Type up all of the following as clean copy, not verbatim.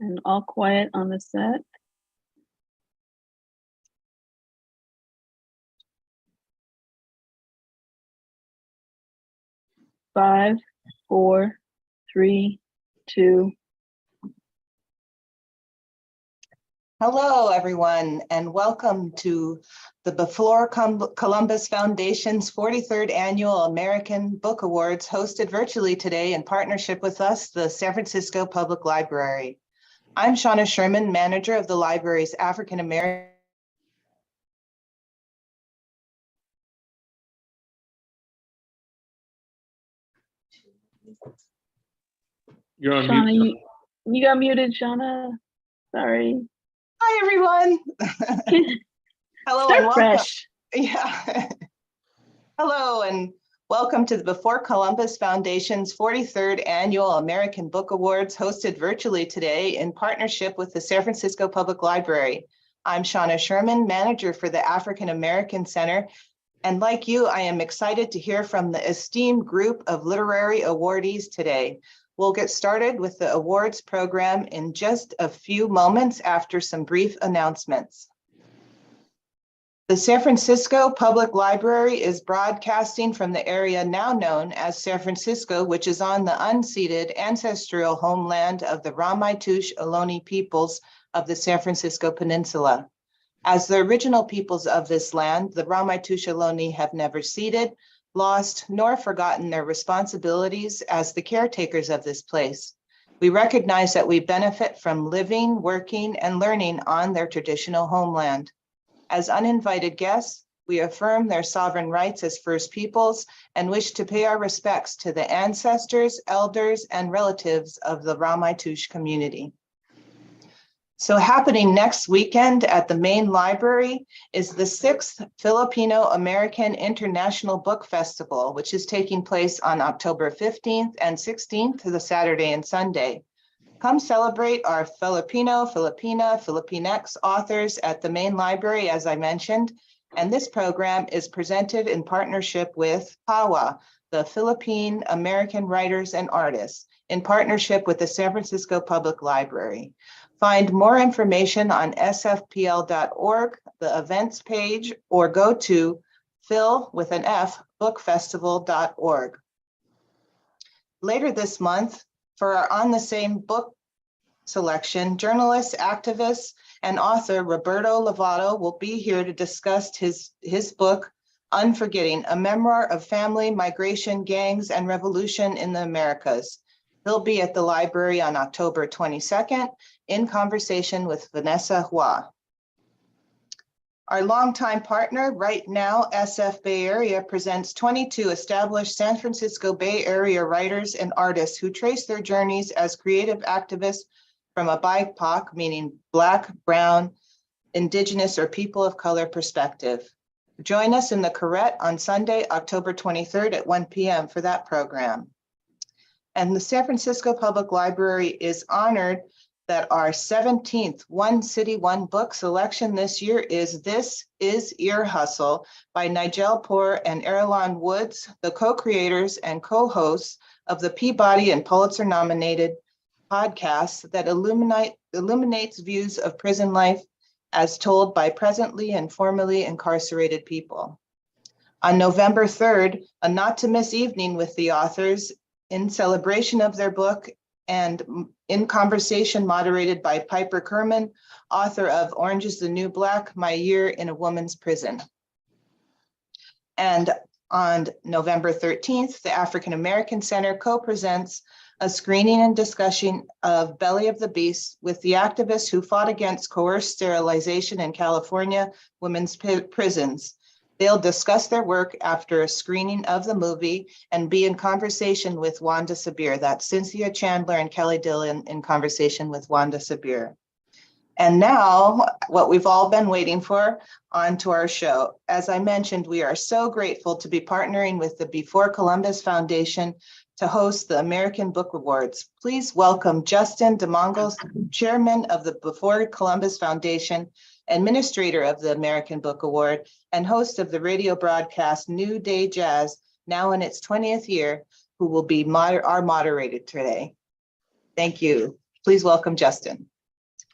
And all quiet on the set. Five, four, three, two. Hello, everyone, and welcome to the Before Columbus Foundation's 43rd Annual American Book Awards, hosted virtually today in partnership with us, the San Francisco Public Library. I'm Shauna Sherman, manager of the library's African American. You're on Shauna, mute. you got muted, Shauna. Sorry. Hi, everyone. Hello Start and welcome. fresh. Yeah. Hello and welcome to the Before Columbus Foundation's 43rd Annual American Book Awards, hosted virtually today in partnership with the San Francisco Public Library. I'm Shauna Sherman, manager for the African American Center. And like you, I am excited to hear from the esteemed group of literary awardees today. We'll get started with the awards program in just a few moments after some brief announcements. The San Francisco Public Library is broadcasting from the area now known as San Francisco, which is on the unceded ancestral homeland of the Ramaytush Ohlone peoples of the San Francisco Peninsula. As the original peoples of this land, the Ramaytush Ohlone have never ceded, lost, nor forgotten their responsibilities as the caretakers of this place. We recognize that we benefit from living, working, and learning on their traditional homeland. As uninvited guests, we affirm their sovereign rights as First Peoples and wish to pay our respects to the ancestors, elders, and relatives of the Ramaytush community. So happening next weekend at the main library is the 6th Filipino American International Book Festival, which is taking place on October 15th and 16th to the Saturday and Sunday. Come celebrate our Filipino, Filipina, Filipinx authors at the main library, as I mentioned. And this program is presented in partnership with PAWA, the Philippine American Writers and Artists, in partnership with the San Francisco Public Library. Find more information on sfpl.org, the events page, or go to bookfestival.org. Later this month, for our On the Same book selection, journalist, activist, and author Roberto Lovato will be here to discuss his book, Unforgetting, a memoir of family, migration, gangs, and revolution in the Americas. He'll be at the library on October 22nd in conversation with Vanessa Hua. Our longtime partner, Right Now SF Bay Area, presents 22 established San Francisco Bay Area writers and artists who trace their journeys as creative activists from a BIPOC, meaning Black, Brown, Indigenous, or people of color perspective. Join us in the Corrette on Sunday, October 23rd at 1 p.m. for that program. And the San Francisco Public Library is honored that our 17th One City, One Book selection this year is This Is Ear Hustle by Nigel Poor and Erlon Woods, the co-creators and co-hosts of the Peabody and Pulitzer-nominated podcast that illuminates views of prison life as told by presently and formerly incarcerated people. On November 3rd, a not-to-miss evening with the authors in celebration of their book and in conversation moderated by Piper Kerman, author of Orange is the New Black, My Year in a Woman's Prison. And on November 13th, the African American Center co-presents a screening and discussion of Belly of the Beast with the activists who fought against coerced sterilization in California women's prisons. They'll discuss their work after a screening of the movie and be in conversation with Wanda Sabir. That's Cynthia Chandler and Kelly Dillon in conversation with Wanda Sabir. And now, what we've all been waiting for, on to our show. As I mentioned, we are so grateful to be partnering with the Before Columbus Foundation to host the American Book Awards. Please welcome Justin DeMongos, chairman of the Before Columbus Foundation, administrator of the American Book Award, and host of the radio broadcast New Day Jazz, now in its 20th year, who will be our moderator today. Thank you. Please welcome Justin.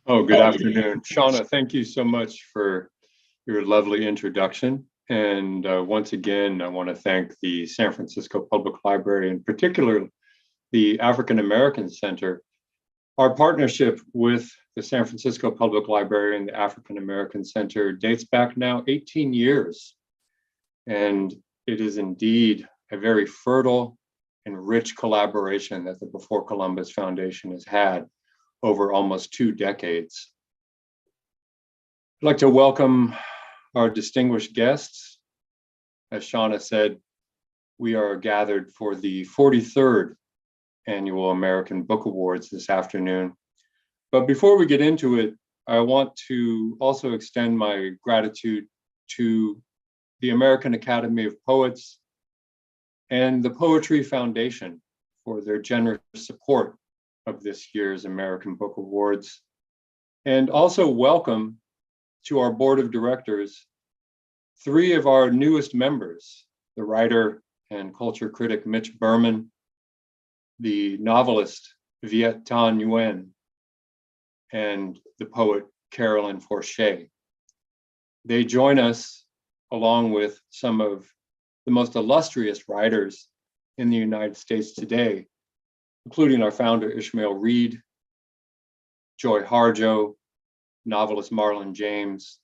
Oh, good afternoon. Shauna, thank you so much for your lovely introduction. And once again, I want to thank the San Francisco Public Library, in particular, the African American Center. Our partnership with the San Francisco Public Library and the African American Center dates back now 18 years. And it is indeed a very fertile and rich collaboration that the Before Columbus Foundation has had over almost 2 decades. I'd like to welcome our distinguished guests. As Shauna said, we are gathered for the 43rd Annual American Book Awards this afternoon. But before we get into it, I want to also extend my gratitude to the American Academy of Poets and the Poetry Foundation for their generous support of this year's American Book Awards. And also welcome to our board of directors, 3 of our newest members, the writer and culture critic Mitch Berman, the novelist Viet Thanh Nguyen, and the poet Carolyn Forche. They join us along with some of the most illustrious writers in the United States today, including our founder Ishmael Reed, Joy Harjo, novelist Marlon James,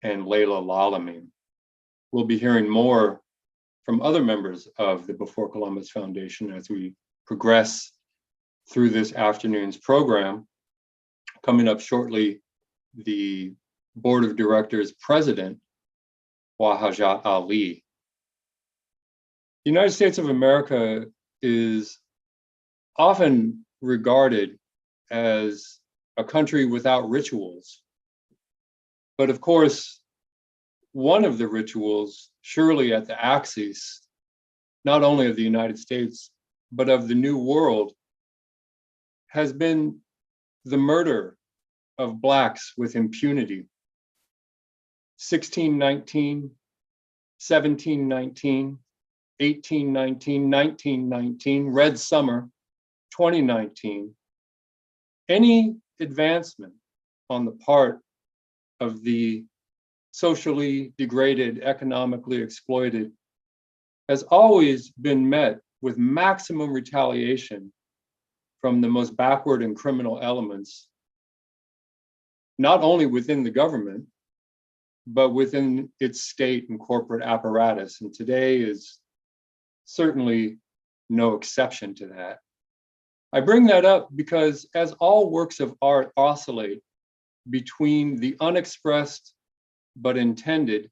and Layla Lalamin. We'll be hearing more from other members of the Before Columbus Foundation as we progress through this afternoon's program. Coming up shortly, the Board of Directors President, Wahajat Ali. The United States of America is often regarded as a country without rituals. But of course, one of the rituals, surely at the axis, not only of the United States, but of the New World, has been the murder of Blacks with impunity. 1619, 1719, 1819, 1919, Red Summer, 2019. Any advancement on the part of the socially degraded, economically exploited, has always been met with maximum retaliation from the most backward and criminal elements, not only within the government, but within its state and corporate apparatus. And today is certainly no exception to that. I bring that up because as all works of art oscillate between the unexpressed but intended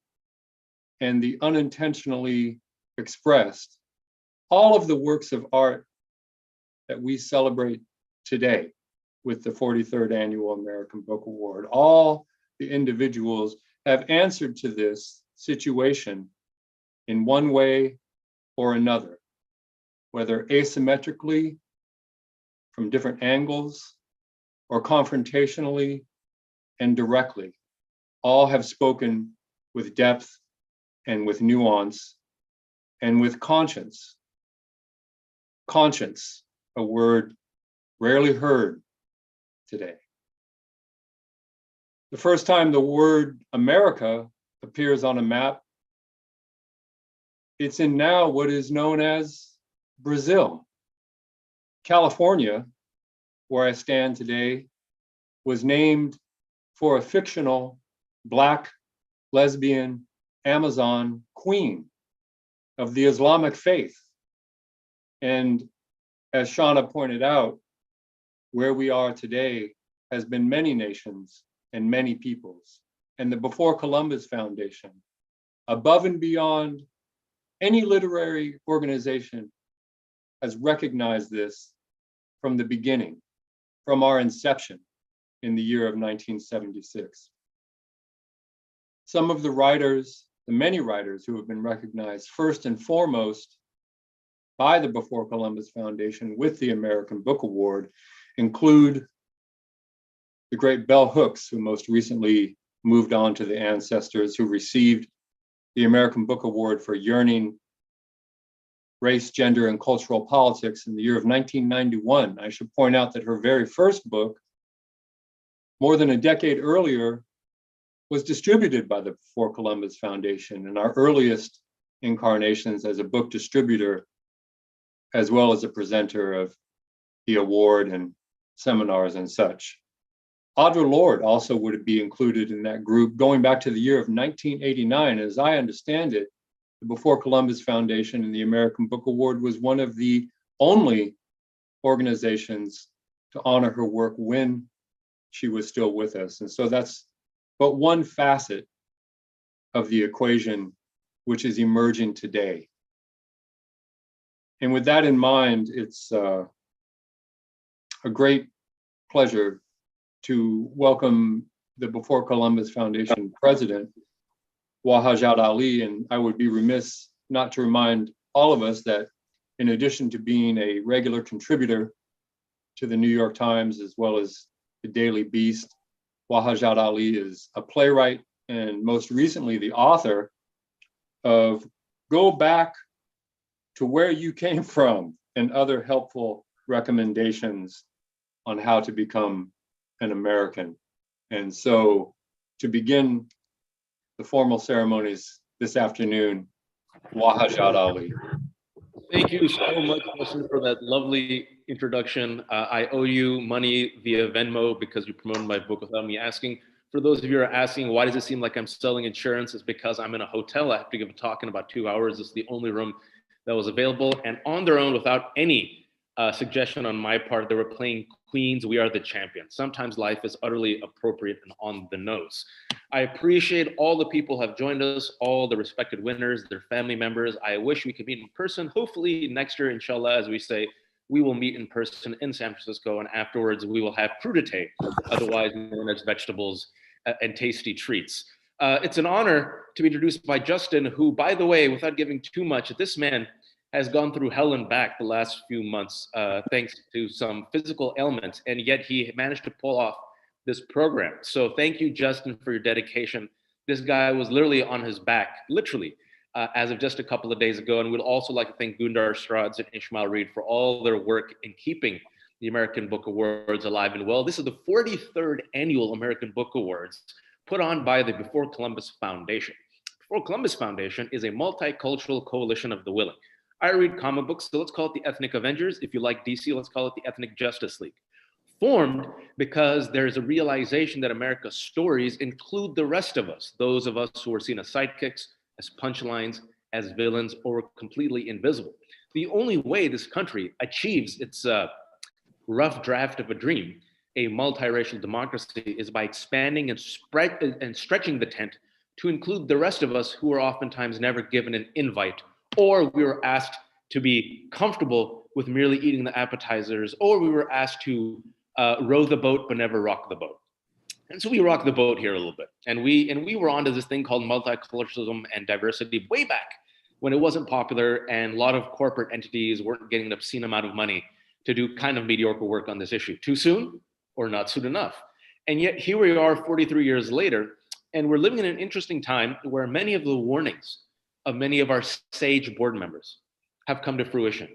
and the unintentionally expressed, all of the works of art that we celebrate today with the 43rd Annual American Book Award, all the individuals have answered to this situation in one way or another, whether asymmetrically, from different angles, or confrontationally and directly. All have spoken with depth and with nuance and with conscience. Conscience, a word rarely heard today. The first time the word America appears on a map, it's in now what is known as Brazil. California, where I stand today, was named for a fictional Black lesbian Amazon queen of the Islamic faith. And as Shauna pointed out, where we are today has been many nations and many peoples. And the Before Columbus Foundation, above and beyond any literary organization, has recognized this from the beginning, from our inception in the year of 1976. Some of the writers, the many writers who have been recognized first and foremost by the Before Columbus Foundation with the American Book Award include the great Bell Hooks, who most recently moved on to the ancestors, who received the American Book Award for Yearning Race, Gender, and Cultural Politics in the year of 1991. I should point out that her very first book, more than a decade earlier, was distributed by the Before Columbus Foundation, and our earliest incarnations as a book distributor, as well as a presenter of the award and seminars and such. Audre Lorde also would be included in that group going back to the year of 1989. As I understand it, the Before Columbus Foundation and the American Book Award was one of the only organizations to honor her work when she was still with us. And so that's but one facet of the equation which is emerging today. And with that in mind, it's a great pleasure to welcome the Before Columbus Foundation president, Wahajat Ali. And I would be remiss not to remind all of us that in addition to being a regular contributor to the New York Times, as well as the Daily Beast, Wahajat Ali is a playwright and most recently the author of Go Back to Where You Came From and other helpful recommendations on how to become an American. And so to begin the formal ceremonies this afternoon, Wahajat Ali. Thank you so much, Justin, for that lovely introduction. I owe you money via Venmo because you promoted my book without me asking. For those of you who are asking, why does it seem like I'm selling insurance? It's because I'm in a hotel. I have to give a talk in about 2 hours. This is the only room that was available. And on their own, without any suggestion on my part, they were playing Queen's We Are the Champions. Sometimes life is utterly appropriate and on the nose. I appreciate all the people who have joined us, all the respected winners, their family members. I wish we could meet in person. Hopefully next year, inshallah, as we say, we will meet in person in San Francisco, and afterwards we will have crudité, otherwise known as vegetables and tasty treats. It's an honor to be introduced by Justin, who, by the way, without giving too much, this man has gone through hell and back the last few months, thanks to some physical ailments, and yet he managed to pull off this program. So thank you, Justin, for your dedication. This guy was literally on his back, literally, as of just a couple of days ago. And we'd also like to thank Gundar Strads and Ishmael Reed for all their work in keeping the American Book Awards alive and well. This is the 43rd annual American Book Awards put on by the Before Columbus Foundation. Before Columbus Foundation is a multicultural coalition of the willing. I read comic books, so let's call it the Ethnic Avengers. If you like DC, let's call it the Ethnic Justice League. Formed because there's a realization that America's stories include the rest of us, those of us who are seen as sidekicks, as punchlines, as villains, or completely invisible. The only way this country achieves its rough draft of a dream, a multiracial democracy, is by expanding and stretching the tent to include the rest of us who are oftentimes never given an invite, or we were asked to be comfortable with merely eating the appetizers, or we were asked to row the boat but never rock the boat. And so we rock the boat here a little bit. And we were onto this thing called multiculturalism and diversity way back when it wasn't popular and a lot of corporate entities weren't getting an obscene amount of money to do kind of mediocre work on this issue. Too soon or not soon enough? And yet here we are 43 years later, and we're living in an interesting time where many of the warnings of many of our sage board members have come to fruition.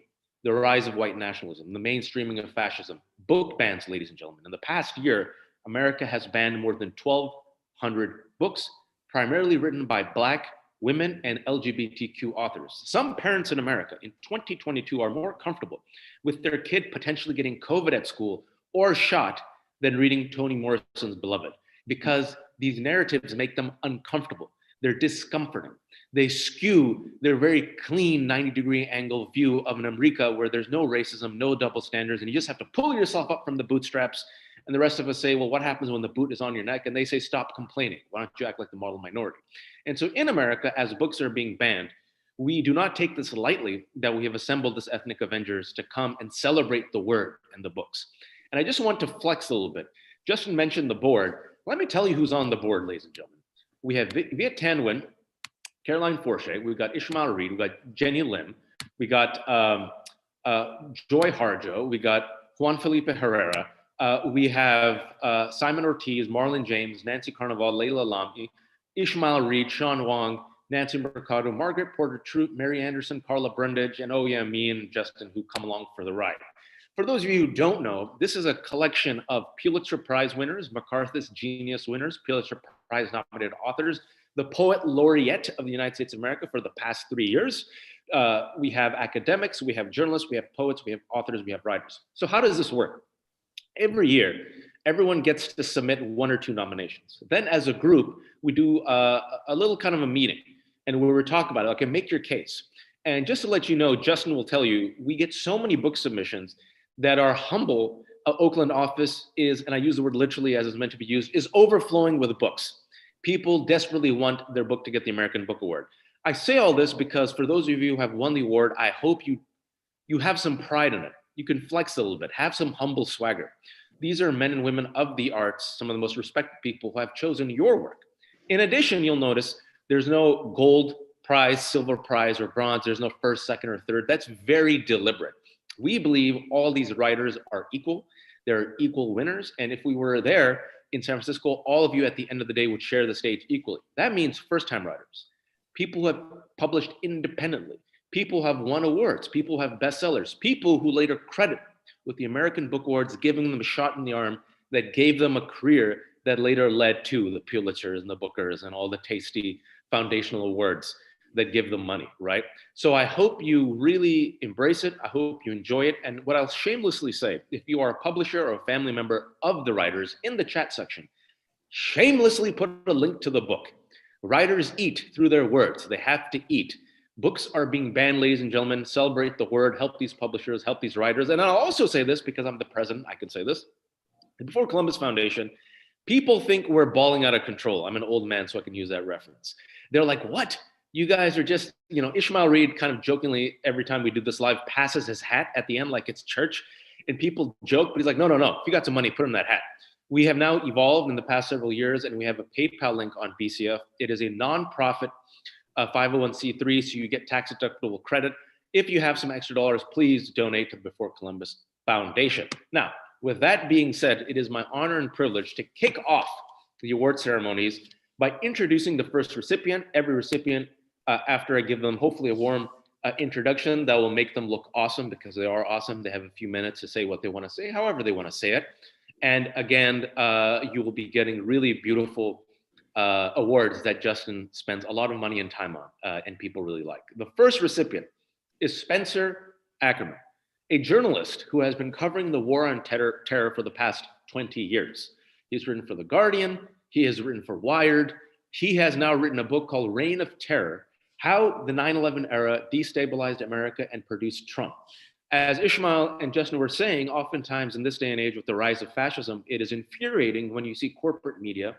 The rise of white nationalism, the mainstreaming of fascism, book bans, ladies and gentlemen. In the past year, America has banned more than 1,200 books, primarily written by Black, women, and LGBTQ authors. Some parents in America in 2022 are more comfortable with their kid potentially getting COVID at school or shot than reading Toni Morrison's Beloved, because these narratives make them uncomfortable. They're discomforting. They skew their very clean 90-degree angle view of an America where there's no racism, no double standards, and you just have to pull yourself up from the bootstraps. And the rest of us say, well, what happens when the boot is on your neck? And they say, stop complaining. Why don't you act like the model minority? And so in America, as books are being banned, we do not take this lightly that we have assembled this Ethnic Avengers to come and celebrate the word and the books. And I just want to flex a little bit. Justin mentioned the board. Let me tell you who's on the board, ladies and gentlemen. We have Viet Thanh Nguyen, Caroline Forche, we've got Ishmael Reed, we've got Jenny Lim, we got Joy Harjo, we got Juan Felipe Herrera, we have Simon Ortiz, Marlon James, Nancy Carnaval, Leila Lamy, Ishmael Reed, Sean Wong, Nancy Mercado, Margaret Porter Troop, Mary Anderson, Carla Brundage, and oh yeah, me and Justin who come along for the ride. For those of you who don't know, this is a collection of Pulitzer Prize winners, MacArthur's Genius winners, Pulitzer Prize nominated authors, the Poet Laureate of the United States of America for the past 3 years. We have academics, we have journalists, we have poets, we have authors, we have writers. So how does this work? Every year, everyone gets to submit 1 or 2 nominations. Then as a group, we do a little kind of a meeting and where we talk about it, okay, make your case. And just to let you know, Justin will tell you, we get so many book submissions that our humble Oakland office is, and I use the word literally as it's meant to be used, is overflowing with books. People desperately want their book to get the American Book Award. I say all this because for those of you who have won the award, I hope you have some pride in it. You can flex a little bit, have some humble swagger. These are men and women of the arts, some of the most respected people who have chosen your work. In addition, you'll notice there's no gold prize, silver prize, or bronze. There's no first, second, or third. That's very deliberate. We believe all these writers are equal. They're equal winners. And if we were there in San Francisco, all of you at the end of the day would share the stage equally. That means first-time writers, people who have published independently, people who have won awards, people who have bestsellers, people who later credit with the American Book Awards, giving them a shot in the arm that gave them a career that later led to the Pulitzers and the Bookers and all the tasty foundational awards that give them money, right? So I hope you really embrace it. I hope you enjoy it. And what I'll shamelessly say, if you are a publisher or a family member of the writers, in the chat section, shamelessly put a link to the book. Writers eat through their words. They have to eat. Books are being banned, ladies and gentlemen. Celebrate the word, help these publishers, help these writers. And I'll also say this because I'm the president, I can say this. The Before Columbus Foundation, people think we're balling out of control. I'm an old man, so I can use that reference. They're like, what? You guys are just, Ishmael Reed kind of jokingly, every time we do this live, passes his hat at the end like it's church. And people joke, but he's like, no. If you got some money, put in that hat. We have now evolved in the past several years, and we have a PayPal link on BCF. It is a nonprofit 501c3, so you get tax deductible credit. If you have some extra dollars, please donate to the Before Columbus Foundation. Now, with that being said, it is my honor and privilege to kick off the award ceremonies by introducing the first recipient. Every recipient, after I give them hopefully a warm introduction that will make them look awesome, because they are awesome. They have a few minutes to say what they want to say, however they want to say it. And again, you will be getting really beautiful awards that Justin spends a lot of money and time on, and people really like. The first recipient is Spencer Ackermann, a journalist who has been covering the war on terror for the past 20 years. He's written for The Guardian, he has written for Wired, he has now written a book called Reign of Terror: How the 9/11 Era Destabilized America and Produced Trump. As Ishmael and Justin were saying, oftentimes in this day and age with the rise of fascism, it is infuriating when you see corporate media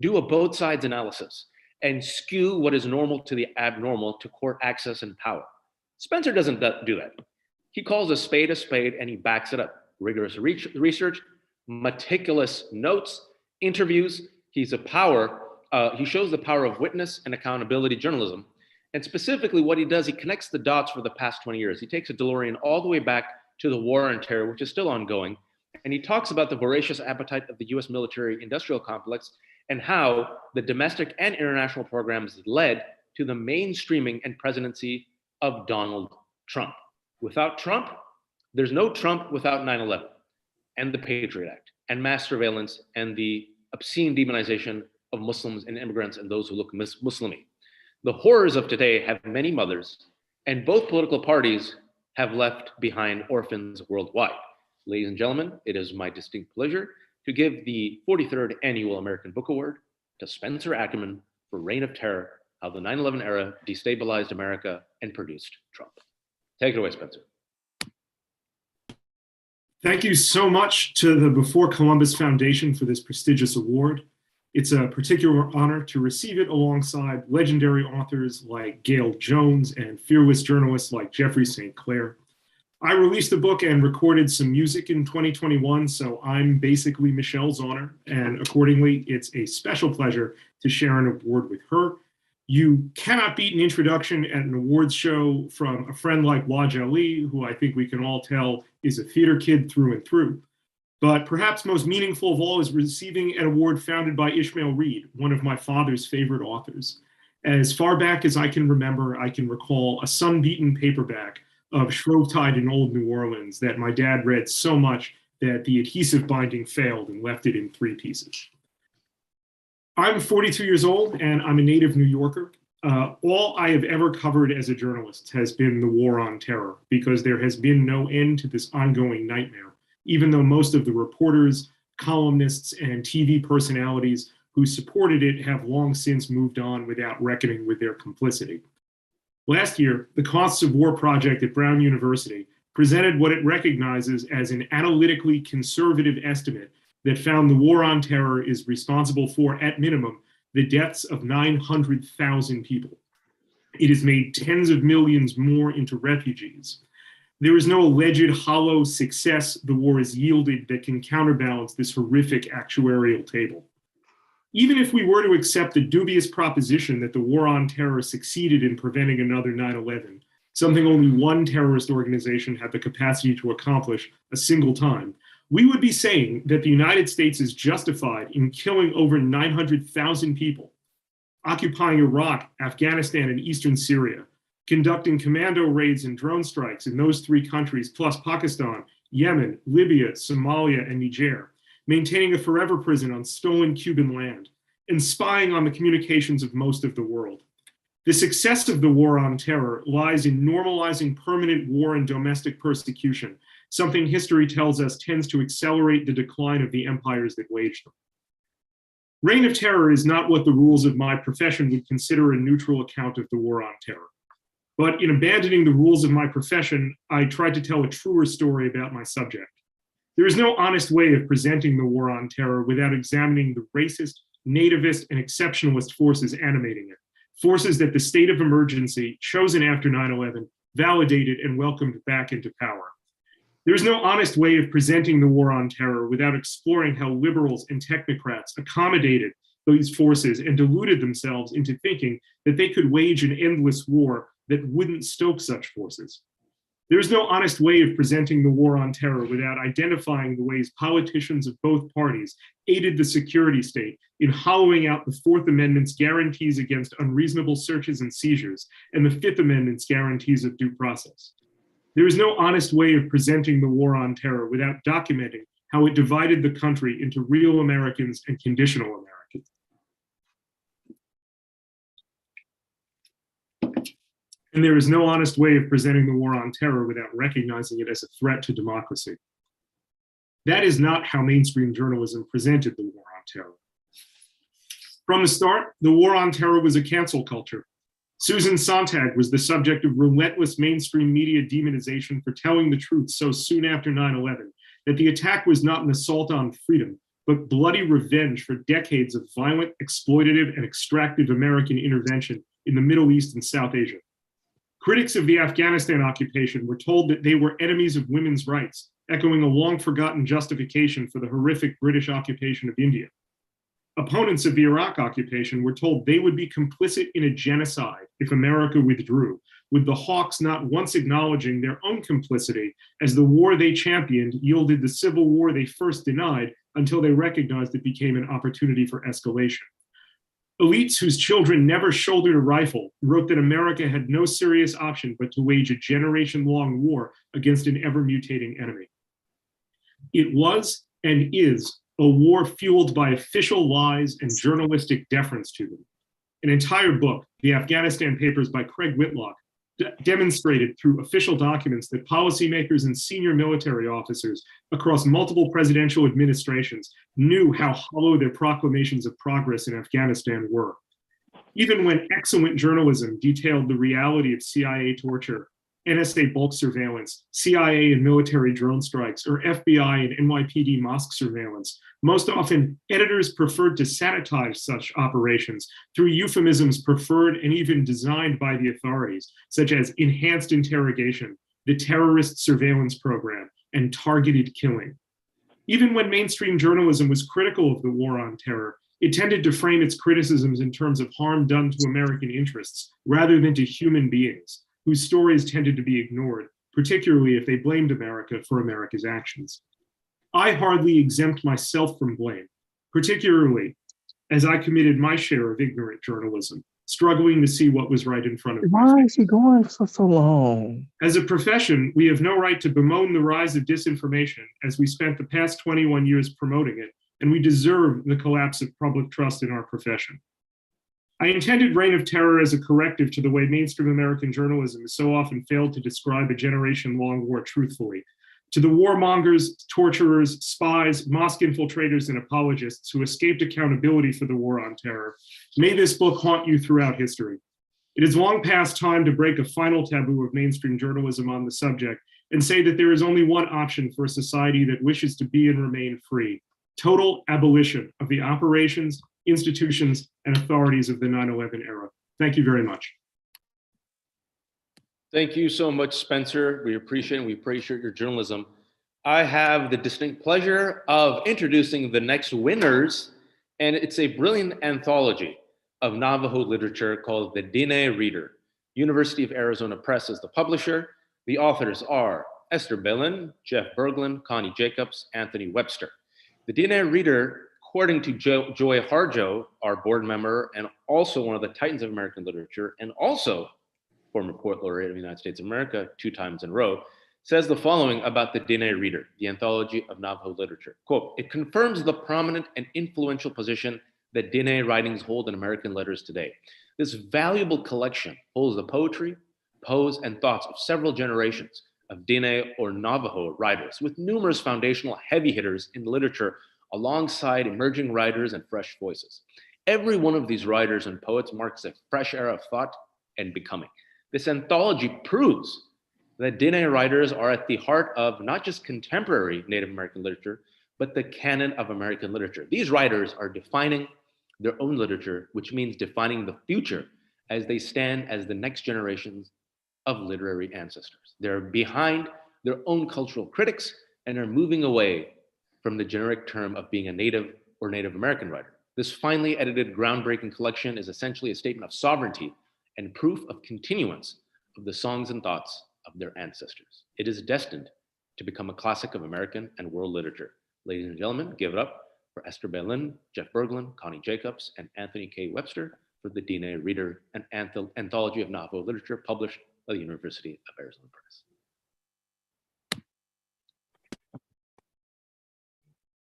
do a both sides analysis and skew what is normal to the abnormal to court access and power. Spencer doesn't do that. He calls a spade and he backs it up. Rigorous research, meticulous notes, interviews. He shows the power of witness and accountability journalism. And specifically what he does, he connects the dots for the past 20 years. He takes a DeLorean all the way back to the war on terror, which is still ongoing. And he talks about the voracious appetite of the US military industrial complex and how the domestic and international programs led to the mainstreaming and presidency of Donald Trump. Without Trump, there's no Trump without 9/11 and the Patriot Act and mass surveillance and the obscene demonization of Muslims and immigrants and those who look Muslimy. The horrors of today have many mothers, and both political parties have left behind orphans worldwide. Ladies and gentlemen, it is my distinct pleasure to give the 43rd Annual American Book Award to Spencer Ackermann for Reign of Terror: How the 9/11 Era Destabilized America and Produced Trump. Take it away, Spencer. Thank you so much to the Before Columbus Foundation for this prestigious award. It's a particular honor to receive it alongside legendary authors like Gail Jones and fearless journalists like Jeffrey Sinclair. I released a book and recorded some music in 2021, so I'm basically Michelle's honor, and accordingly, it's a special pleasure to share an award with her. You cannot beat an introduction at an awards show from a friend like Waj Ali, who I think we can all tell is a theater kid through and through. But perhaps most meaningful of all is receiving an award founded by Ishmael Reed, one of my father's favorite authors. As far back as I can remember, I can recall a sun-beaten paperback of Shrovetide in Old New Orleans that my dad read so much that the adhesive binding failed and left it in 3 pieces. I'm 42 years old and I'm a native New Yorker. All I have ever covered as a journalist has been the war on terror, because there has been no end to this ongoing nightmare, even though most of the reporters, columnists, and TV personalities who supported it have long since moved on without reckoning with their complicity. Last year, the Costs of War Project at Brown University presented what it recognizes as an analytically conservative estimate that found the war on terror is responsible for, at minimum, the deaths of 900,000 people. It has made tens of millions more into refugees. There is no alleged hollow success the war has yielded that can counterbalance this horrific actuarial table. Even if we were to accept the dubious proposition that the war on terror succeeded in preventing another 9/11, something only one terrorist organization had the capacity to accomplish a single time, we would be saying that the United States is justified in killing over 900,000 people, occupying Iraq, Afghanistan, and eastern Syria, conducting commando raids and drone strikes in those 3 countries, plus Pakistan, Yemen, Libya, Somalia, and Niger, maintaining a forever prison on stolen Cuban land, and spying on the communications of most of the world. The success of the war on terror lies in normalizing permanent war and domestic persecution, something history tells us tends to accelerate the decline of the empires that waged them. Reign of Terror is not what the rules of my profession would consider a neutral account of the war on terror. But in abandoning the rules of my profession, I tried to tell a truer story about my subject. There is no honest way of presenting the war on terror without examining the racist, nativist, and exceptionalist forces animating it, forces that the state of emergency, chosen after 9/11, validated and welcomed back into power. There is no honest way of presenting the war on terror without exploring how liberals and technocrats accommodated these forces and deluded themselves into thinking that they could wage an endless war that wouldn't stoke such forces. There is no honest way of presenting the war on terror without identifying the ways politicians of both parties aided the security state in hollowing out the Fourth Amendment's guarantees against unreasonable searches and seizures and the Fifth Amendment's guarantees of due process. There is no honest way of presenting the war on terror without documenting how it divided the country into real Americans and conditional Americans. And there is no honest way of presenting the war on terror without recognizing it as a threat to democracy. That is not how mainstream journalism presented the war on terror. From the start, the war on terror was a cancel culture. Susan Sontag was the subject of relentless mainstream media demonization for telling the truth so soon after 9/11 that the attack was not an assault on freedom, but bloody revenge for decades of violent, exploitative, and extractive American intervention in the Middle East and South Asia. Critics of the Afghanistan occupation were told that they were enemies of women's rights, echoing a long-forgotten justification for the horrific British occupation of India. Opponents of the Iraq occupation were told they would be complicit in a genocide if America withdrew, with the hawks not once acknowledging their own complicity as the war they championed yielded the civil war they first denied until they recognized it became an opportunity for escalation. Elites whose children never shouldered a rifle wrote that America had no serious option but to wage a generation-long war against an ever-mutating enemy. It was and is a war fueled by official lies and journalistic deference to them. An entire book, The Afghanistan Papers by Craig Whitlock, demonstrated through official documents that policymakers and senior military officers across multiple presidential administrations knew how hollow their proclamations of progress in Afghanistan were. Even when excellent journalism detailed the reality of CIA torture, NSA bulk surveillance, CIA and military drone strikes, or FBI and NYPD mosque surveillance, most often editors preferred to sanitize such operations through euphemisms preferred and even designed by the authorities, such as enhanced interrogation, the terrorist surveillance program, and targeted killing. Even when mainstream journalism was critical of the war on terror, it tended to frame its criticisms in terms of harm done to American interests rather than to human beings, whose stories tended to be ignored, particularly if they blamed America for America's actions. I hardly exempt myself from blame, particularly as I committed my share of ignorant journalism, struggling to see what was right in front of us. Why is he going for so long? As a profession, we have no right to bemoan the rise of disinformation as we spent the past 21 years promoting it, and we deserve the collapse of public trust in our profession. I intended Reign of Terror as a corrective to the way mainstream American journalism has so often failed to describe a generation-long war truthfully. To the warmongers, torturers, spies, mosque infiltrators, and apologists who escaped accountability for the war on terror, may this book haunt you throughout history. It is long past time to break a final taboo of mainstream journalism on the subject and say that there is only one option for a society that wishes to be and remain free: total abolition of the operations, institutions, and authorities of the 9/11 era. Thank you very much. Thank you so much, Spencer. We appreciate your journalism. I have the distinct pleasure of introducing the next winners, and it's a brilliant anthology of Navajo literature called The Diné Reader. University of Arizona Press is the publisher. The authors are Esther Bellin, Jeff Berglund, Connie Jacobs, Anthony Webster. The Diné Reader, according to Joy Harjo, our board member, and also one of the titans of American literature, and also former Poet Laureate of the United States of America 2 times in a row, says the following about the Diné Reader, the anthology of Navajo literature. Quote, "It confirms the prominent and influential position that Diné writings hold in American letters today. This valuable collection holds the poetry, prose, and thoughts of several generations of Diné or Navajo writers, with numerous foundational heavy hitters in literature alongside emerging writers and fresh voices. Every one of these writers and poets marks a fresh era of thought and becoming. This anthology proves that Diné writers are at the heart of not just contemporary Native American literature, but the canon of American literature. These writers are defining their own literature, which means defining the future as they stand as the next generations of literary ancestors. They're behind their own cultural critics and are moving away from the generic term of being a Native or Native American writer. This finely edited, groundbreaking collection is essentially a statement of sovereignty and proof of continuance of the songs and thoughts of their ancestors. It is destined to become a classic of American and world literature. Ladies and gentlemen, give it up for Esther Bellin, Jeff Berglund, Connie Jacobs, and Anthony K. Webster for the Diné Reader, an anthology of Navajo literature published by the University of Arizona Press.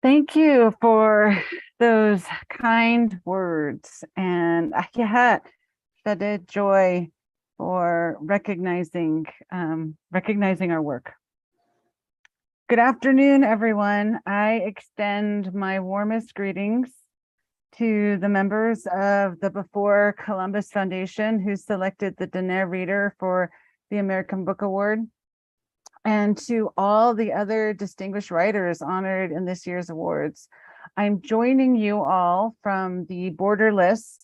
Thank you for those kind words, and that joy for recognizing our work. Good afternoon, everyone. I extend my warmest greetings to the members of the Before Columbus Foundation who selected the Diné Reader for the American Book Award, and to all the other distinguished writers honored in this year's awards. I'm joining you all from the borderless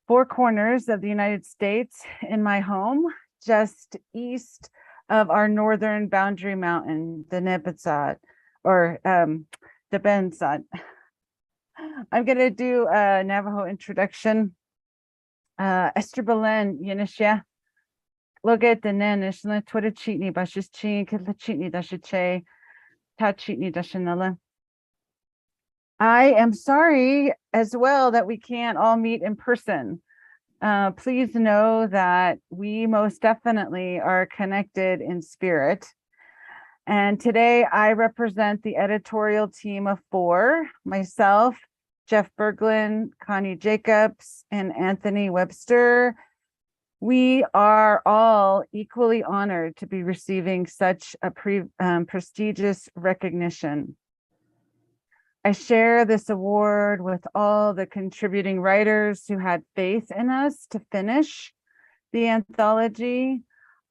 4 corners of the United States in my home, just east of our northern boundary mountain, the Nebetsat, or the Bensat. I'm going to do a Navajo introduction. Esther Bellin, Yanishya. Loget the Nanish, la Twitter cheatney, Bashis chin, Kitla cheatney, Dashache, Ta cheatney, Dashanella. I am sorry as well that we can't all meet in person. Please know that we most definitely are connected in spirit. And today I represent the editorial team of 4, myself, Jeff Berglund, Connie Jacobs, and Anthony Webster. We are all equally honored to be receiving such a prestigious recognition. I share this award with all the contributing writers who had faith in us to finish the anthology,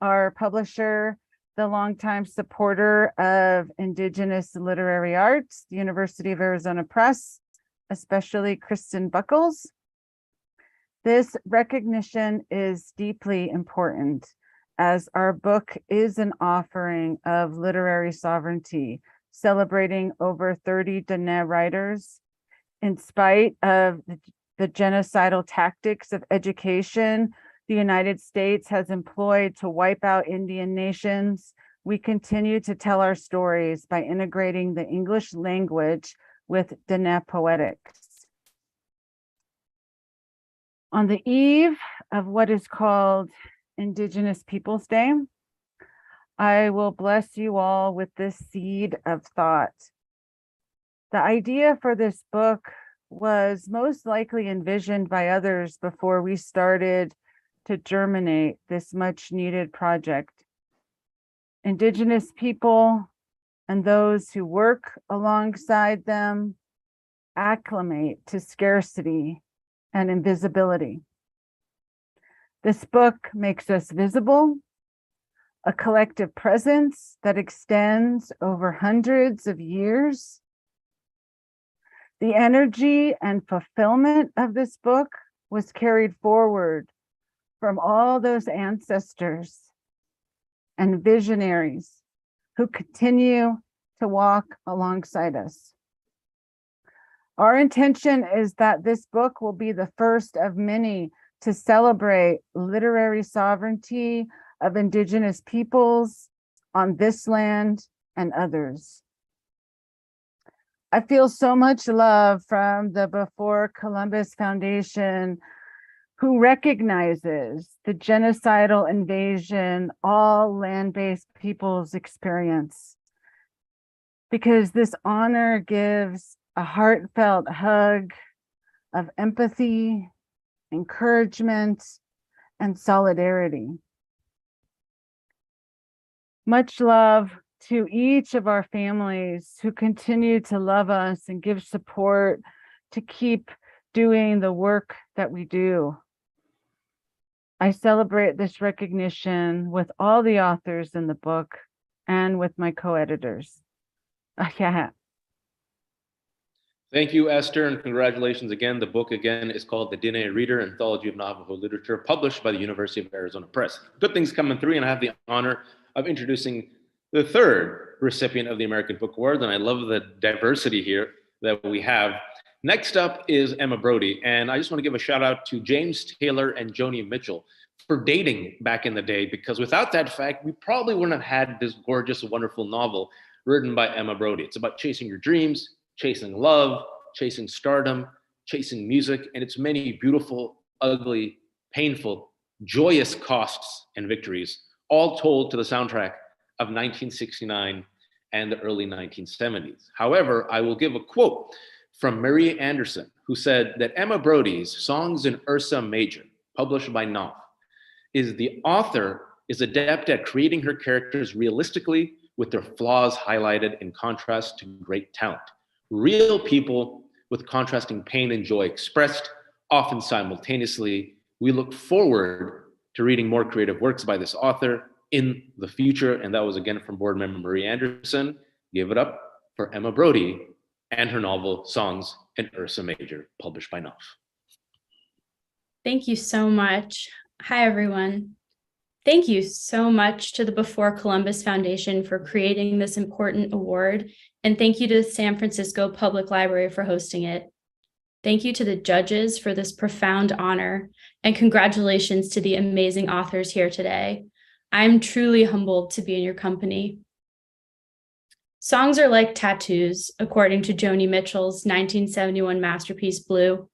our publisher, the longtime supporter of Indigenous literary arts, the University of Arizona Press, especially Kristen Buckles. This recognition is deeply important as our book is an offering of literary sovereignty, celebrating over 30 Diné writers. In spite of the genocidal tactics of education the United States has employed to wipe out Indian nations, we continue to tell our stories by integrating the English language with Diné poetics. On the eve of what is called Indigenous Peoples Day, I will bless you all with this seed of thought. The idea for this book was most likely envisioned by others before we started to germinate this much needed project. Indigenous people and those who work alongside them acclimate to scarcity and invisibility. This book makes us visible, a collective presence that extends over hundreds of years. The energy and fulfillment of this book was carried forward from all those ancestors and visionaries who continue to walk alongside us. Our intention is that this book will be the first of many to celebrate literary sovereignty of Indigenous peoples on this land and others. I feel so much love from the Before Columbus Foundation, who recognizes the genocidal invasion all land-based peoples experience, because this honor gives a heartfelt hug of empathy, encouragement, and solidarity. Much love to each of our families who continue to love us and give support to keep doing the work that we do. I celebrate this recognition with all the authors in the book and with my co-editors. Yeah. Thank you, Esther, and congratulations again. The book again is called The DNA Reader, Anthology of Navajo Literature, published by the University of Arizona Press. Good things coming through, and I have the honor of introducing the third recipient of the American Book Award, and I love the diversity here that we have. Next up is Emma Brody, and I just want to give a shout out to James Taylor and Joni Mitchell for dating back in the day, because without that fact, we probably wouldn't have had this gorgeous, wonderful novel written by Emma Brody. It's about chasing your dreams, chasing love, chasing stardom, chasing music, and its many beautiful, ugly, painful, joyous costs and victories, all told to the soundtrack of 1969 and the early 1970s. However, I will give a quote from Marie Anderson, who said that Emma Brody's Songs in Ursa Major, published by Knopf, is the author is adept at creating her characters realistically with their flaws highlighted in contrast to great talent. Real people with contrasting pain and joy expressed, often simultaneously. We look forward to reading more creative works by this author in the future. And that was again from board member Marie Anderson. Give it up for Emma Brody and her novel Songs in Ursa Major, published by Knopf. Thank you so much. Hi, everyone. Thank you so much to the Before Columbus Foundation for creating this important award, and thank you to the San Francisco Public Library for hosting it. Thank you to the judges for this profound honor, and congratulations to the amazing authors here today. I'm truly humbled to be in your company. Songs are like tattoos, according to Joni Mitchell's 1971 masterpiece, Blue.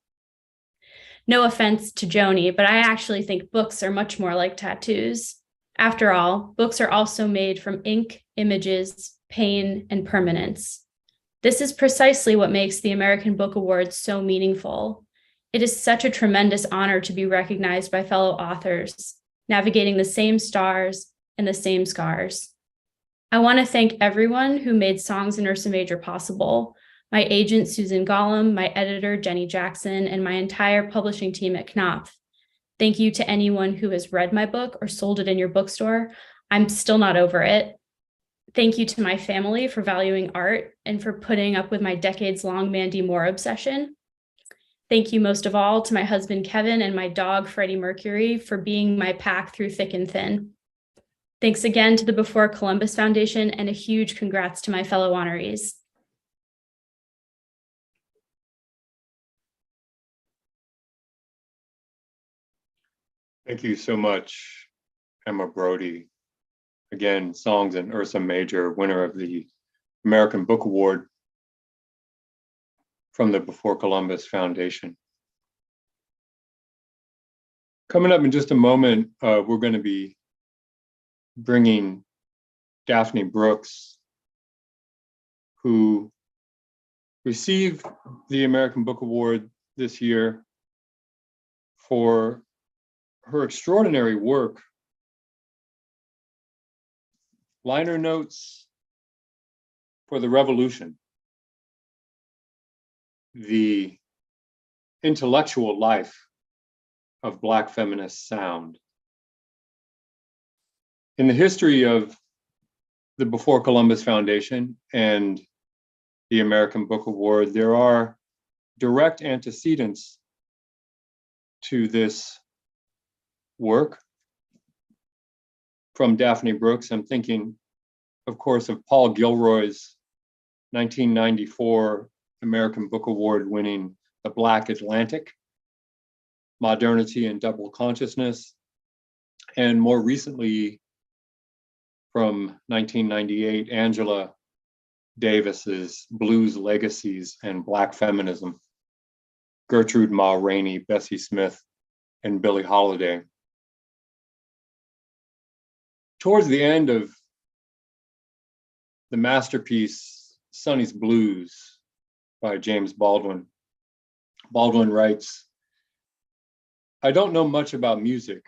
No offense to Joni, but I actually think books are much more like tattoos. After all, books are also made from ink, images, pain, and permanence. This is precisely what makes the American Book Awards so meaningful. It is such a tremendous honor to be recognized by fellow authors, navigating the same stars and the same scars. I want to thank everyone who made Songs in Ursa Major possible. My agent, Susan Gollum, my editor, Jenny Jackson, and my entire publishing team at Knopf. Thank you to anyone who has read my book or sold it in your bookstore. I'm still not over it. Thank you to my family for valuing art and for putting up with my decades-long Mandy Moore obsession. Thank you most of all to my husband, Kevin, and my dog, Freddie Mercury, for being my pack through thick and thin. Thanks again to the Before Columbus Foundation, and a huge congrats to my fellow honorees. Thank you so much, Emma Brody. Again, Songs in Ursa Major, winner of the American Book Award from the Before Columbus Foundation. Coming up in just a moment, we're going to be bringing Daphne Brooks, who received the American Book Award this year for her extraordinary work, Liner Notes for the Revolution, the intellectual life of Black feminist sound. In the history of the Before Columbus Foundation and the American Book Award, there are direct antecedents to this work from Daphne Brooks. I'm thinking, of course, of Paul Gilroy's 1994 American Book Award winning The Black Atlantic, Modernity and Double Consciousness, and more recently from 1998, Angela Davis's Blues Legacies and Black Feminism, Gertrude Ma Rainey, Bessie Smith, and Billie Holiday. Towards the end of the masterpiece, Sonny's Blues by James Baldwin, Baldwin writes, "I don't know much about music,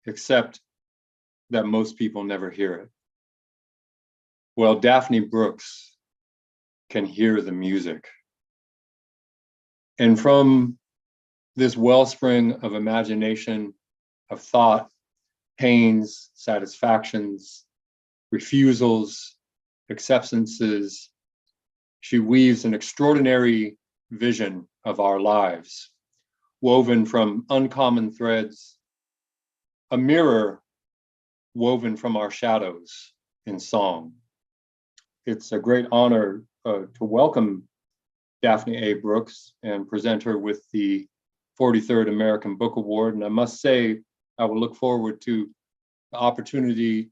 except that most people never hear it. Well, Daphne Brooks can hear the music." And from this wellspring of imagination, of thought, pains, satisfactions, refusals, acceptances, she weaves an extraordinary vision of our lives, woven from uncommon threads, a mirror woven from our shadows in song. It's a great honor to welcome Daphne A. Brooks and present her with the 43rd American Book Award. And I must say, I will look forward to the opportunity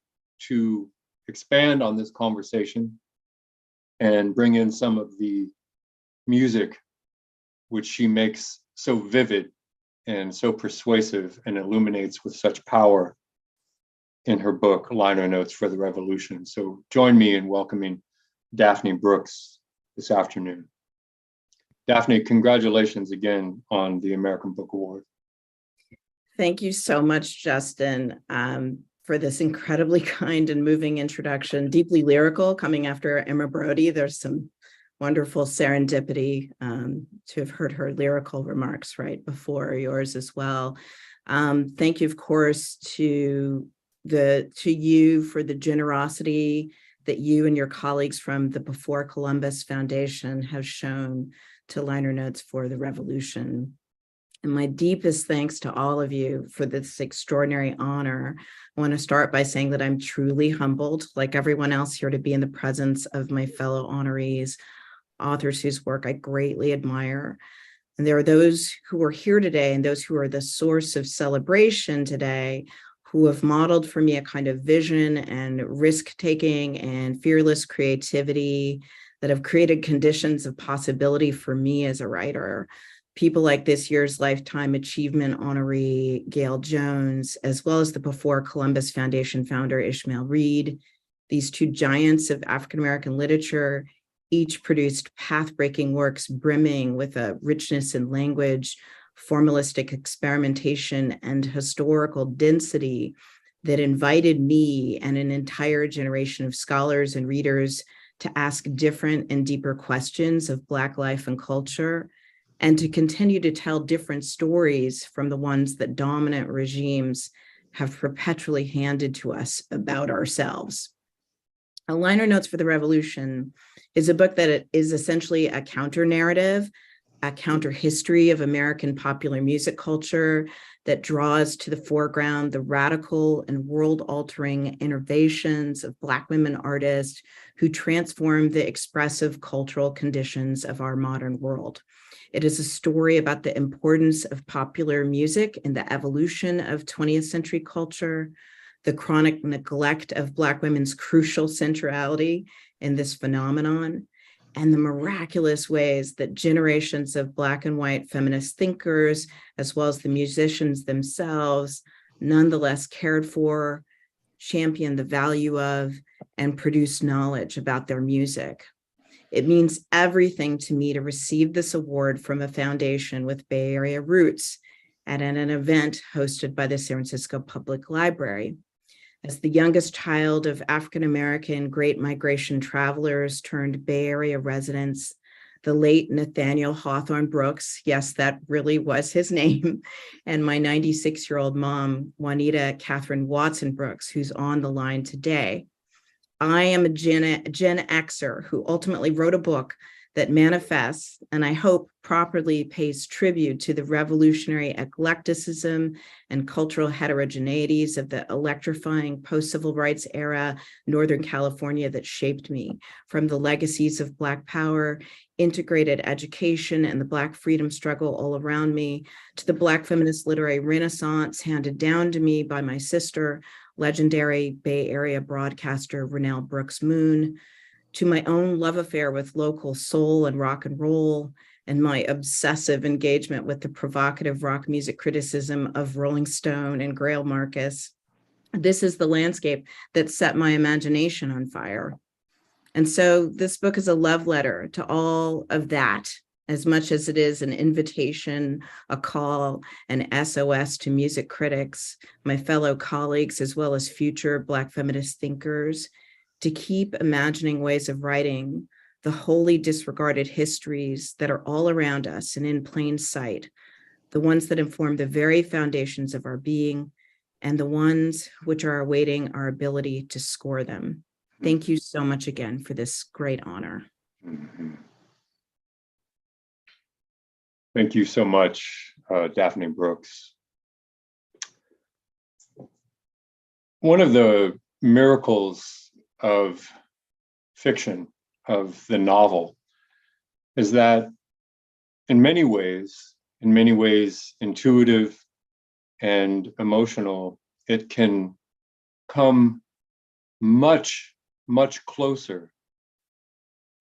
to expand on this conversation and bring in some of the music which she makes so vivid and so persuasive and illuminates with such power in her book, Liner Notes for the Revolution. So join me in welcoming Daphne Brooks this afternoon. Daphne, congratulations again on the American Book Award. Thank you so much, Justin, for this incredibly kind and moving introduction, deeply lyrical, coming after Emma Brody. There's some wonderful serendipity to have heard her lyrical remarks right before yours as well. Thank you, of course, to you for the generosity that you and your colleagues from the Before Columbus Foundation have shown to Liner Notes for the Revolution. And my deepest thanks to all of you for this extraordinary honor. I want to start by saying that I'm truly humbled, like everyone else here, to be in the presence of my fellow honorees, authors whose work I greatly admire. And there are those who are here today and those who are the source of celebration today, who have modeled for me a kind of vision and risk-taking and fearless creativity that have created conditions of possibility for me as a writer. People like this year's Lifetime Achievement honoree, Gail Jones, as well as the Before Columbus Foundation founder, Ishmael Reed. These two giants of African-American literature each produced path-breaking works brimming with a richness in language, formalistic experimentation, and historical density that invited me and an entire generation of scholars and readers to ask different and deeper questions of Black life and culture, and to continue to tell different stories from the ones that dominant regimes have perpetually handed to us about ourselves. Liner Notes for the Revolution is a book that is essentially a counter-narrative, a counter-history of American popular music culture that draws to the foreground the radical and world-altering innovations of Black women artists who transformed the expressive cultural conditions of our modern world. It is a story about the importance of popular music in the evolution of 20th century culture, the chronic neglect of Black women's crucial centrality in this phenomenon, and the miraculous ways that generations of Black and white feminist thinkers, as well as the musicians themselves, nonetheless cared for, championed the value of, and produced knowledge about their music. It means everything to me to receive this award from a foundation with Bay Area roots at an event hosted by the San Francisco Public Library. As the youngest child of African-American Great Migration travelers turned Bay Area residents, the late Nathaniel Hawthorne Brooks, yes, that really was his name, and my 96-year-old mom, Juanita Catherine Watson Brooks, who's on the line today. I am a Gen Xer who ultimately wrote a book that manifests, and I hope properly pays tribute to the revolutionary eclecticism and cultural heterogeneities of the electrifying post-civil rights era Northern California that shaped me, from the legacies of Black power, integrated education, and the Black freedom struggle all around me, to the Black feminist literary renaissance handed down to me by my sister, legendary Bay Area broadcaster Renelle Brooks Moon, to my own love affair with local soul and rock and roll, and my obsessive engagement with the provocative rock music criticism of Rolling Stone and Grail Marcus. This is the landscape that set my imagination on fire. And so this book is a love letter to all of that, as much as it is an invitation, a call, an SOS to music critics, my fellow colleagues, as well as future Black feminist thinkers, to keep imagining ways of writing the wholly disregarded histories that are all around us and in plain sight, the ones that inform the very foundations of our being, and the ones which are awaiting our ability to score them. Thank you so much again for this great honor. Thank you so much, Daphne Brooks. One of the miracles of fiction, of the novel, is that in many ways intuitive and emotional, it can come much, much closer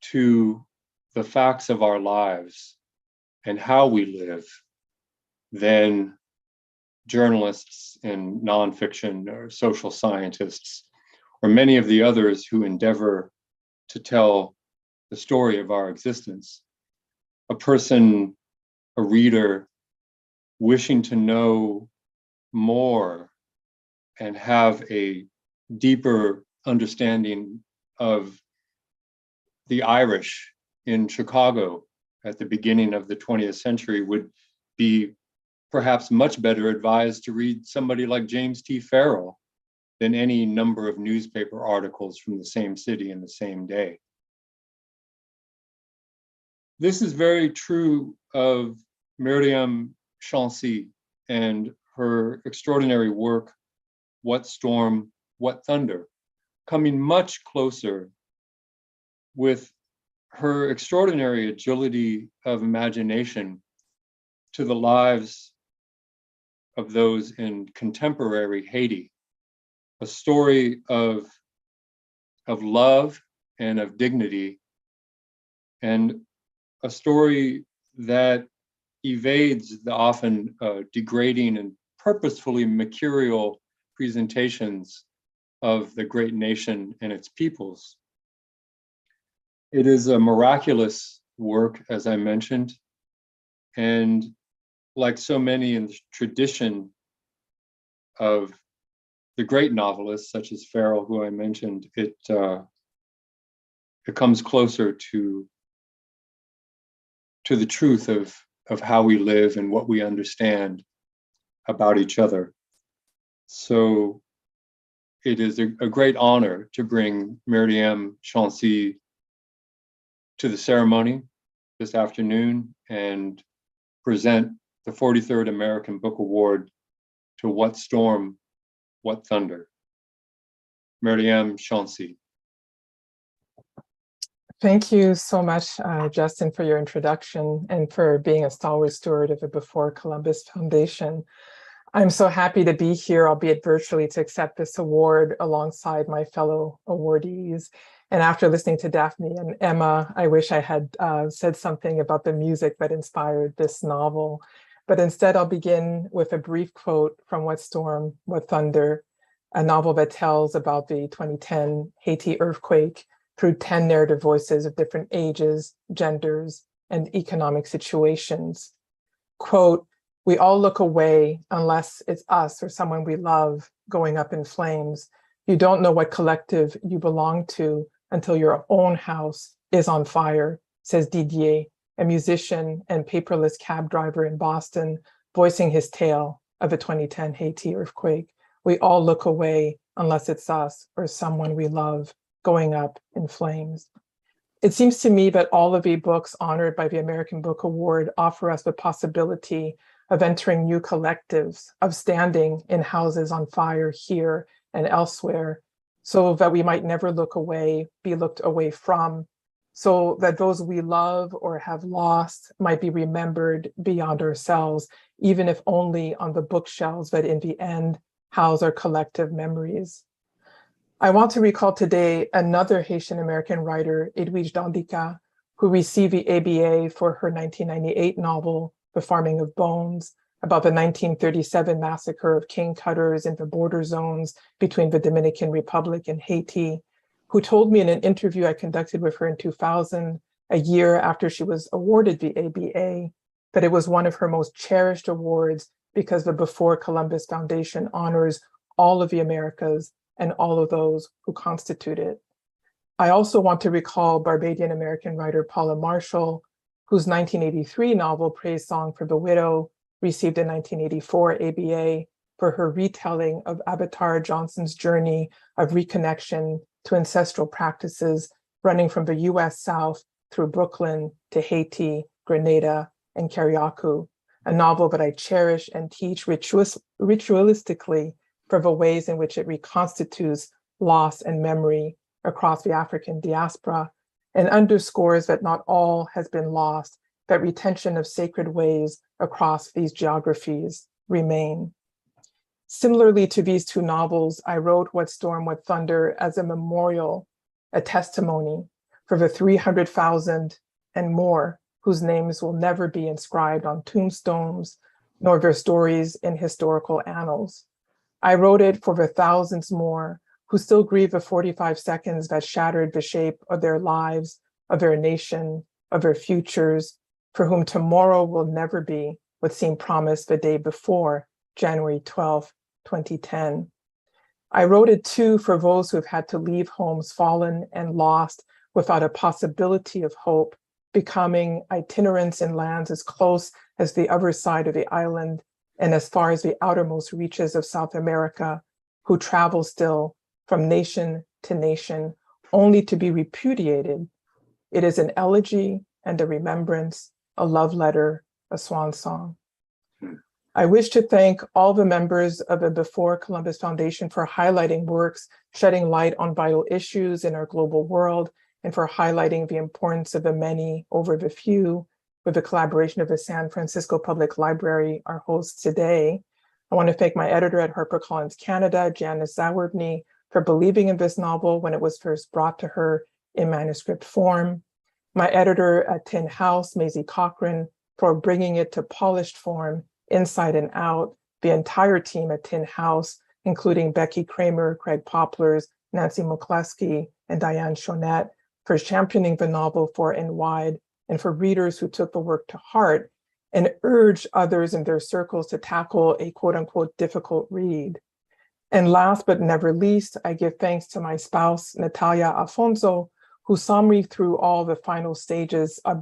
to the facts of our lives and how we live than journalists and nonfiction or social scientists or many of the others who endeavor to tell the story of our existence. A person, a reader, wishing to know more and have a deeper understanding of the Irish in Chicago at the beginning of the 20th century would be perhaps much better advised to read somebody like James T. Farrell than any number of newspaper articles from the same city in the same day. This is very true of Myriam Chauncey and her extraordinary work, What Storm, What Thunder, coming much closer with her extraordinary agility of imagination to the lives of those in contemporary Haiti, a story of love and of dignity, and a story that evades the often degrading and purposefully mercurial presentations of the great nation and its peoples. It is a miraculous work, as I mentioned, and like so many in the tradition of the great novelists, such as Farrell, who I mentioned, it comes closer to the truth of how we live and what we understand about each other. So it is a great honor to bring Myriam Chauncey to the ceremony this afternoon and present the 43rd American Book Award to What Storm, What Thunder. Myriam Chauncey. Thank you so much, Justin, for your introduction and for being a stalwart steward of the Before Columbus Foundation. I'm so happy to be here, albeit virtually, to accept this award alongside my fellow awardees. And after listening to Daphne and Emma, I wish I had said something about the music that inspired this novel. But instead, I'll begin with a brief quote from What Storm, What Thunder, a novel that tells about the 2010 Haiti earthquake through 10 narrative voices of different ages, genders, and economic situations. Quote, "We all look away unless it's us or someone we love going up in flames. You don't know what collective you belong to until your own house is on fire," says Didier, a musician and paperless cab driver in Boston, voicing his tale of the 2010 Haiti earthquake. We all look away unless it's us or someone we love going up in flames. It seems to me that all of the books honored by the American Book Award offer us the possibility of entering new collectives, of standing in houses on fire here and elsewhere, so that we might never look away, be looked away from, so that those we love or have lost might be remembered beyond ourselves, even if only on the bookshelves that in the end house our collective memories. I want to recall today another Haitian American writer, Edwidge Dandika, who received the ABA for her 1998 novel, The Farming of Bones, about the 1937 massacre of cane cutters in the border zones between the Dominican Republic and Haiti, who told me in an interview I conducted with her in 2000, a year after she was awarded the ABA, that it was one of her most cherished awards because the Before Columbus Foundation honors all of the Americas and all of those who constitute it. I also want to recall Barbadian American writer Paula Marshall, whose 1983 novel Praise Song for the Widow received a 1984 ABA for her retelling of Abatar Johnson's journey of reconnection to ancestral practices running from the US South through Brooklyn to Haiti, Grenada, and Carriacou, a novel that I cherish and teach ritualistically for the ways in which it reconstitutes loss and memory across the African diaspora and underscores that not all has been lost, that retention of sacred ways across these geographies remain. Similarly to these two novels, I wrote What Storm, What Thunder as a memorial, a testimony for the 300,000 and more whose names will never be inscribed on tombstones, nor their stories in historical annals. I wrote it for the thousands more who still grieve the 45 seconds that shattered the shape of their lives, of their nation, of their futures, for whom tomorrow will never be what seemed promised the day before, January 12, 2010. I wrote it too for those who have had to leave homes fallen and lost without a possibility of hope, becoming itinerants in lands as close as the other side of the island and as far as the outermost reaches of South America, who travel still from nation to nation, only to be repudiated. It is an elegy and a remembrance, a love letter, a swan song. I wish to thank all the members of the Before Columbus Foundation for highlighting works, shedding light on vital issues in our global world, and for highlighting the importance of the many over the few, with the collaboration of the San Francisco Public Library, our host today. I want to thank my editor at HarperCollins Canada, Janice Zawardny, for believing in this novel when it was first brought to her in manuscript form. My editor at Tin House, Maisie Cochran, for bringing it to polished form, inside and out. The entire team at Tin House, including Becky Kramer, Craig Poplars, Nancy McCluskey, and Diane Chonette, for championing the novel far and wide, and for readers who took the work to heart and urged others in their circles to tackle a quote unquote difficult read. And last but never least, I give thanks to my spouse, Natalia Afonso, who saw me through all the final stages of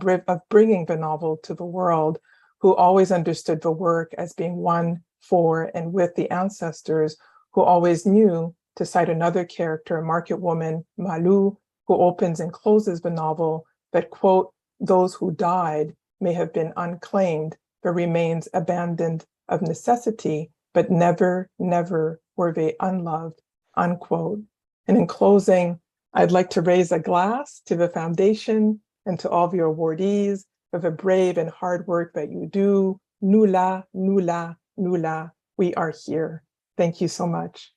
bringing the novel to the world, who always understood the work as being one for and with the ancestors, who always knew, to cite another character, market woman Malou, who opens and closes the novel, that, quote, those who died may have been unclaimed, but remains abandoned of necessity, but never, never were they unloved, unquote. And in closing, I'd like to raise a glass to the foundation and to all the awardees for the brave and hard work that you do. Nula, nula, nula, we are here. Thank you so much.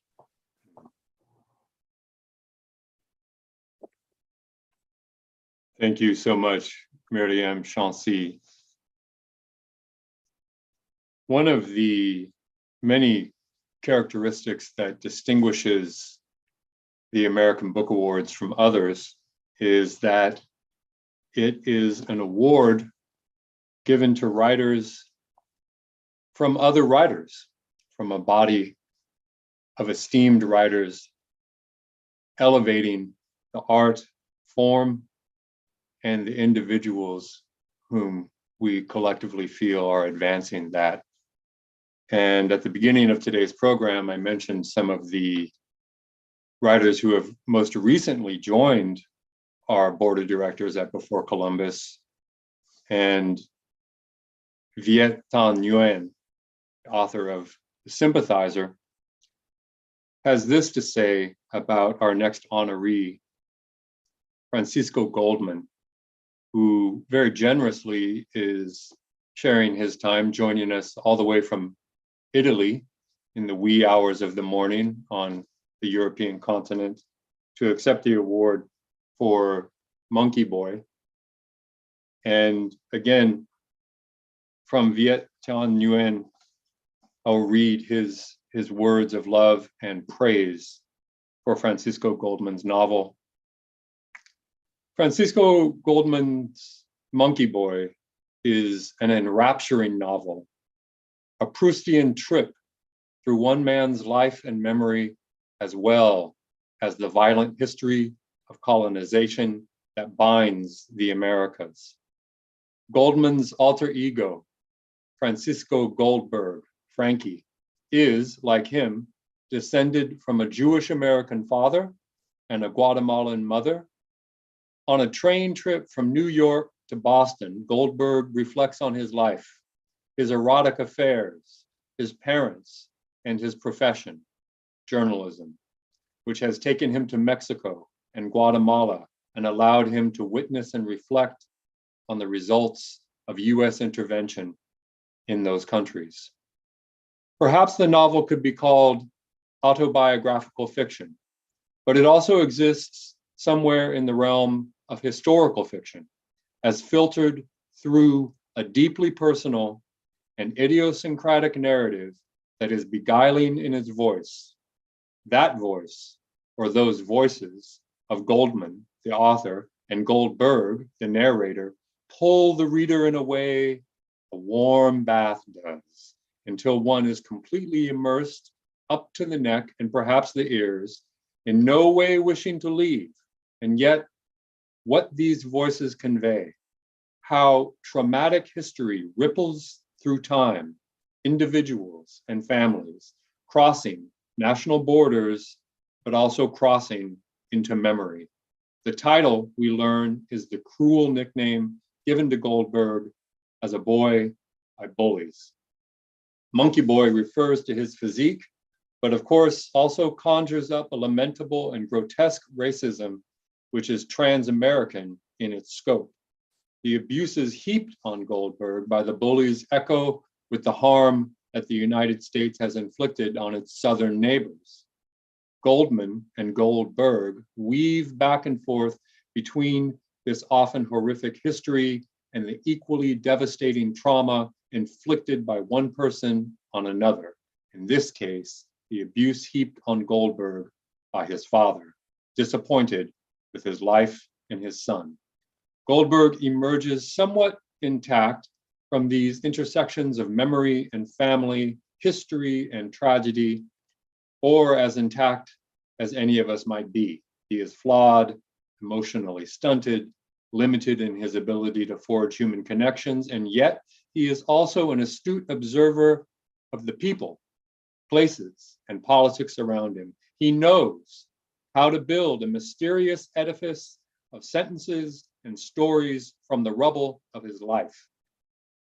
Thank you so much, Miriam Chancy. One of the many characteristics that distinguishes the American Book Awards from others is that it is an award given to writers from other writers, from a body of esteemed writers, elevating the art, form, and the individuals whom we collectively feel are advancing that. And at the beginning of today's program, I mentioned some of the writers who have most recently joined our board of directors at Before Columbus. And Viet Thanh Nguyen, author of The Sympathizer, has this to say about our next honoree, Francisco Goldman, who very generously is sharing his time, joining us all the way from Italy in the wee hours of the morning on the European continent to accept the award for Monkey Boy. And again, from Viet Thanh Nguyen, I'll read his words of love and praise for Francisco Goldman's novel. Francisco Goldman's Monkey Boy is an enrapturing novel, a Proustian trip through one man's life and memory, as well as the violent history of colonization that binds the Americas. Goldman's alter ego, Francisco Goldberg, Frankie, is, like him, descended from a Jewish American father and a Guatemalan mother. On a train trip from New York to Boston, Goldberg reflects on his life, his erotic affairs, his parents, and his profession, journalism, which has taken him to Mexico and Guatemala and allowed him to witness and reflect on the results of US intervention in those countries. Perhaps the novel could be called autobiographical fiction, but it also exists somewhere in the realm of historical fiction, as filtered through a deeply personal and idiosyncratic narrative that is beguiling in its voice. That voice, or those voices of Goldman, the author, and Goldberg, the narrator, pull the reader in a way a warm bath does, until one is completely immersed up to the neck and perhaps the ears, in no way wishing to leave. And yet, what these voices convey, how traumatic history ripples through time, individuals and families, crossing national borders, but also crossing into memory. The title, we learn, is the cruel nickname given to Goldberg as a boy by bullies. Monkey Boy refers to his physique, but of course also conjures up a lamentable and grotesque racism, which is trans-American in its scope. The abuses heaped on Goldberg by the bullies echo with the harm that the United States has inflicted on its southern neighbors. Goldman and Goldberg weave back and forth between this often horrific history and the equally devastating trauma inflicted by one person on another. In this case, the abuse heaped on Goldberg by his father, disappointed with his life and his son. Goldberg emerges somewhat intact from these intersections of memory and family, history and tragedy, or as intact as any of us might be. He is flawed, emotionally stunted, limited in his ability to forge human connections, and yet he is also an astute observer of the people, places, and politics around him. He knows how to build a mysterious edifice of sentences and stories from the rubble of his life.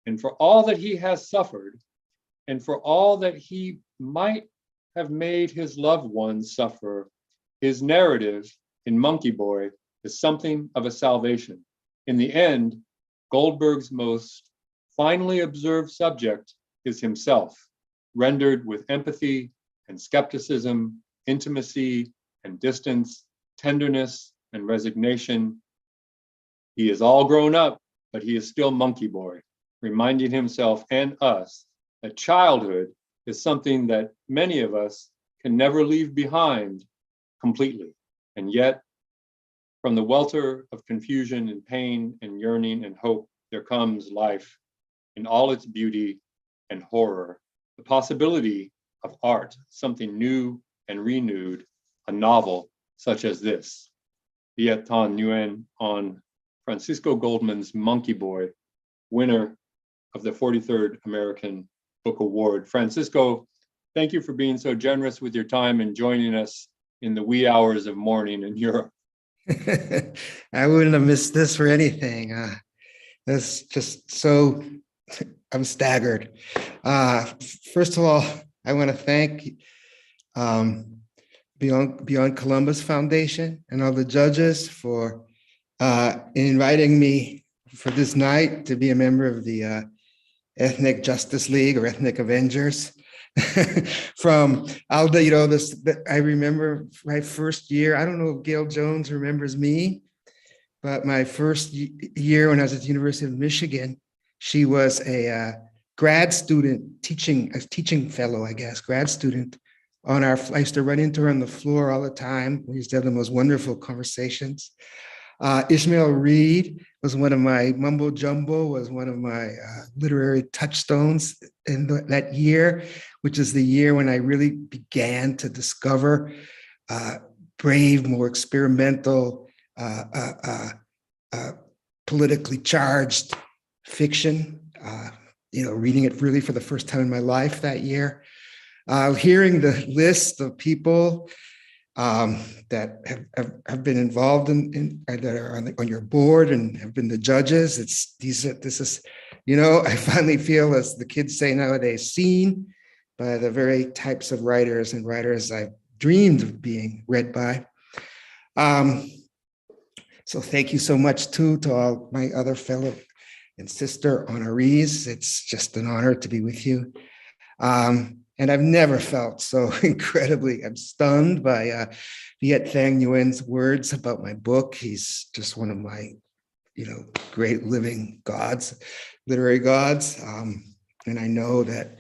And for all that he has suffered, and for all that he might have made his loved ones suffer, his narrative in Monkey Boy is something of a salvation. In the end, Goldberg's most finely observed subject is himself, rendered with empathy and skepticism, intimacy and distance, tenderness and resignation, He is all grown up, but he is still monkey boy, reminding himself and us that childhood is something that many of us can never leave behind completely. And yet, from the welter of confusion and pain and yearning and hope, there comes life in all its beauty and horror, the possibility of art, something new and renewed, a novel such as this, Viet Thanh Nguyen on Francisco Goldman's Monkey Boy, winner of the 43rd American Book Award. Francisco, thank you for being so generous with your time and joining us in the wee hours of morning in Europe. I wouldn't have missed this for anything. That's just so, I'm staggered. First of all, I want to thank Beyond Columbus Foundation and all the judges for inviting me for this night to be a member of the Ethnic Justice League or Ethnic Avengers. From Alda, I remember my first year. I don't know if Gail Jones remembers me, but my first year when I was at the University of Michigan, she was a grad student a teaching fellow, I guess, grad student on our. I used to run into her on the floor all the time. We used to have the most wonderful conversations. Ishmael Reed was one of my mumbo jumbo, was one of my literary touchstones in that year, which is the year when I really began to discover brave, more experimental, politically charged fiction. Reading it really for the first time in my life that year. Hearing the list of people that have been involved that are on your board and have been the judges. I finally feel, as the kids say nowadays, seen by the very types of writers I've dreamed of being read by. So thank you so much too to all my other fellow and sister honorees. It's just an honor to be with you. And I've never felt so incredibly, I'm stunned by Viet Thanh Nguyen's words about my book. He's just one of my, great living gods, literary gods. And I know that,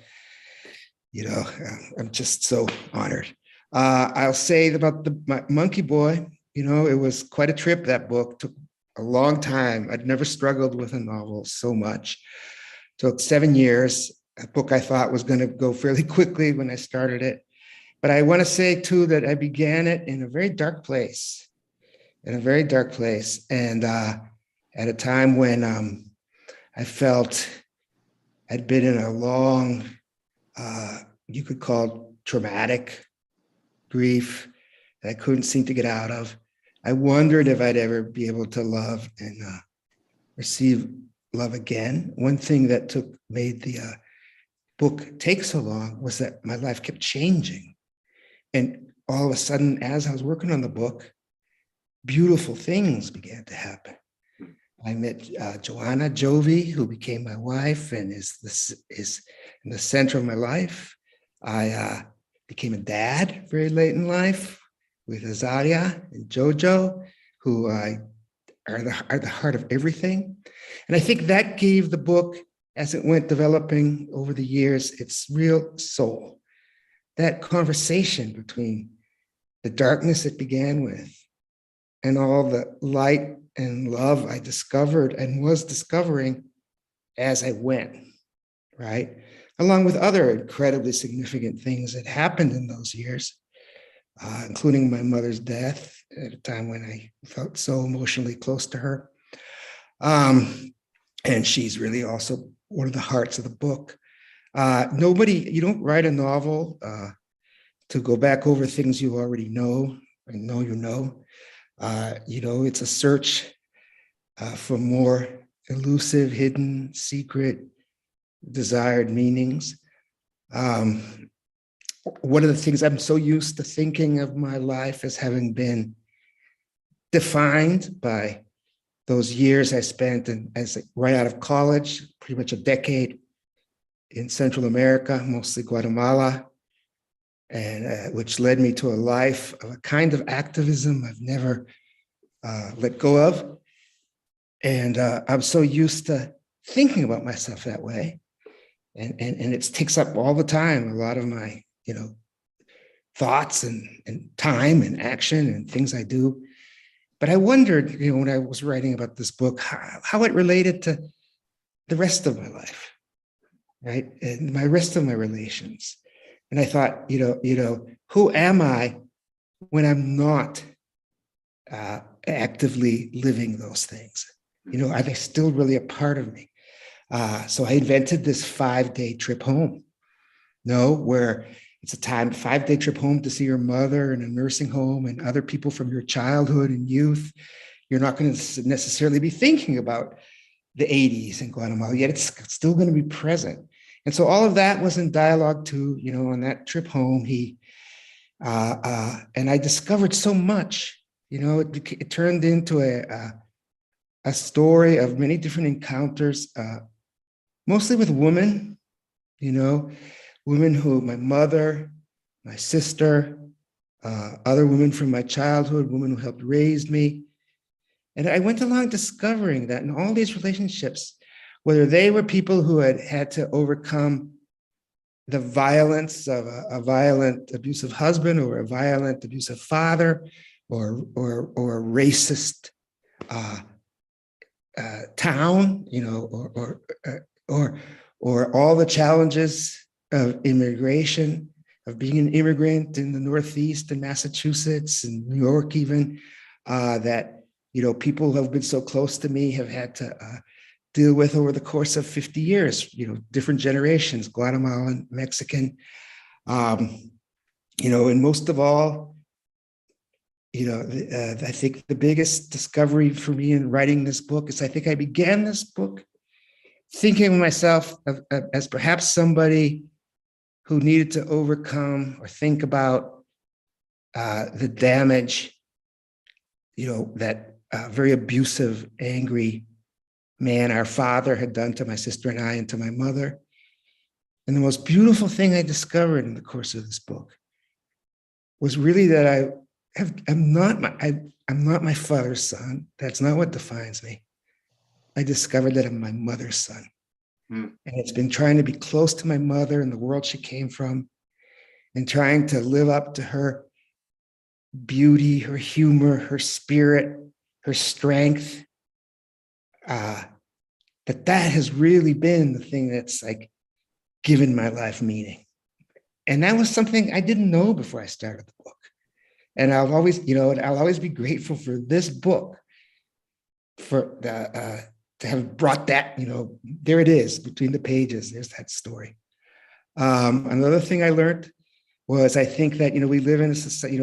I'm just so honored. I'll say about my Monkey Boy, it was quite a trip, that book. Took a long time. I'd never struggled with a novel so much. Took 7 years. A book I thought was going to go fairly quickly when I started it. But I want to say, too, that I began it in a very dark place, and at a time when I felt I'd been in a long, you could call traumatic grief that I couldn't seem to get out of. I wondered if I'd ever be able to love and receive love again. One thing that made the book take so long was that my life kept changing. And all of a sudden, as I was working on the book, beautiful things began to happen. I met Joanna Jovi, who became my wife and is in the center of my life. I became a dad very late in life with Azaria and Jojo, who are the heart of everything. And I think that gave the book, as it went developing over the years, its real soul. That conversation between the darkness it began with and all the light and love I discovered and was discovering as I went, right? Along with other incredibly significant things that happened in those years, including my mother's death at a time when I felt so emotionally close to her. And she's really also one of the hearts of the book. You don't write a novel to go back over things you already know and it's a search for more elusive, hidden, secret, desired meanings. One of the things I'm so used to thinking of my life as having been defined by those years I spent right out of college, pretty much a decade in Central America, mostly Guatemala, and which led me to a life of a kind of activism I've never let go of. And I'm so used to thinking about myself that way. And it takes up all the time, a lot of my, thoughts and time and action and things I do. But I wondered, when I was writing about this book, how it related to the rest of my life, right? And my rest of my relations. And I thought, who am I when I'm not actively living those things? Are they still really a part of me? So I invented this 5-day trip home, where it's a 5-day trip home to see your mother in a nursing home and other people from your childhood and youth. You're not going to necessarily be thinking about the 80s in Guatemala, yet it's still going to be present. And so all of that was in dialogue too, on that trip home. And I discovered so much, it turned into a story of many different encounters, mostly with women, women who, my mother, my sister, other women from my childhood, women who helped raise me. And I went along discovering that in all these relationships, whether they were people who had to overcome the violence of a violent, abusive husband or a violent, abusive father or a racist town, or all the challenges of immigration, of being an immigrant in the Northeast and Massachusetts and New York even, that, people who have been so close to me have had to deal with over the course of 50 years, different generations, Guatemalan, Mexican, and most of all, I think the biggest discovery for me in writing this book is I think I began this book thinking of myself as perhaps somebody who needed to overcome or think about the damage, that very abusive, angry man, our father, had done to my sister and I and to my mother. And the most beautiful thing I discovered in the course of this book was really that I'm not my father's son. That's not what defines me. I discovered that I'm my mother's son. And it's been trying to be close to my mother and the world she came from, and trying to live up to her beauty, her humor, her spirit, her strength. That has really been the thing that's like given my life meaning. And that was something I didn't know before I started the book. And I'll always, I'll always be grateful for this book for to have brought that, there it is between the pages. There's that story. Another thing I learned was I think that, we live in a society,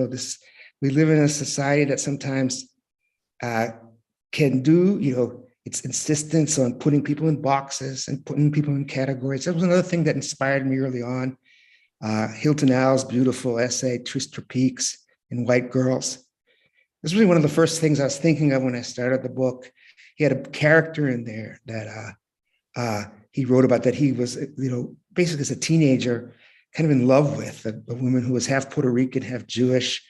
we live in a society that sometimes can do, its insistence on putting people in boxes and putting people in categories. That was another thing that inspired me early on. Hilton Al's beautiful essay, Tristra Peaks in White Girls. This was really one of the first things I was thinking of when I started the book. He had a character in there that he wrote about that he was, basically as a teenager, kind of in love with a woman who was half Puerto Rican, half Jewish,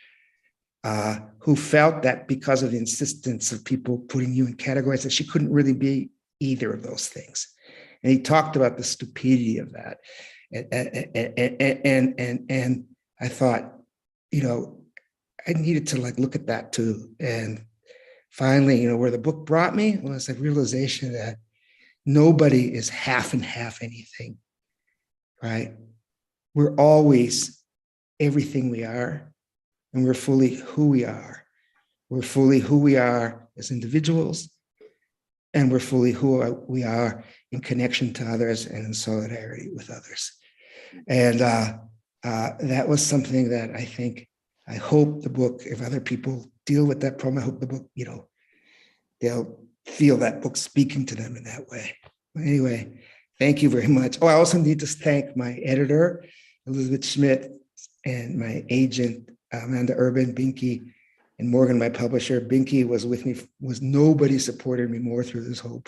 who felt that because of the insistence of people putting you in categories that she couldn't really be either of those things. And he talked about the stupidity of that. And I thought, I needed to look at that too. And finally, where the book brought me was a realization that nobody is half and half anything, right? We're always everything we are, and we're fully who we are. We're fully who we are as individuals, and we're fully who we are in connection to others and in solidarity with others. And that was something that I hope the book, if other people deal with that problem, I hope the book, they'll feel that book speaking to them in that way. Anyway, thank you very much. Oh, I also need to thank my editor, Elizabeth Schmidt, and my agent, Amanda Urban, Binky, and Morgan, my publisher. Binky was with me, nobody supported me more through this whole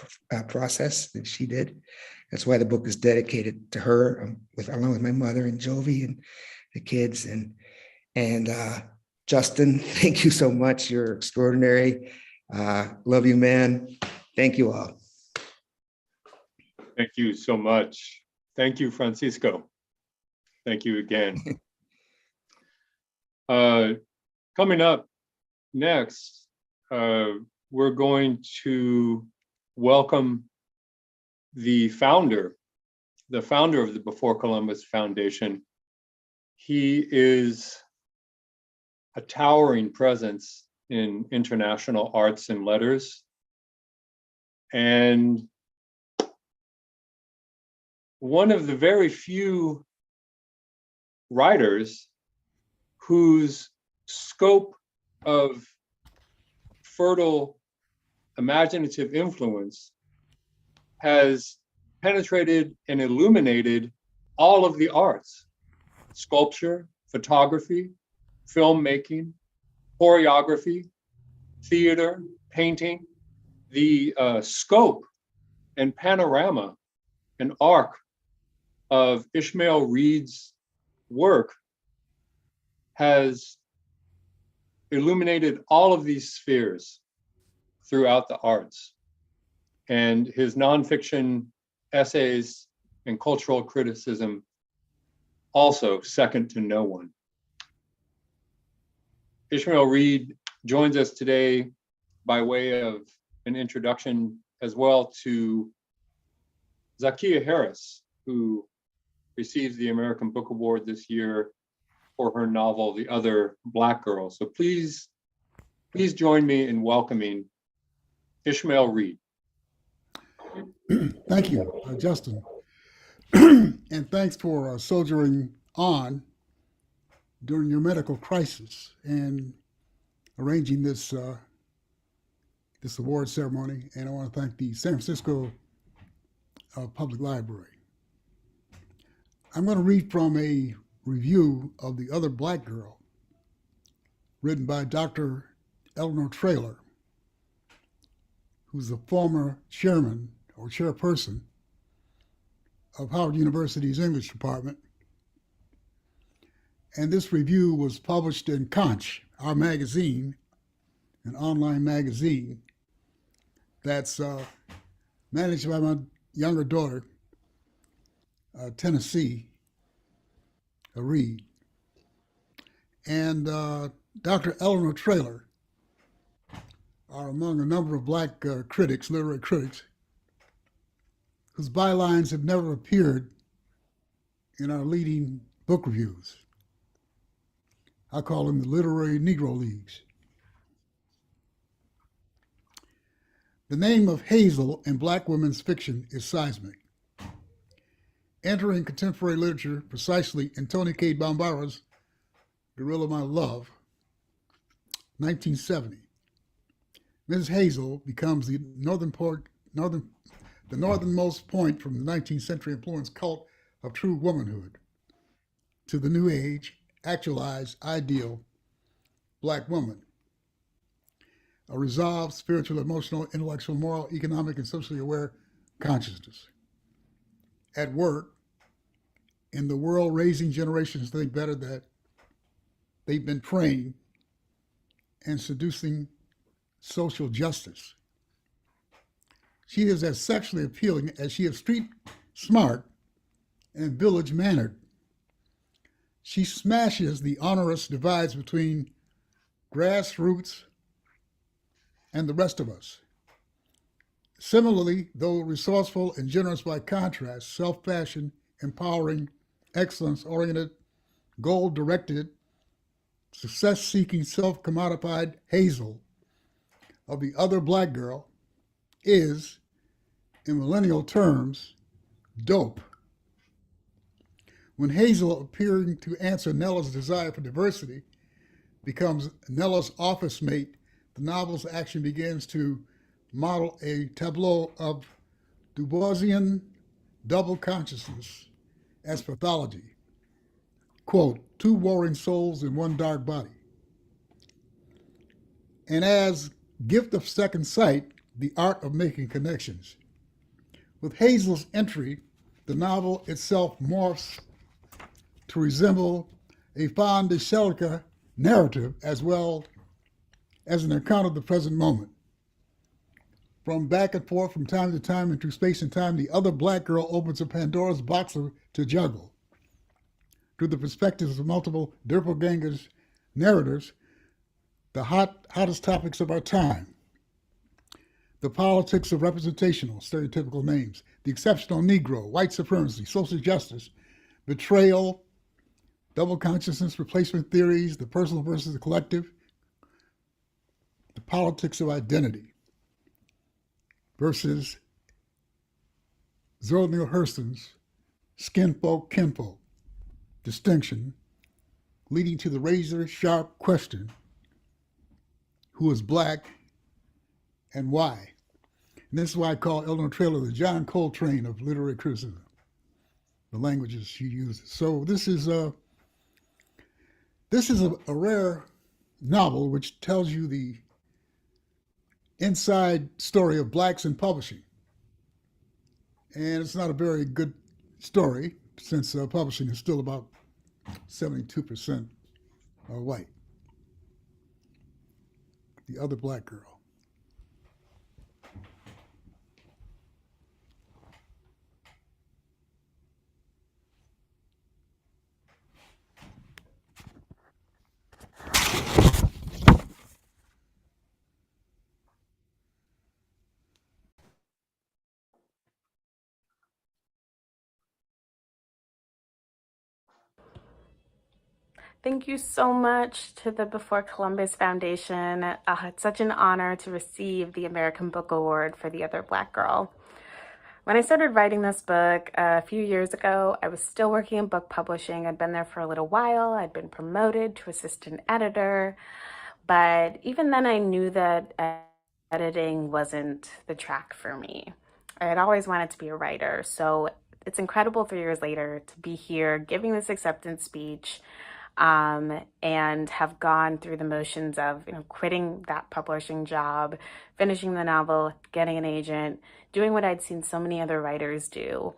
process than she did. That's why the book is dedicated to her, along with my mother and Jovi and the kids. And Justin, thank you so much. You're extraordinary. Love you, man. Thank you all. Thank you so much. Thank you, Francisco. Thank you again. Coming up next, we're going to welcome the founder of the Before Columbus Foundation. He is a towering presence in international arts and letters, and one of the very few writers whose scope of fertile imaginative influence has penetrated and illuminated all of the arts: sculpture, photography, filmmaking, choreography, theater, painting. The scope and panorama and arc of Ishmael Reed's work has illuminated all of these spheres throughout the arts. And his nonfiction essays and cultural criticism also second to no one. Ishmael Reed joins us today by way of an introduction as well to Zakiya Harris, who received the American Book Award this year for her novel, The Other Black Girl. So please join me in welcoming Ishmael Reed. Thank you, Justin. And thanks for soldiering on during your medical crisis and arranging this this award ceremony. And I want to thank the San Francisco Public Library. I'm going to read from a review of The Other Black Girl, written by Dr. Eleanor Traylor, who's the former chairman or chairperson of Howard University's English department. And this review was published in Conch, our magazine, an online magazine that's managed by my younger daughter, Tennessee Reed. And Dr. Eleanor Traylor are among a number of Black critics, literary critics, whose bylines have never appeared in our leading book reviews. I call them the literary Negro Leagues. The name of Hazel in Black women's fiction is seismic. Entering contemporary literature precisely in Toni Cade Bambara's Gorilla My Love, 1970. Mrs. Hazel becomes the northernmost point from the 19th century influence cult of true womanhood to the new age, actualized, ideal Black woman. A resolved, spiritual, emotional, intellectual, moral, economic, and socially aware consciousness. At work, in the world, raising generations to think better that they've been trained and seducing social justice. She is as sexually appealing as she is street smart and village mannered. She smashes the onerous divides between grassroots and the rest of us. Similarly, though resourceful and generous by contrast, self-fashioned, empowering, excellence-oriented, goal-directed, success-seeking, self-commodified Hazel of The Other Black Girl is, in millennial terms, dope. When Hazel, appearing to answer Nella's desire for diversity, becomes Nella's office mate, the novel's action begins to model a tableau of Du Boisian double consciousness as pathology. Quote, two warring souls in one dark body. And as gift of second sight, the art of making connections. With Hazel's entry, the novel itself morphs to resemble a fin de siècle narrative as well as an account of the present moment. From back and forth from time to time and through space and time, the other black girl opens a Pandora's box to juggle. Through the perspectives of multiple doppelgangers, narrators, the hottest topics of our time. The politics of representational, stereotypical names, the exceptional Negro, white supremacy, social justice, betrayal, double consciousness, replacement theories, the personal versus the collective, the politics of identity versus Zora Neale Hurston's skinfolk, kinfolk distinction, leading to the razor-sharp question, who is black and why? And this is why I call Eleanor Taylor the John Coltrane of literary criticism, the languages she uses. So this is a rare novel which tells you the inside story of blacks in publishing. And it's not a very good story since publishing is still about 72% white. The Other Black Girl. Thank you so much to the Before Columbus Foundation. It's such an honor to receive the American Book Award for The Other Black Girl. When I started writing this book a few years ago, I was still working in book publishing. I'd been there for a little while. I'd been promoted to assistant editor. But even then, I knew that editing wasn't the track for me. I had always wanted to be a writer. So it's incredible 3 years later to be here giving this acceptance speech and have gone through the motions of quitting that publishing job, finishing the novel, getting an agent, doing what I'd seen so many other writers do.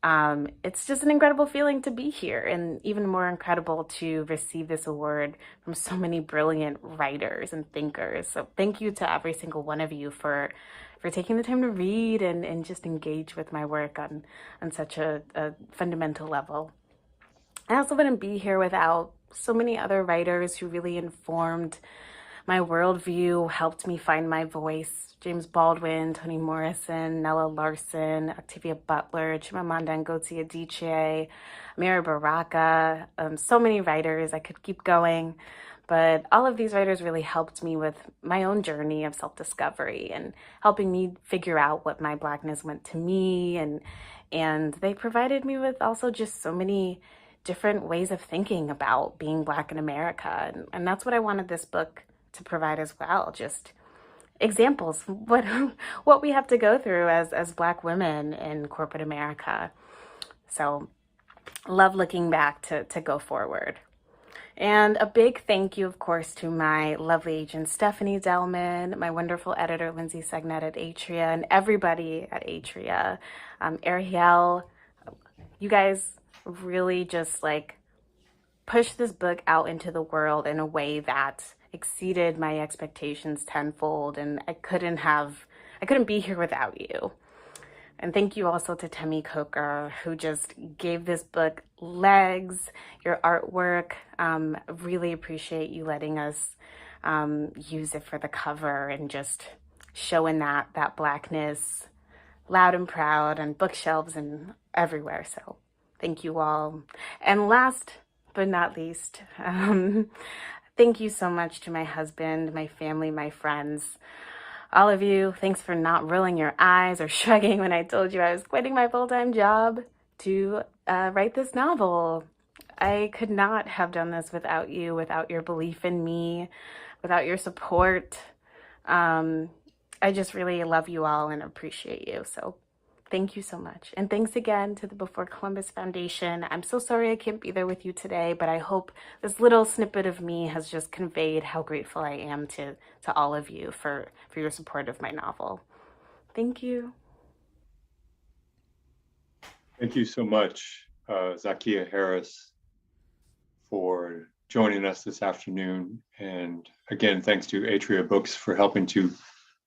It's just an incredible feeling to be here, and even more incredible to receive this award from so many brilliant writers and thinkers. So thank you to every single one of you for taking the time to read and just engage with my work on such a fundamental level. I also wouldn't be here without so many other writers who really informed my worldview, helped me find my voice. James Baldwin, Toni Morrison, Nella Larson, Octavia Butler, Chimamanda Ngozi Adichie, Mary Baraka, so many writers. I could keep going, but all of these writers really helped me with my own journey of self-discovery and helping me figure out what my Blackness meant to me. And they provided me with also just so many different ways of thinking about being Black in America. And that's what I wanted this book to provide as well. Just examples, what we have to go through as Black women in corporate America. So love looking back to go forward. And a big thank you, of course, to my lovely agent, Stephanie Delman, my wonderful editor, Lindsay Segnet at Atria, and everybody at Atria. Ariel, you guys really just push this book out into the world in a way that exceeded my expectations tenfold, and I couldn't be here without you. And thank you also to Temi Coker, who just gave this book legs, your artwork. Really appreciate you letting us use it for the cover and just showing that Blackness loud and proud on bookshelves and everywhere. So thank you all. And last but not least, thank you so much to my husband, my family, my friends, all of you. Thanks for not rolling your eyes or shrugging when I told you I was quitting my full-time job to write this novel. I could not have done this without you, without your belief in me, without your support. I just really love you all and appreciate you. So thank you so much. And thanks again to the Before Columbus Foundation. I'm so sorry I can't be there with you today, but I hope this little snippet of me has just conveyed how grateful I am to all of you for your support of my novel. Thank you. Thank you so much, Zakia Harris, for joining us this afternoon. And again, thanks to Atria Books for helping to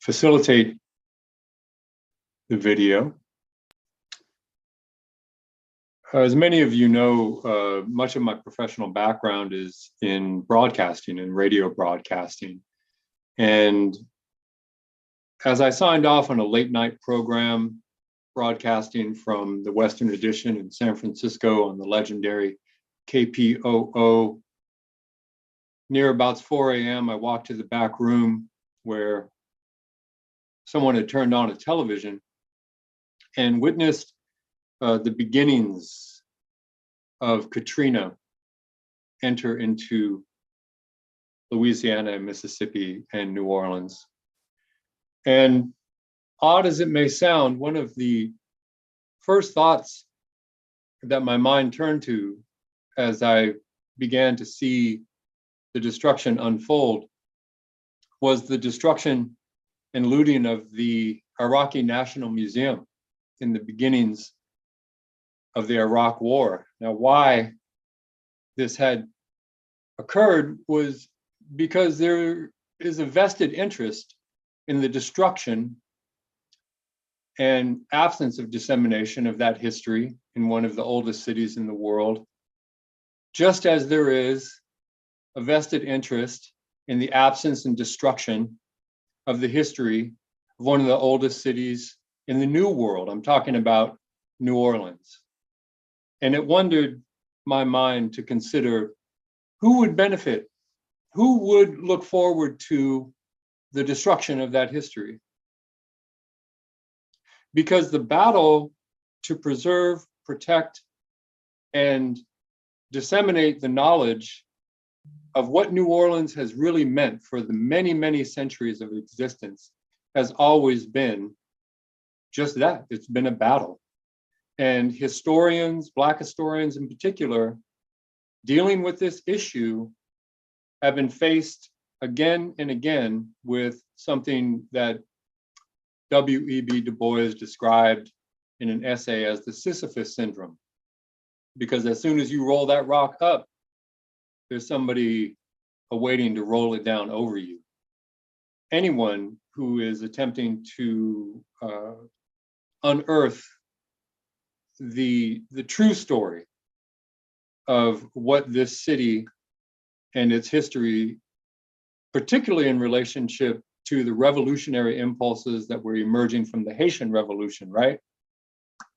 facilitate the video. As many of you know, much of my professional background is in broadcasting and radio broadcasting. And as I signed off on a late night program broadcasting from the Western Edition in San Francisco on the legendary KPOO, near about 4 a.m., I walked to the back room where someone had turned on a television and witnessed the beginnings of Katrina enter into Louisiana and Mississippi and New Orleans. And odd as it may sound, one of the first thoughts that my mind turned to as I began to see the destruction unfold was the destruction and looting of the Iraqi National Museum in the beginnings of the Iraq War. Now, why this had occurred was because there is a vested interest in the destruction and absence of dissemination of that history in one of the oldest cities in the world, just as there is a vested interest in the absence and destruction of the history of one of the oldest cities in the New World. I'm talking about New Orleans. And it wondered my mind to consider who would benefit, who would look forward to the destruction of that history. Because the battle to preserve, protect, and disseminate the knowledge of what New Orleans has really meant for the many, many centuries of existence has always been just that. It's been a battle. And historians, Black historians in particular, dealing with this issue have been faced again and again with something that W.E.B. Du Bois described in an essay as the Sisyphus Syndrome. Because as soon as you roll that rock up, there's somebody awaiting to roll it down over you. Anyone who is attempting to unearth the true story of what this city and its history, particularly in relationship to the revolutionary impulses that were emerging from the Haitian Revolution, right,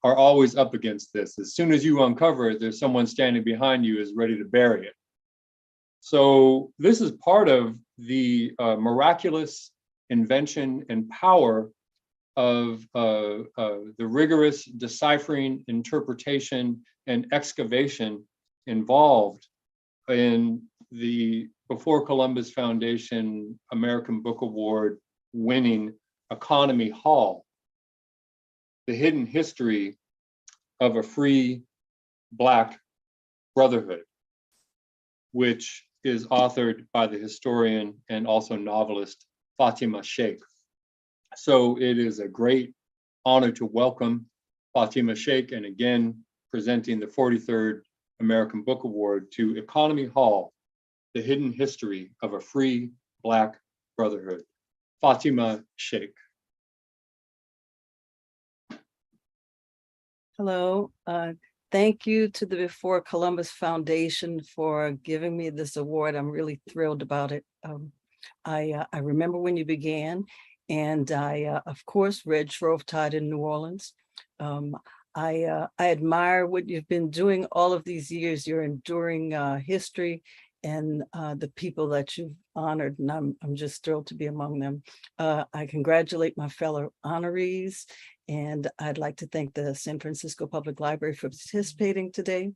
are always up against this. As soon as you uncover it, there's someone standing behind you is ready to bury it. So this is part of the miraculous invention and power of the rigorous deciphering, interpretation, and excavation involved in the Before Columbus Foundation American Book Award winning Economy Hall, The Hidden History of a Free Black Brotherhood, which is authored by the historian and also novelist Fatima Sheikh. So it is a great honor to welcome Fatima Sheikh, and again, presenting the 43rd American Book Award to Economy Hall, The Hidden History of a Free Black Brotherhood. Fatima Sheikh. Hello. Thank you to the Before Columbus Foundation for giving me this award. I'm really thrilled about it. I remember when you began, and I, of course, read Shrove Tide in New Orleans. I admire what you've been doing all of these years, your enduring history, and the people that you've honored, and I'm just thrilled to be among them. I congratulate my fellow honorees, and I'd like to thank the San Francisco Public Library for participating today.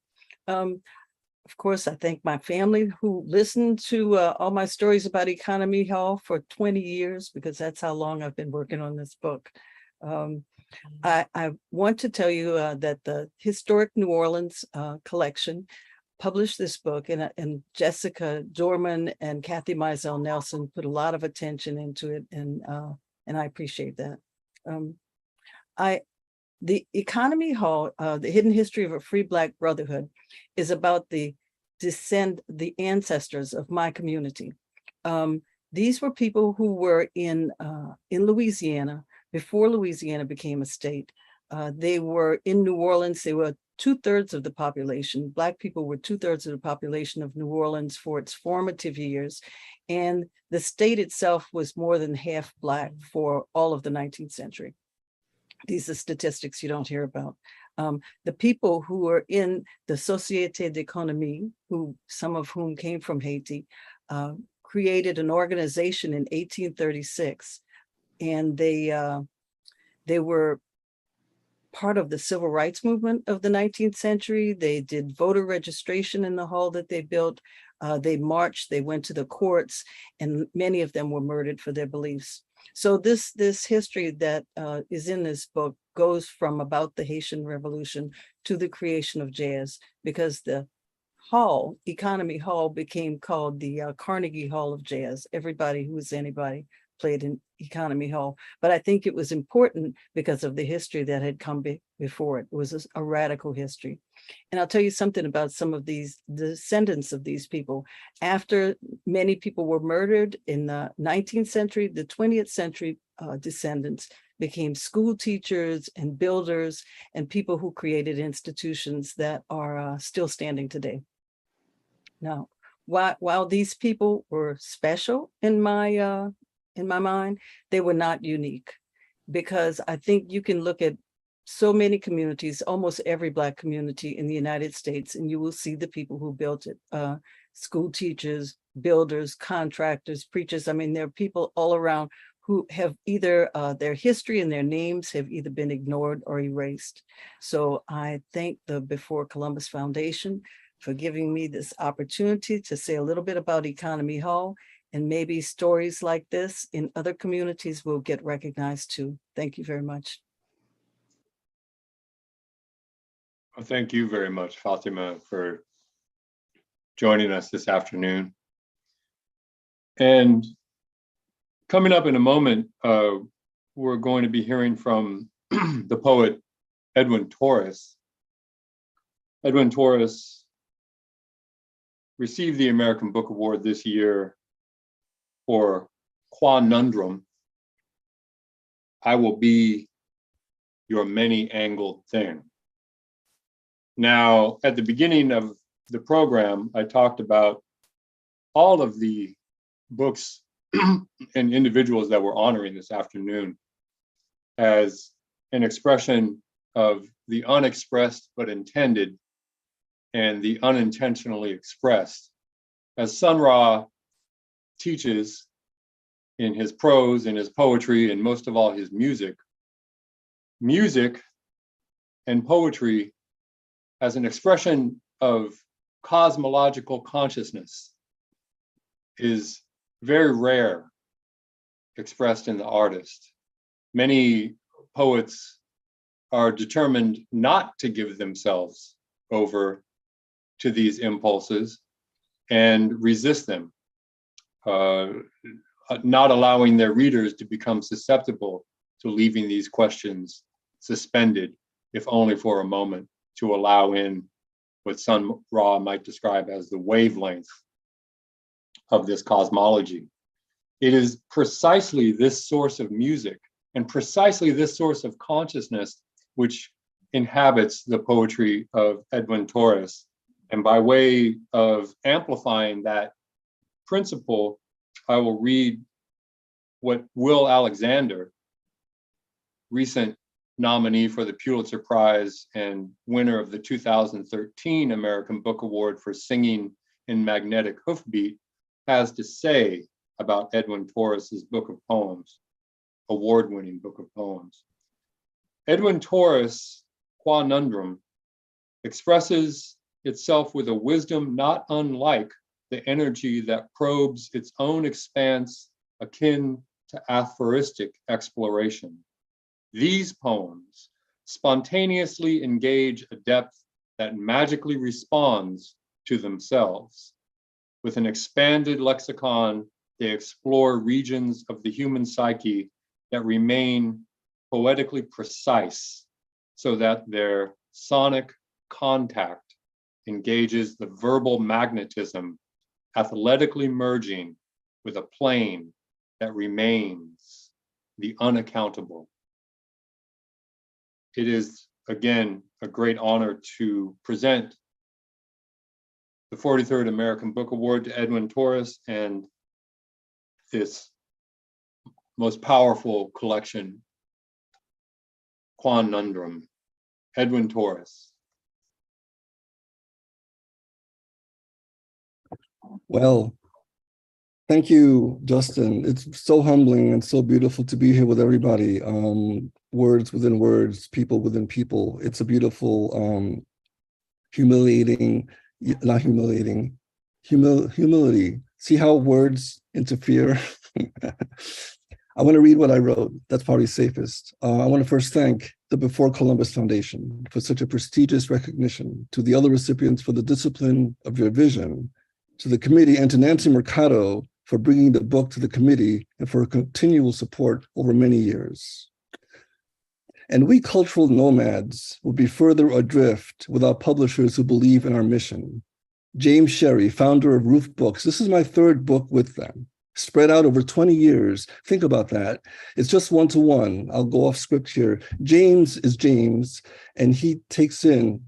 Of course, I thank my family who listened to all my stories about Economy Hall for 20 years, because that's how long I've been working on this book. I want to tell you that the Historic New Orleans collection published this book, and Jessica Dorman and Kathy Mizell Nelson put a lot of attention into it, and I appreciate that. The Economy Hall, The Hidden History of a Free Black Brotherhood, is about the ancestors of my community. These were people who were in Louisiana before Louisiana became a state. They were in New Orleans. They were 2/3 of the population. Black people were 2/3 of the population of New Orleans for its formative years. And the state itself was more than half Black for all of the 19th century. These are statistics you don't hear about. The people who were in the Société d'économie, some of whom came from Haiti, created an organization in 1836. And they were part of the civil rights movement of the 19th century. They did voter registration in the hall that they built. They marched, they went to the courts, and many of them were murdered for their beliefs. So this history that is in this book goes from about the Haitian Revolution to the creation of jazz, because the hall, Economy Hall, became called the Carnegie Hall of Jazz. Everybody who was anybody played in Economy Hall. But I think it was important because of the history that had come before it. It was a radical history. And I'll tell you something about some of these descendants of these people. After many people were murdered in the 19th century, the 20th century descendants became school teachers and builders and people who created institutions that are still standing today. Now, while these people were special in my mind, they were not unique, because I think you can look at so many communities, almost every Black community in the United States, and you will see the people who built it. School teachers, builders, contractors, preachers. I mean, there are people all around who have either their history and their names have either been ignored or erased. So I thank the Before Columbus Foundation for giving me this opportunity to say a little bit about Economy Hall, and maybe stories like this in other communities will get recognized too. Thank you very much. Well, thank you very much, Fatima, for joining us this afternoon. And coming up in a moment, we're going to be hearing from the poet Edwin Torres. Edwin Torres received the American Book Award this year for Quanundrum, I Will Be Your Many-Angled Thing. Now, at the beginning of the program, I talked about all of the books and individuals that we're honoring this afternoon as an expression of the unexpressed but intended and the unintentionally expressed. As Sun Ra teaches in his prose, in his poetry, and most of all his music, music and poetry as an expression of cosmological consciousness is very rare expressed in the artist. Many poets are determined not to give themselves over to these impulses and resist them, not allowing their readers to become susceptible to leaving these questions suspended, if only for a moment, to allow in what Sun Ra might describe as the wavelength of this cosmology. It is precisely this source of music and precisely this source of consciousness which inhabits the poetry of Edwin Torres. And by way of amplifying that principle, I will read what Will Alexander, recent nominee for the Pulitzer Prize and winner of the 2013 American Book Award for Singing in Magnetic Hoofbeat, has to say about Edwin Torres's book of poems, award-winning book of poems. Edwin Torres' Quanundrum expresses itself with a wisdom not unlike the energy that probes its own expanse, akin to aphoristic exploration. These poems spontaneously engage a depth that magically responds to themselves. With an expanded lexicon, they explore regions of the human psyche that remain poetically precise, so that their sonic contact engages the verbal magnetism, athletically merging with a plane that remains the unaccountable it is, again, a great honor to present the 43rd American Book Award to Edwin Torres and this most powerful collection, Quanundrum. Edwin Torres. Well, thank you, Justin. It's so humbling and so beautiful to be here with everybody. Words within words, people within people. It's a beautiful, humiliating, not humiliating, humility. See how words interfere? I want to read what I wrote. That's probably safest. I want to first thank the Before Columbus Foundation for such a prestigious recognition, to the other recipients for the discipline of your vision, to the committee, and to Nancy Mercado for bringing the book to the committee and for continual support over many years. And we cultural nomads will be further adrift without publishers who believe in our mission. James Sherry, founder of Roof Books. This is my third book with them, spread out over 20 years. Think about that. It's just one-to-one. I'll go off script here. James is James, and he takes in,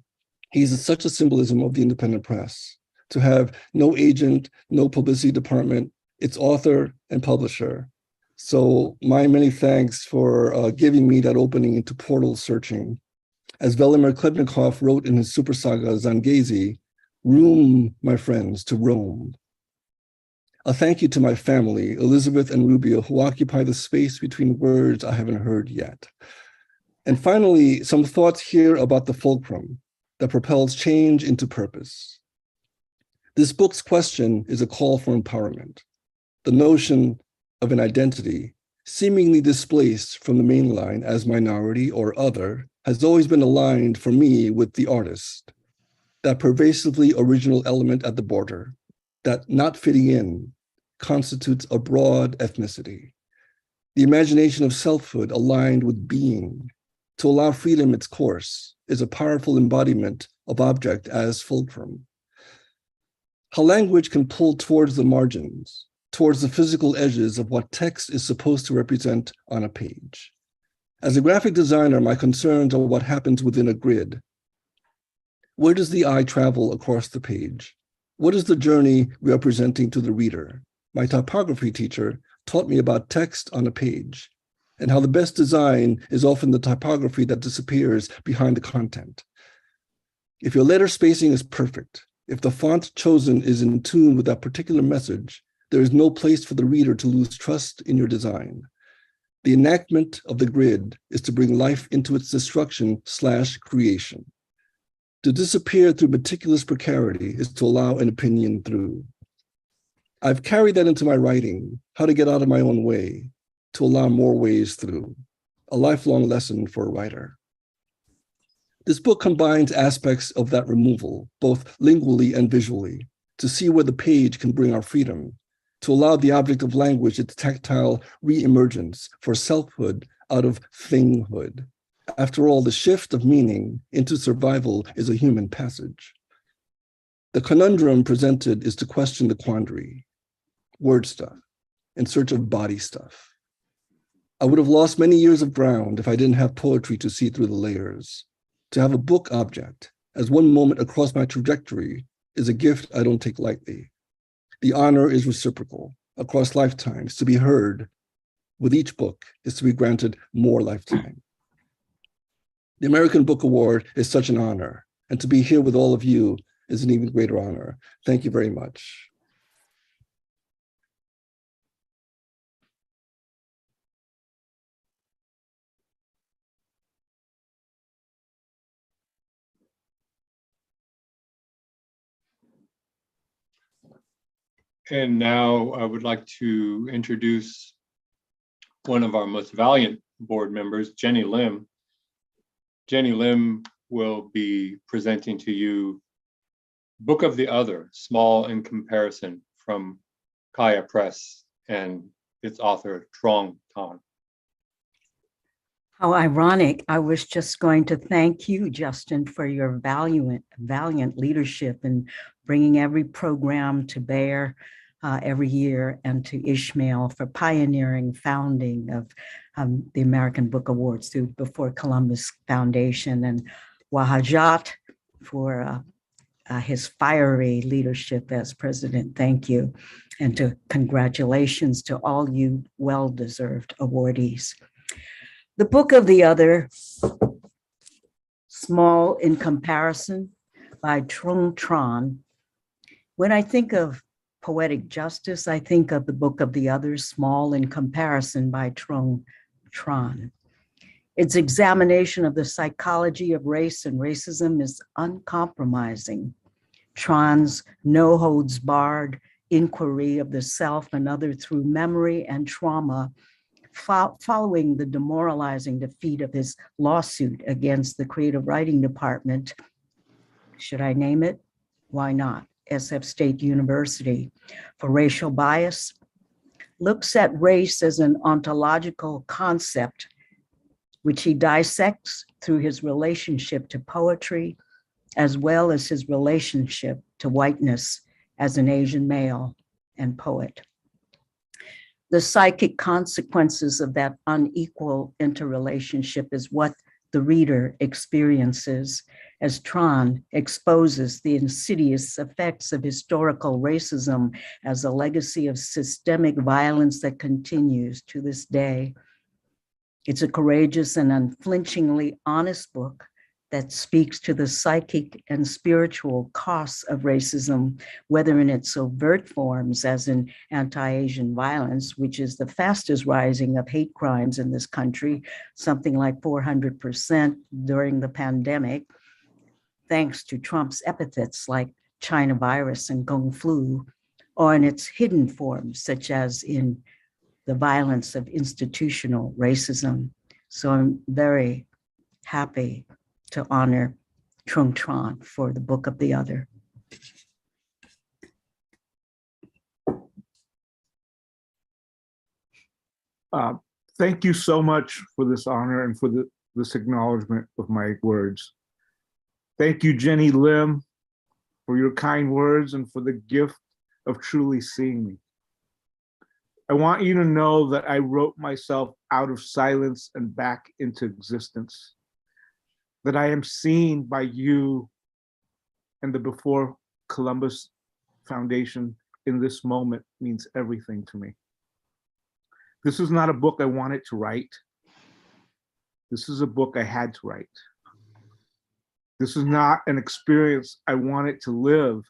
he's such a symbolism of the independent press, to have no agent, no publicity department. It's author and publisher. So my many thanks for giving me that opening into portal searching. As Velimir Klebnikov wrote in his super saga Zangezi, room, my friends, to roam. A thank you to my family, Elizabeth and Rubio, who occupy the space between words I haven't heard yet. And finally, some thoughts here about the fulcrum that propels change into purpose. This book's question is a call for empowerment. The notion of an identity, seemingly displaced from the main line as minority or other, has always been aligned for me with the artist, that pervasively original element at the border, that not fitting in constitutes a broad ethnicity. The imagination of selfhood aligned with being, to allow freedom its course, is a powerful embodiment of object as fulcrum. How language can pull towards the margins, towards the physical edges of what text is supposed to represent on a page. As a graphic designer, my concerns are what happens within a grid. Where does the eye travel across the page? What is the journey we are presenting to the reader? My typography teacher taught me about text on a page and how the best design is often the typography that disappears behind the content. If your letter spacing is perfect, if the font chosen is in tune with that particular message, there is no place for the reader to lose trust in your design. The enactment of the grid is to bring life into its destruction/creation. To disappear through meticulous precarity is to allow an opinion through. I've carried that into my writing, how to get out of my own way, to allow more ways through, a lifelong lesson for a writer. This book combines aspects of that removal, both lingually and visually, to see where the page can bring our freedom, to allow the object of language its tactile re-emergence for selfhood out of thinghood. After all, the shift of meaning into survival is a human passage. The conundrum presented is to question the quandary, word stuff, in search of body stuff. I would have lost many years of ground if I didn't have poetry to see through the layers. To have a book object as one moment across my trajectory is a gift I don't take lightly. The honor is reciprocal across lifetimes. To be heard with each book is to be granted more lifetime. The American Book Award is such an honor, and to be here with all of you is an even greater honor. Thank you very much. And now I would like to introduce one of our most valiant board members, Jenny Lim. Jenny Lim will be presenting to you Book of the Other, Small in Comparison, from Kaya Press and its author, Trong Tan. How ironic. I was just going to thank you, Justin, for your valiant leadership in bringing every program to bear every year, and to Ishmael for pioneering founding of the American Book Awards through Before Columbus Foundation, and Wahajat for his fiery leadership as president. Thank you. And to congratulations to all you well-deserved awardees. The Book of the Other, Small in Comparison by Trung Tran. When I think of poetic justice, I think of the Book of the Other, Small in Comparison by Trung Tran. Its examination of the psychology of race and racism is uncompromising. Tran's no-holds-barred inquiry of the self and other through memory and trauma, following the demoralizing defeat of his lawsuit against the creative writing department, should I name it? Why not? SF State University, for racial bias, looks at race as an ontological concept, which he dissects through his relationship to poetry, as well as his relationship to whiteness as an Asian male and poet. The psychic consequences of that unequal interrelationship is what the reader experiences as Tran exposes the insidious effects of historical racism as a legacy of systemic violence that continues to this day. It's a courageous and unflinchingly honest book that speaks to the psychic and spiritual costs of racism, whether in its overt forms as in anti-Asian violence, which is the fastest rising of hate crimes in this country, something like 400% during the pandemic, thanks to Trump's epithets like China virus and Kung flu, or in its hidden forms, such as in the violence of institutional racism. So I'm very happy to honor Trung Tran for the Book of the Other. Thank you so much for this honor and for this acknowledgement of my words. Thank you, Jenny Lim, for your kind words and for the gift of truly seeing me. I want you to know that I wrote myself out of silence and back into existence, that I am seen by you and the Before Columbus Foundation in this moment means everything to me. This is not a book I wanted to write. This is a book I had to write. This is not an experience I wanted to live.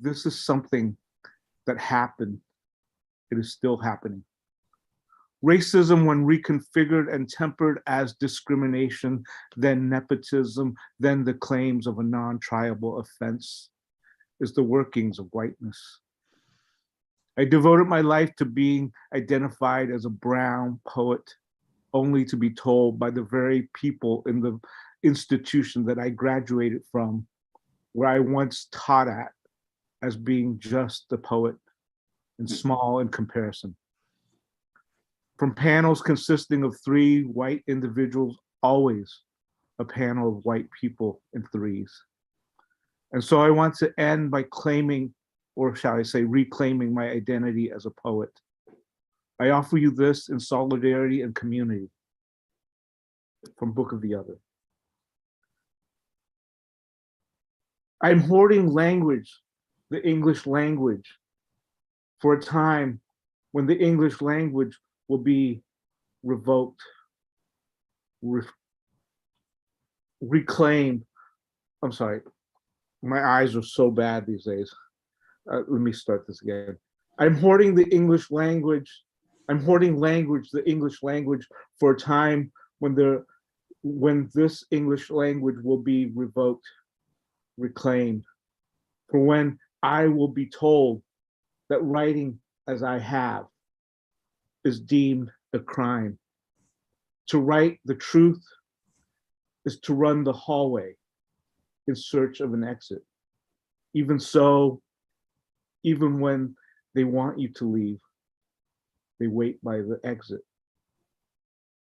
This is something that happened. It is still happening. Racism, when reconfigured and tempered as discrimination, then nepotism, then the claims of a non-triable offense, is the workings of whiteness. I devoted my life to being identified as a brown poet, only to be told by the very people in the institution that I graduated from, where I once taught at, as being just a poet and small in comparison. From panels consisting of 3 white individuals, always a panel of white people in threes. And so I want to end by claiming, or shall I say, reclaiming my identity as a poet. I offer you this in solidarity and community from Book of the Other. I'm hoarding language, the English language, for a time when the English language will be revoked, reclaimed. I'm sorry, my eyes are so bad these days. Let me start this again. I'm hoarding the English language. I'm hoarding language, the English language, for a time when this English language will be revoked, reclaimed, for when I will be told that writing as I have is deemed a crime. To write the truth is to run the hallway in search of an exit. Even so, even when they want you to leave, they wait by the exit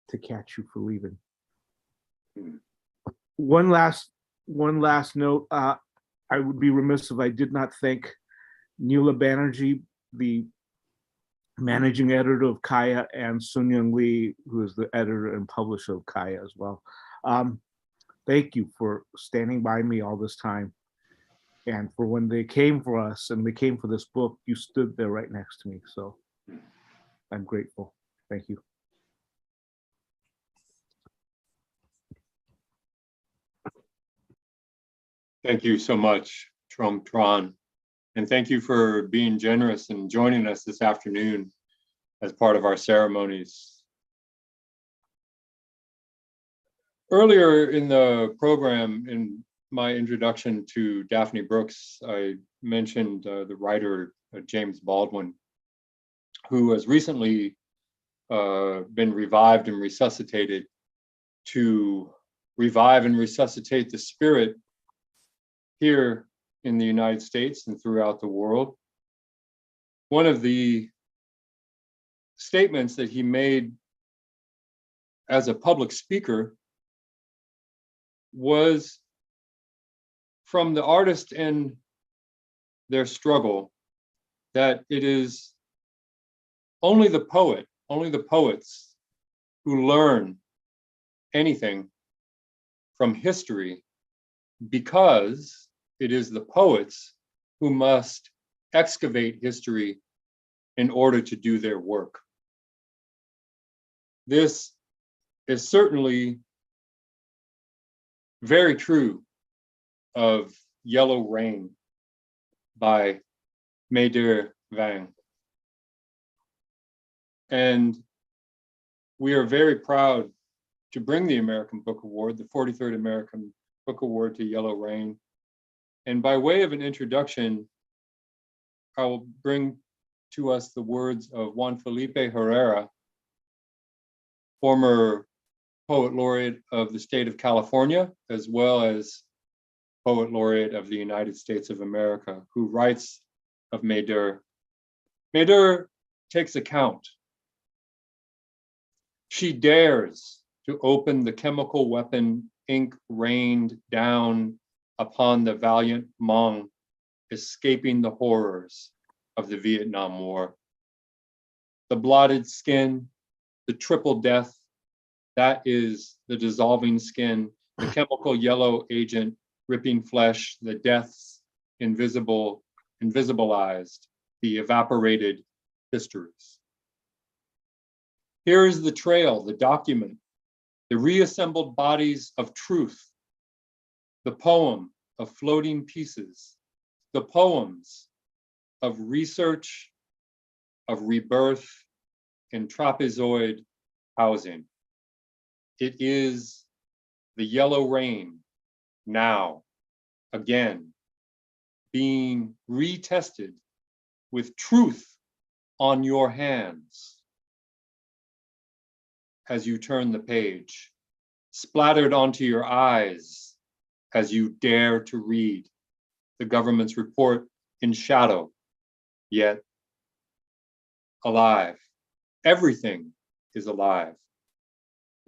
to catch you for leaving. One last note, I would be remiss if I did not thank Neela Banerjee the managing editor of Kaya, and Sun Young Lee, who is the editor and publisher of Kaya as well. Thank you for standing by me all this time. And for when they came for us and they came for this book, you stood there right next to me. So I'm grateful. Thank you. Thank you so much, Trong Tran. And thank you for being generous and joining us this afternoon as part of our ceremonies. Earlier in the program, in my introduction to Daphne Brooks, I mentioned the writer James Baldwin, who has recently been revived and resuscitated to revive and resuscitate the spirit here in the United States and throughout the world. One of the statements that he made as a public speaker was from the artist and their struggle, that it is only the poets who learn anything from history, because it is the poets who must excavate history in order to do their work. This is certainly very true of Yellow Rain by Maeder Vang. And we are very proud to bring the American Book Award, the 43rd American Book Award, to Yellow Rain. And by way of an introduction, I will bring to us the words of Juan Felipe Herrera, former Poet Laureate of the state of California, as well as Poet Laureate of the United States of America, who writes of Maeder. Maeder takes account. She dares to open the chemical weapon ink rained down upon the valiant Hmong, escaping the horrors of the Vietnam War. The blotted skin, the triple death, that is the dissolving skin, the chemical yellow agent ripping flesh, the deaths invisibilized, the evaporated histories. Here is the trail, the document, the reassembled bodies of truth, the poem of floating pieces, the poems of research, of rebirth in trapezoid housing. It is the yellow rain now, again, being retested with truth on your hands as you turn the page, splattered onto your eyes as you dare to read the government's report in shadow, yet alive. Everything is alive.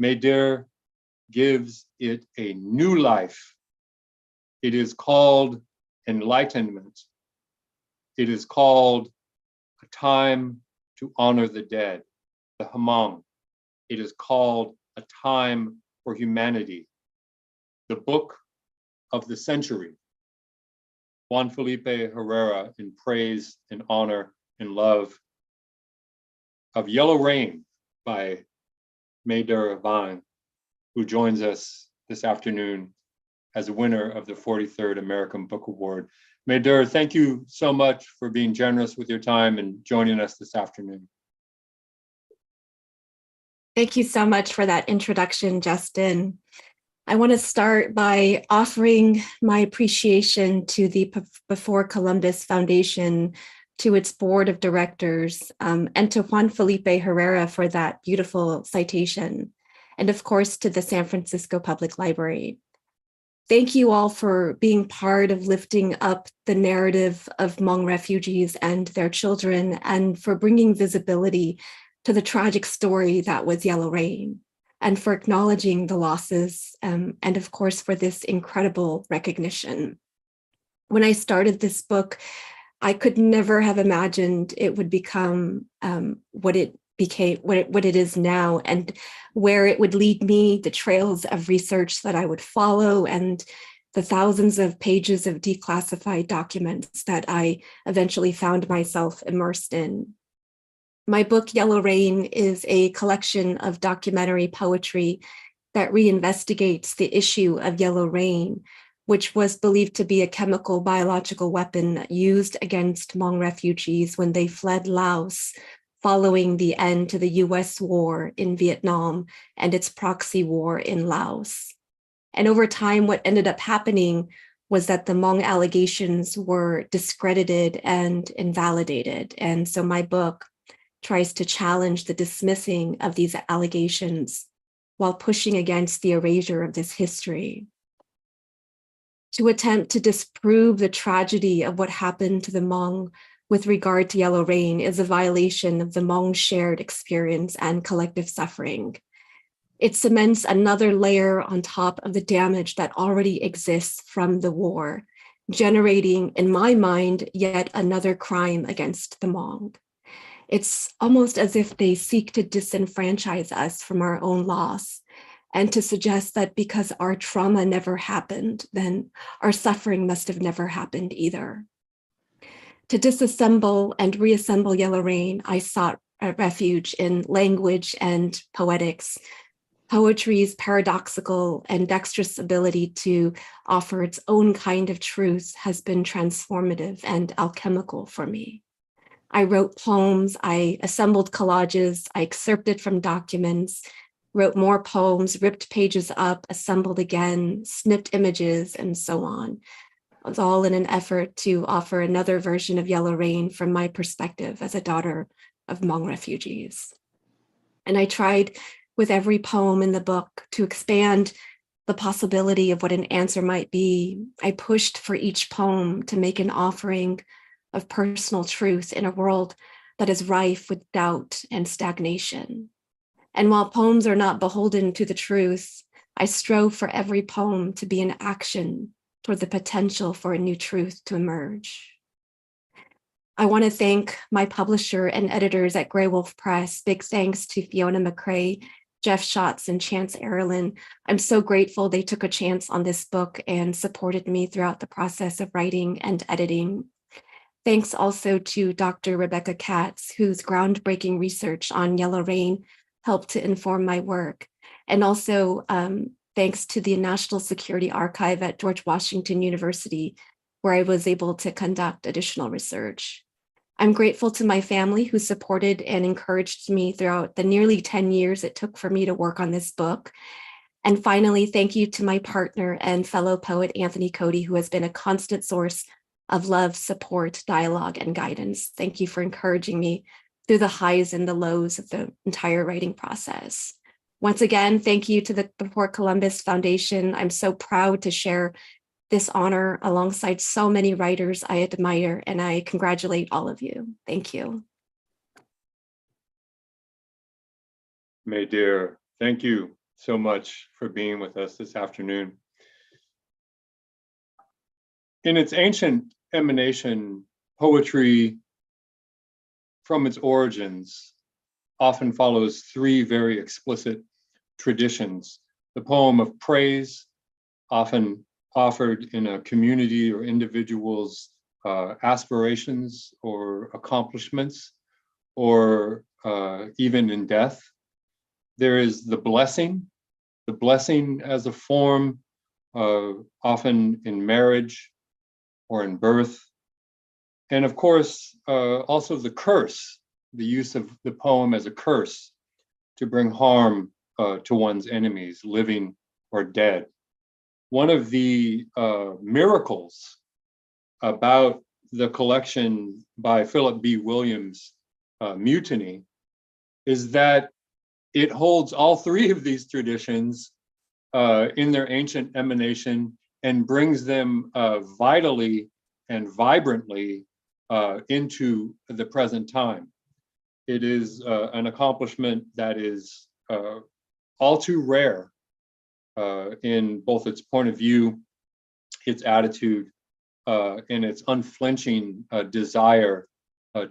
Maeder gives it a new life. It is called enlightenment. It is called a time to honor the dead, the Hmong. It is called a time for humanity, the book of the century. Juan Felipe Herrera, in praise and honor and love of Yellow Rain by Maeder Vang, who joins us this afternoon as a winner of the 43rd American Book Award. Maeder, thank you so much for being generous with your time and joining us this afternoon. Thank you so much for that introduction, Justin. I want to start by offering my appreciation to the Before Columbus Foundation, to its board of directors, and to Juan Felipe Herrera for that beautiful citation, and of course to the San Francisco Public Library. Thank you all for being part of lifting up the narrative of Hmong refugees and their children, and for bringing visibility to the tragic story that was Yellow Rain, and for acknowledging the losses, and of course for this incredible recognition. When I started this book, I could never have imagined it would become what it became, what it is now, and where it would lead me, the trails of research that I would follow, and the thousands of pages of declassified documents that I eventually found myself immersed in. My book, Yellow Rain, is a collection of documentary poetry that reinvestigates the issue of yellow rain, which was believed to be a chemical biological weapon used against Hmong refugees when they fled Laos following the end to the US war in Vietnam and its proxy war in Laos. And over time, what ended up happening was that the Hmong allegations were discredited and invalidated. And so my book tries to challenge the dismissing of these allegations while pushing against the erasure of this history. To attempt to disprove the tragedy of what happened to the Hmong with regard to yellow rain is a violation of the Hmong shared experience and collective suffering. It cements another layer on top of the damage that already exists from the war, generating, in my mind, yet another crime against the Hmong. It's almost as if they seek to disenfranchise us from our own loss and to suggest that because our trauma never happened, then our suffering must have never happened either. To disassemble and reassemble Yellow Rain, I sought a refuge in language and poetics. Poetry's paradoxical and dexterous ability to offer its own kind of truth has been transformative and alchemical for me. I wrote poems, I assembled collages, I excerpted from documents, wrote more poems, ripped pages up, assembled again, snipped images, and so on. It was all in an effort to offer another version of Yellow Rain from my perspective as a daughter of Hmong refugees. And I tried with every poem in the book to expand the possibility of what an answer might be. I pushed for each poem to make an offering of personal truth in a world that is rife with doubt and stagnation. And while poems are not beholden to the truth, I strove for every poem to be an action toward the potential for a new truth to emerge. I want to thank my publisher and editors at Grey Wolf Press. Big thanks to Fiona McCrae, Jeff Schatz, and Chance Erlin. I'm so grateful they took a chance on this book and supported me throughout the process of writing and editing. Thanks also to Dr. Rebecca Katz, whose groundbreaking research on Yellow Rain helped to inform my work. And also thanks to the National Security Archive at George Washington University, where I was able to conduct additional research. I'm grateful to my family who supported and encouraged me throughout the nearly 10 years it took for me to work on this book. And finally, thank you to my partner and fellow poet, Anthony Cody, who has been a constant source of love, support, dialogue, and guidance. Thank you for encouraging me through the highs and the lows of the entire writing process. Once again, thank you to the Before Columbus Foundation. I'm so proud to share this honor alongside so many writers I admire, and I congratulate all of you. Thank you. May dear, thank you so much for being with us this afternoon. In its ancient emanation, poetry from its origins often follows three very explicit traditions. The poem of praise, often offered in a community or individual's aspirations or accomplishments, or even in death. There is the blessing as a form often in marriage or in birth. And of course, also the curse, the use of the poem as a curse to bring harm to one's enemies, living or dead. One of the miracles about the collection by Philip B. Williams, Mutiny, is that it holds all three of these traditions in their ancient emanation and brings them vitally and vibrantly into the present time. It is an accomplishment that is all too rare in both its point of view, its attitude, in its unflinching desire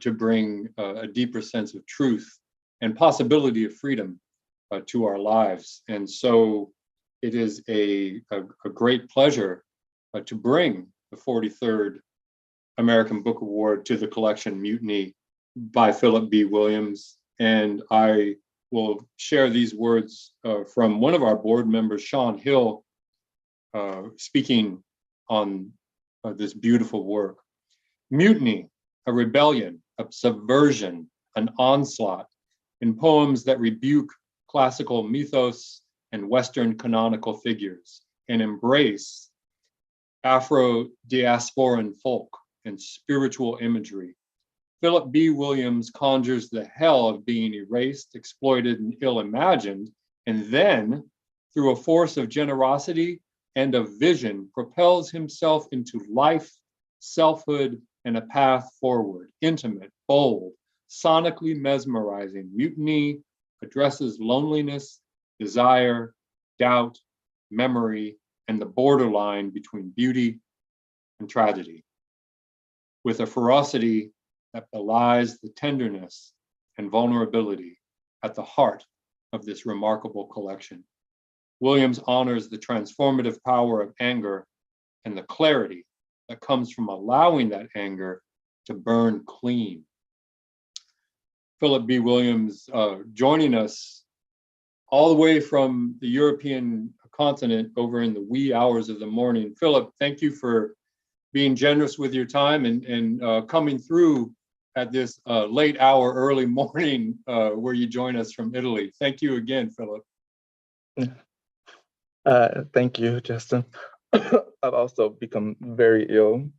to bring a deeper sense of truth and possibility of freedom to our lives. And so it is a great pleasure to bring the 43rd American Book Award to the collection Mutiny by Philip B. Williams. And I will share these words from one of our board members, Sean Hill, speaking on this beautiful work. Mutiny, a rebellion, a subversion, an onslaught in poems that rebuke classical mythos and Western canonical figures and embrace Afro-diasporan folk and spiritual imagery. Philip B. Williams conjures the hell of being erased, exploited, and ill-imagined, and then, through a force of generosity and of vision, propels himself into life, selfhood, and a path forward, intimate, bold, sonically mesmerizing. Mutiny addresses loneliness, desire, doubt, memory, and the borderline between beauty and tragedy, with a ferocity that belies the tenderness and vulnerability at the heart of this remarkable collection. Williams honors the transformative power of anger and the clarity that comes from allowing that anger to burn clean. Philip B. Williams joining us all the way from the European continent over in the wee hours of the morning. Philip, thank you for being generous with your time and coming through at this late hour, early morning where you join us from Italy. Thank you again, Philip. Thank you, Justin. I've also become very ill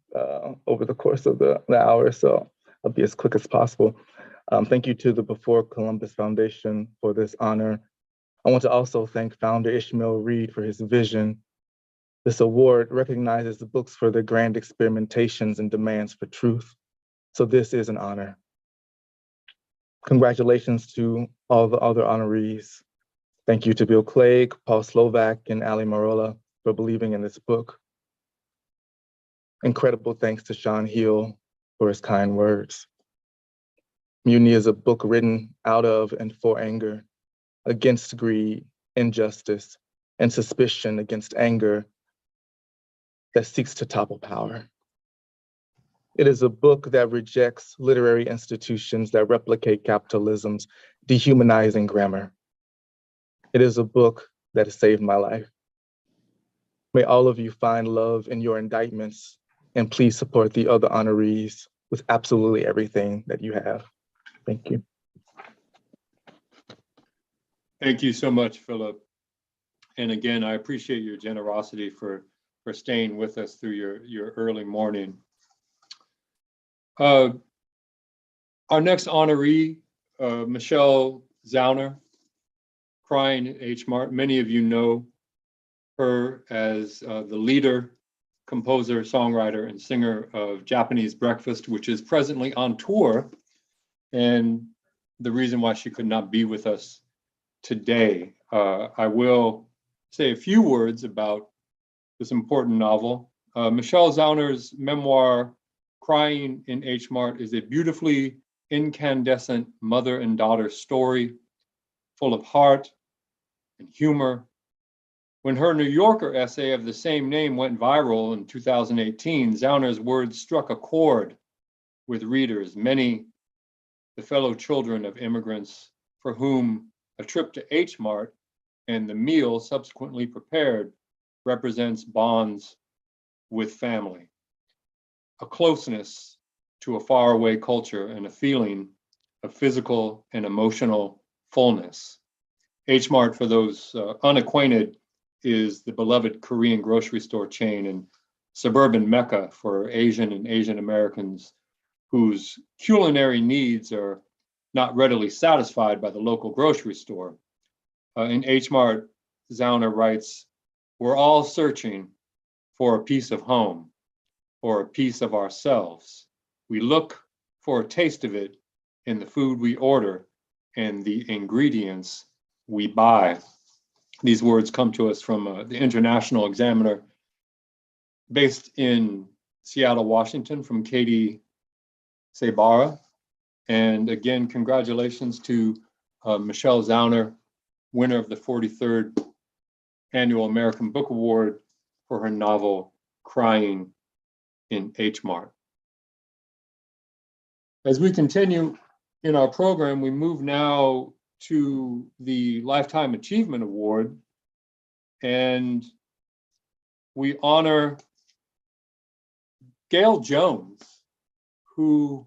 over the course of the hour, so I'll be as quick as possible. Thank you to the Before Columbus Foundation for this honor. I want to also thank founder Ishmael Reed for his vision. This award recognizes the books for their grand experimentations and demands for truth. So this is an honor. Congratulations to all the other honorees. Thank you to Bill Clegg, Paul Slovak, and Ali Marola for believing in this book. Incredible thanks to Sean Hill for his kind words. Mutiny is a book written out of and for anger, against greed, injustice, and suspicion, against anger that seeks to topple power. It is a book that rejects literary institutions that replicate capitalism's dehumanizing grammar. It is a book that has saved my life. May all of you find love in your indictments, and please support the other honorees with absolutely everything that you have. Thank you. Thank you so much, Philip. And again, I appreciate your generosity for staying with us through your early morning. Our next honoree, Michelle Zauner, Crying at H Mart. Many of you know her as the leader, composer, songwriter, and singer of Japanese Breakfast, which is presently on tour, and the reason why she could not be with us today. I will say a few words about this important novel. Michelle Zauner's memoir, Crying in H Mart, is a beautifully incandescent mother and daughter story, full of heart and humor. When her New Yorker essay of the same name went viral in 2018, Zauner's words struck a chord with readers, many the fellow children of immigrants for whom a trip to H Mart and the meal subsequently prepared represents bonds with family, a closeness to a faraway culture, and a feeling of physical and emotional fullness. H Mart, for those unacquainted, is the beloved Korean grocery store chain and suburban mecca for Asian and Asian Americans whose culinary needs are not readily satisfied by the local grocery store. In H Mart, Zauner writes, "We're all searching for a piece of home, or a piece of ourselves. We look for a taste of it in the food we order and the ingredients we buy." These words come to us from the International Examiner, based in Seattle, Washington, from Katie Sabara. And again, congratulations to Michelle Zauner, winner of the 43rd Annual American Book Award for her novel, Crying in H Mart. As we continue in our program, we move now to the Lifetime Achievement Award, and we honor Gail Jones, who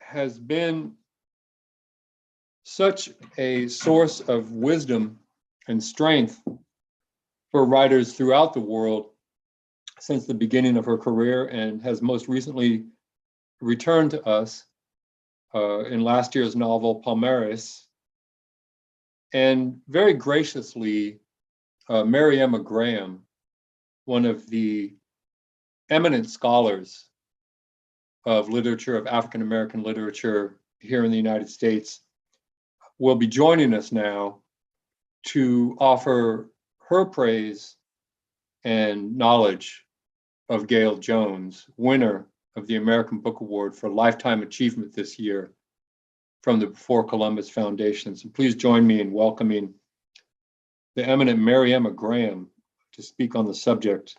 has been such a source of wisdom and strength for writers throughout the world since the beginning of her career, and has most recently returned to us in last year's novel, Palmares. And very graciously, Mary Emma Graham, one of the eminent scholars of literature, of African American literature here in the United States, will be joining us now to offer her praise and knowledge of Gail Jones, winner of the American Book Award for Lifetime Achievement this year from the Before Columbus Foundation. So please join me in welcoming the eminent Mary Emma Graham to speak on the subject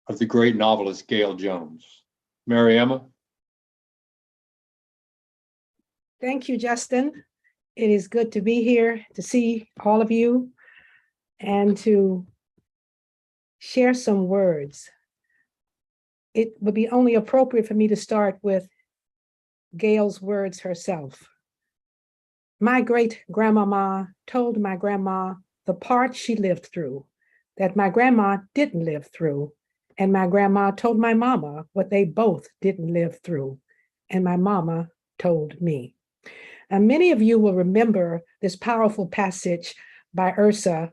of the great novelist Gail Jones. Mary Emma. Thank you, Justin. It is good to be here, to see all of you, and to share some words. It would be only appropriate for me to start with Gail's words herself. My great-grandmama told my grandma the part she lived through, that my grandma didn't live through, and my grandma told my mama what they both didn't live through, and my mama told me. And many of you will remember this powerful passage by Ursa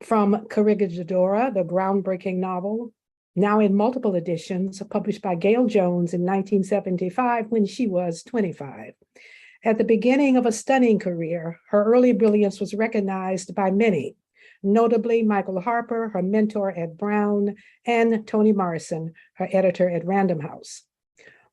from Corregidora, the groundbreaking novel, now in multiple editions, published by Gail Jones in 1975 when she was 25. At the beginning of a stunning career, her early brilliance was recognized by many, notably Michael Harper, her mentor at Brown, and Toni Morrison, her editor at Random House.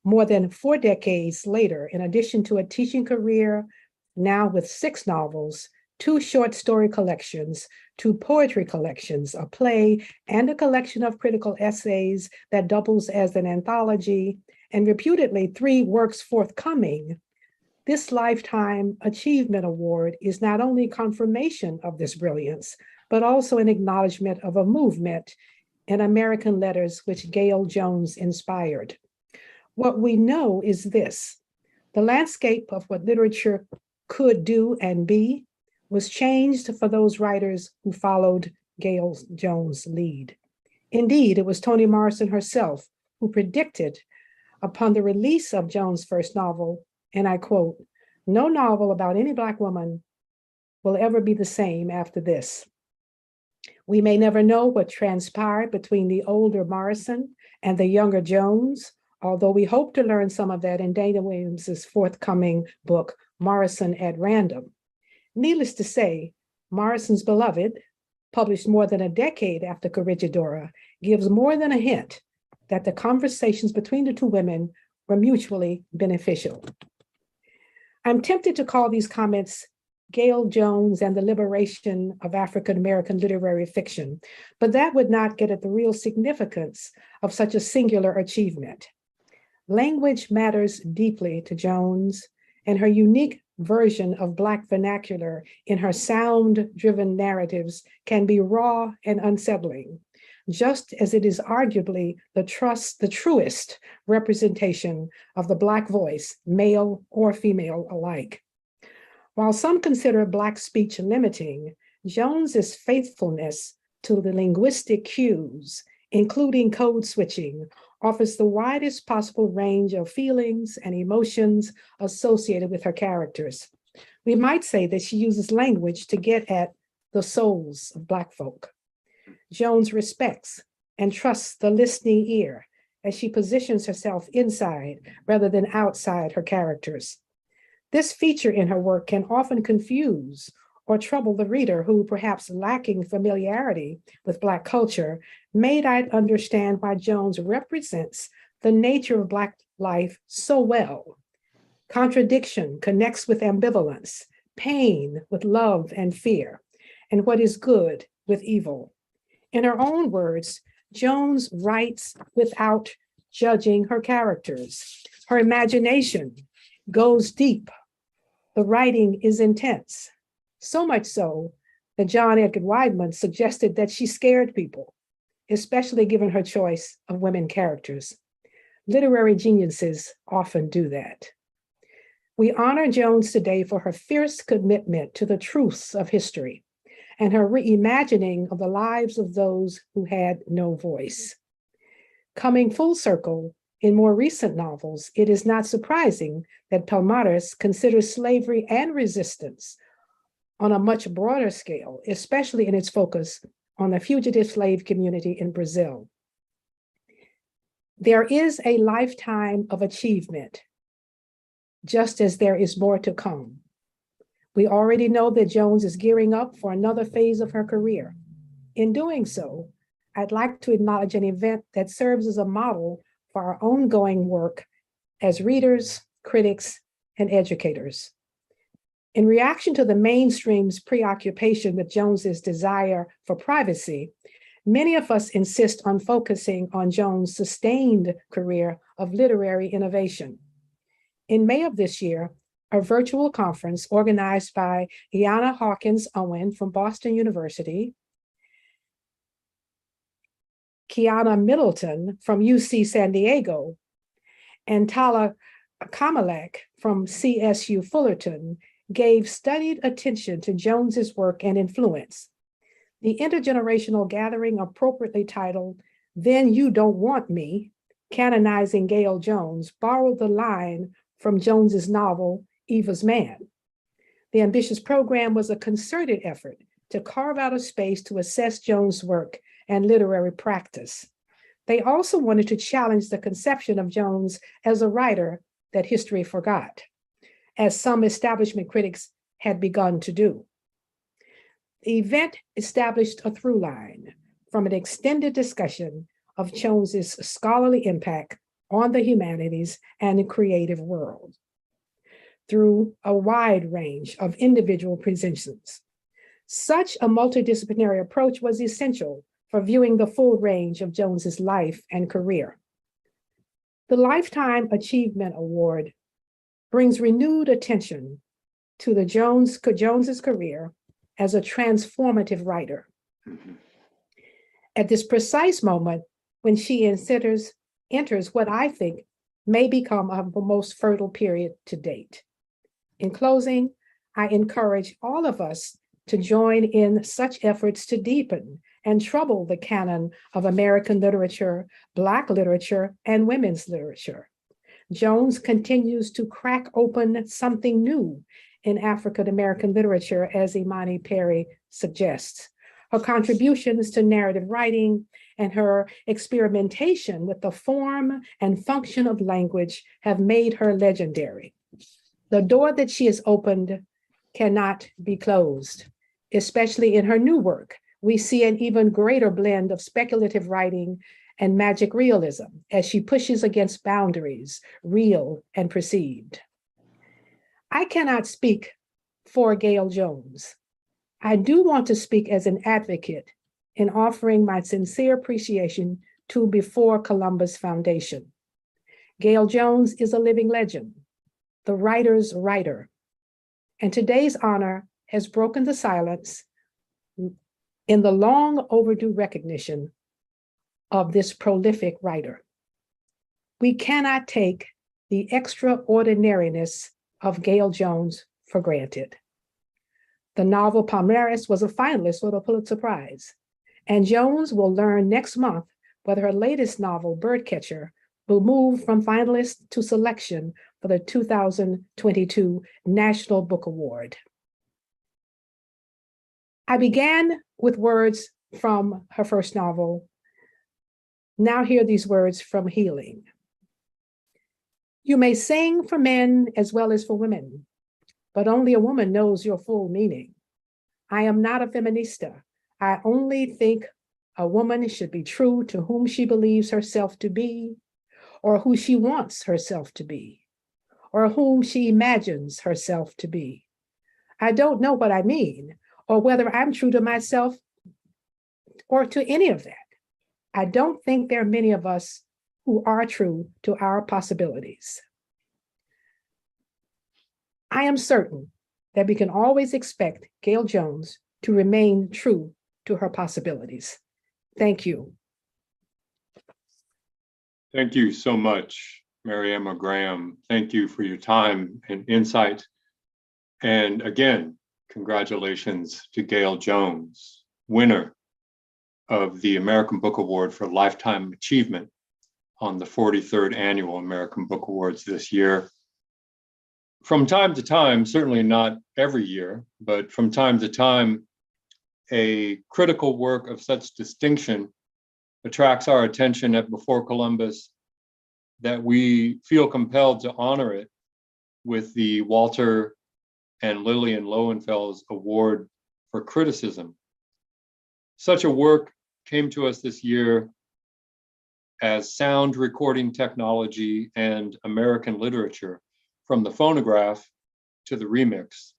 More than 4 decades later, in addition to a teaching career, now with 6 novels, 2 short story collections, 2 poetry collections, a play, and a collection of critical essays that doubles as an anthology, and reputedly 3 works forthcoming, this Lifetime Achievement Award is not only confirmation of this brilliance, but also an acknowledgement of a movement in American letters which Gail Jones inspired. What we know is this: the landscape of what literature could do and be was changed for those writers who followed Gail Jones' lead. Indeed, it was Toni Morrison herself who predicted upon the release of Jones' first novel, and I quote, "No novel about any Black woman will ever be the same after this." We may never know what transpired between the older Morrison and the younger Jones, although we hope to learn some of that in Dana Williams's forthcoming book, Morrison at Random. Needless to say, Morrison's Beloved, published more than a decade after Corregidora, gives more than a hint that the conversations between the 2 women were mutually beneficial. I'm tempted to call these comments Gail Jones and the Liberation of African American Literary Fiction, but that would not get at the real significance of such a singular achievement. Language matters deeply to Jones, and her unique version of Black vernacular in her sound-driven narratives can be raw and unsettling, just as it is arguably the truest representation of the Black voice, male or female alike. While some consider Black speech limiting, Jones's faithfulness to the linguistic cues, including code switching, offers the widest possible range of feelings and emotions associated with her characters. We might say that she uses language to get at the souls of Black folk. Jones respects and trusts the listening ear as she positions herself inside rather than outside her characters. This feature in her work can often confuse or trouble the reader who, perhaps lacking familiarity with Black culture, may not understand why Jones represents the nature of Black life so well. Contradiction connects with ambivalence, pain with love and fear, and what is good with evil. In her own words, Jones writes without judging her characters. Her imagination goes deep. The writing is intense, so much so that John Edgar Wideman suggested that she scared people, especially given her choice of women characters. Literary geniuses often do that. We honor Jones today for her fierce commitment to the truths of history and her reimagining of the lives of those who had no voice. Coming full circle, in more recent novels, it is not surprising that Palmares considers slavery and resistance on a much broader scale, especially in its focus on the fugitive slave community in Brazil. There is a lifetime of achievement, just as there is more to come. We already know that Jones is gearing up for another phase of her career. In doing so, I'd like to acknowledge an event that serves as a model for our ongoing work as readers, critics, and educators. In reaction to the mainstream's preoccupation with Jones's desire for privacy, many of us insist on focusing on Jones' sustained career of literary innovation. In May of this year, a virtual conference organized by Iana Hawkins Owen from Boston University, Kiana Middleton from UC San Diego, and Tala Kamalek from CSU Fullerton gave studied attention to Jones's work and influence. The intergenerational gathering, appropriately titled, "Then You Don't Want Me," Canonizing Gail Jones, borrowed the line from Jones's novel, Eva's Man. The ambitious program was a concerted effort to carve out a space to assess Jones' work and literary practice. They also wanted to challenge the conception of Jones as a writer that history forgot, as some establishment critics had begun to do. The event established a through line from an extended discussion of Jones's scholarly impact on the humanities and the creative world through a wide range of individual presentations. Such a multidisciplinary approach was essential for viewing the full range of Jones's life and career. The Lifetime Achievement Award brings renewed attention to the Jones's career as a transformative writer. At this precise moment, when she enters what I think may become the most fertile period to date. In closing, I encourage all of us to join in such efforts to deepen and trouble the canon of American literature, Black literature, and women's literature. Jones continues to crack open something new in African American literature, as Imani Perry suggests. Her contributions to narrative writing and her experimentation with the form and function of language have made her legendary. The door that she has opened cannot be closed, especially in her new work. We see an even greater blend of speculative writing and magic realism as she pushes against boundaries, real and perceived. I cannot speak for Gail Jones. I do want to speak as an advocate in offering my sincere appreciation to Before Columbus Foundation. Gail Jones is a living legend, the writer's writer, and today's honor has broken the silence in the long overdue recognition of this prolific writer. We cannot take the extraordinariness of Gail Jones for granted. The novel Palmares was a finalist for the Pulitzer Prize, and Jones will learn next month whether her latest novel, Birdcatcher, will move from finalist to selection for the 2022 National Book Award. I began with words from her first novel. Now hear these words from Healing. You may sing for men as well as for women, but only a woman knows your full meaning. I am not a feminista. I only think a woman should be true to whom she believes herself to be, or who she wants herself to be, or whom she imagines herself to be. I don't know what I mean, or whether I'm true to myself or to any of that. I don't think there are many of us who are true to our possibilities. I am certain that we can always expect Gail Jones to remain true to her possibilities. Thank you. Thank you so much, Mary Emma Graham. Thank you for your time and insight. And again, congratulations to Gail Jones, winner of the American Book Award for Lifetime Achievement on the 43rd Annual American Book Awards this year. From time to time, certainly not every year, but from time to time, a critical work of such distinction attracts our attention at Before Columbus that we feel compelled to honor it with the Walter and Lillian Lowenfell's Award for Criticism. Such a work came to us this year as Sound Recording Technology and American Literature, from the phonograph to the remix.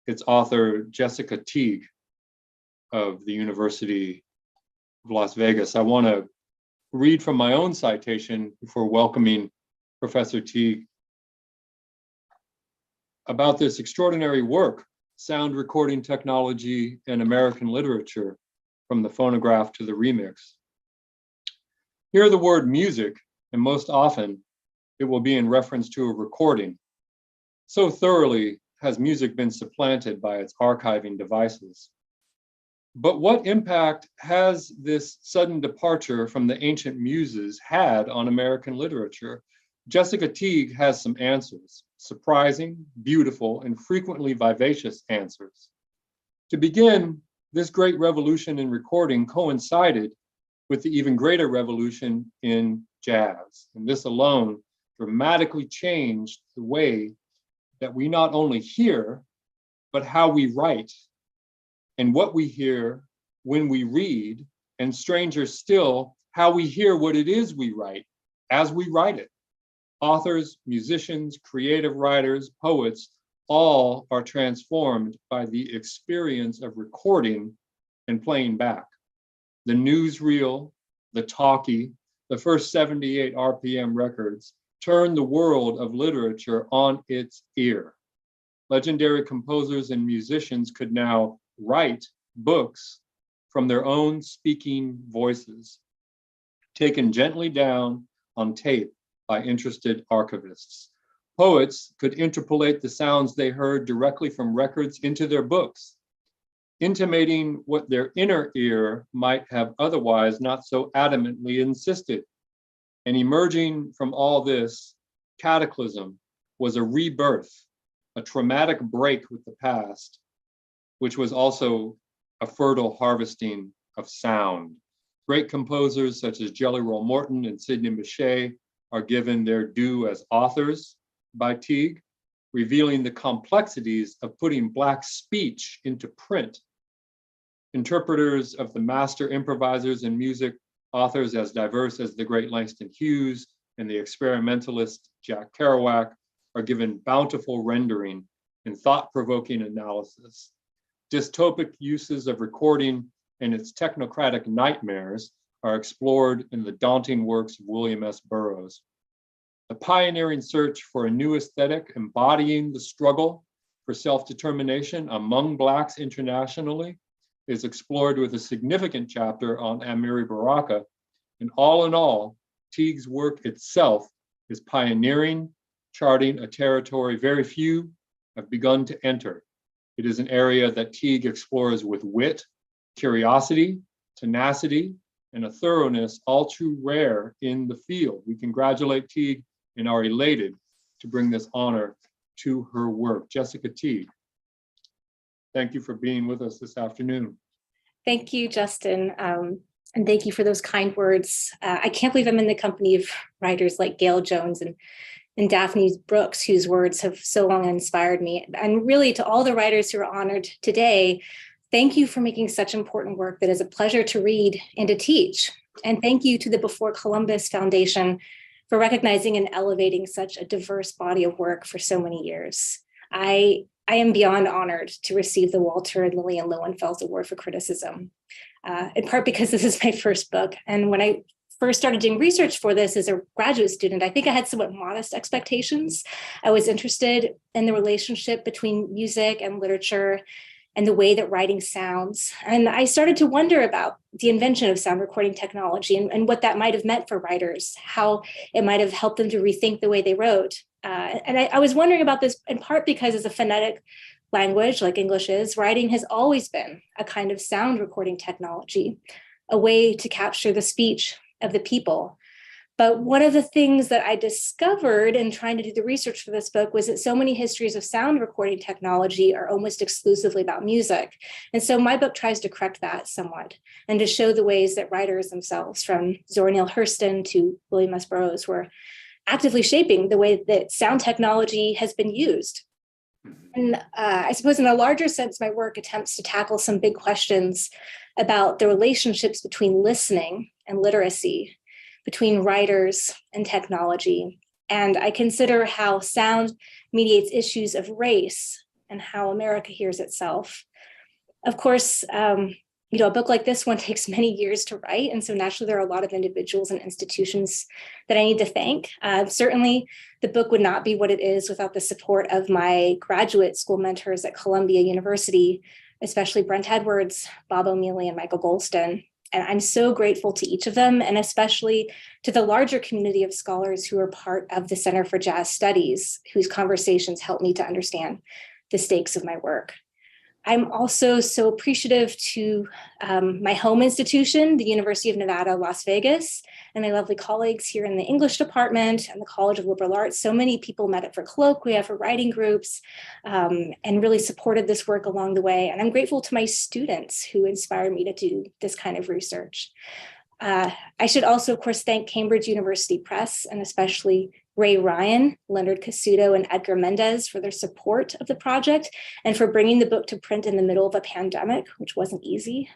Its author, Jessica Teague of the University of Las Vegas. I want to read from my own citation before welcoming Professor Teague about this extraordinary work, Sound Recording Technology and American Literature, from the phonograph to the remix. Hear the word music, and most often it will be in reference to a recording. So thoroughly has music been supplanted by its archiving devices. But what impact has this sudden departure from the ancient muses had on American literature? Jessica Teague has some answers, surprising, beautiful, and frequently vivacious answers. To begin, this great revolution in recording coincided with the even greater revolution in jazz. And this alone dramatically changed the way that we not only hear, but how we write, and what we hear when we read, and stranger still, how we hear what it is we write as we write it. Authors, musicians, creative writers, poets, all are transformed by the experience of recording and playing back. The newsreel, the talkie, the first 78 RPM records turned the world of literature on its ear. Legendary composers and musicians could now write books from their own speaking voices, taken gently down on tape by interested archivists. Poets could interpolate the sounds they heard directly from records into their books, intimating what their inner ear might have otherwise not so adamantly insisted. And emerging from all this cataclysm was a rebirth, a traumatic break with the past, which was also a fertile harvesting of sound. Great composers such as Jelly Roll Morton and Sidney Bechet are given their due as authors by Teague, revealing the complexities of putting Black speech into print. Interpreters of the master improvisers in music, authors as diverse as the great Langston Hughes and the experimentalist Jack Kerouac are given bountiful rendering and thought-provoking analysis. Dystopic uses of recording and its technocratic nightmares are explored in the daunting works of William S. Burroughs. The pioneering search for a new aesthetic embodying the struggle for self-determination among Blacks internationally is explored with a significant chapter on Amiri Baraka. And all in all, Teague's work itself is pioneering, charting a territory very few have begun to enter. It is an area that Teague explores with wit, curiosity, tenacity, and a thoroughness all too rare in the field. We congratulate Teague and are elated to bring this honor to her work. Jessica Teague, thank you for being with us this afternoon. Thank you, Justin. And thank you for those kind words. I can't believe I'm in the company of writers like Gail Jones and and Daphne Brooks, whose words have so long inspired me. And really to all the writers who are honored today, thank you for making such important work that is a pleasure to read and to teach. And thank you to the Before Columbus Foundation for recognizing and elevating such a diverse body of work for so many years. I am beyond honored to receive the Walter and Lillian Lowenfell's Award for Criticism, in part because this is my first book. And when I first started doing research for this as a graduate student, I think I had somewhat modest expectations. I was interested in the relationship between music and literature and the way that writing sounds. And I started to wonder about the invention of sound recording technology and what that might have meant for writers, how it might have helped them to rethink the way they wrote. And I was wondering about this in part because as a phonetic language like English is, writing has always been a kind of sound recording technology, a way to capture the speech of the people. But one of the things that I discovered in trying to do the research for this book was that so many histories of sound recording technology are almost exclusively about music. And so my book tries to correct that somewhat and to show the ways that writers themselves, from Zora Neale Hurston to William S. Burroughs, were actively shaping the way that sound technology has been used. And I suppose in a larger sense, my work attempts to tackle some big questions about the relationships between listening and literacy, between writers and technology. And I consider how sound mediates issues of race and how America hears itself. Of course, a book like this one takes many years to write. And so naturally, there are a lot of individuals and institutions that I need to thank. Certainly, the book would not be what it is without the support of my graduate school mentors at Columbia University, especially Brent Edwards, Bob O'Meally, and Michael Golston. And I'm so grateful to each of them, and especially to the larger community of scholars who are part of the Center for Jazz Studies, whose conversations help me to understand the stakes of my work. I'm also so appreciative to my home institution, the University of Nevada, Las Vegas, and my lovely colleagues here in the English department and the College of Liberal Arts. So many people met up for colloquia, for writing groups, and really supported this work along the way. And I'm grateful to my students who inspired me to do this kind of research. I should also, of course, thank Cambridge University Press, and especially Ray Ryan, Leonard Casuto, and Edgar Mendez for their support of the project and for bringing the book to print in the middle of a pandemic, which wasn't easy.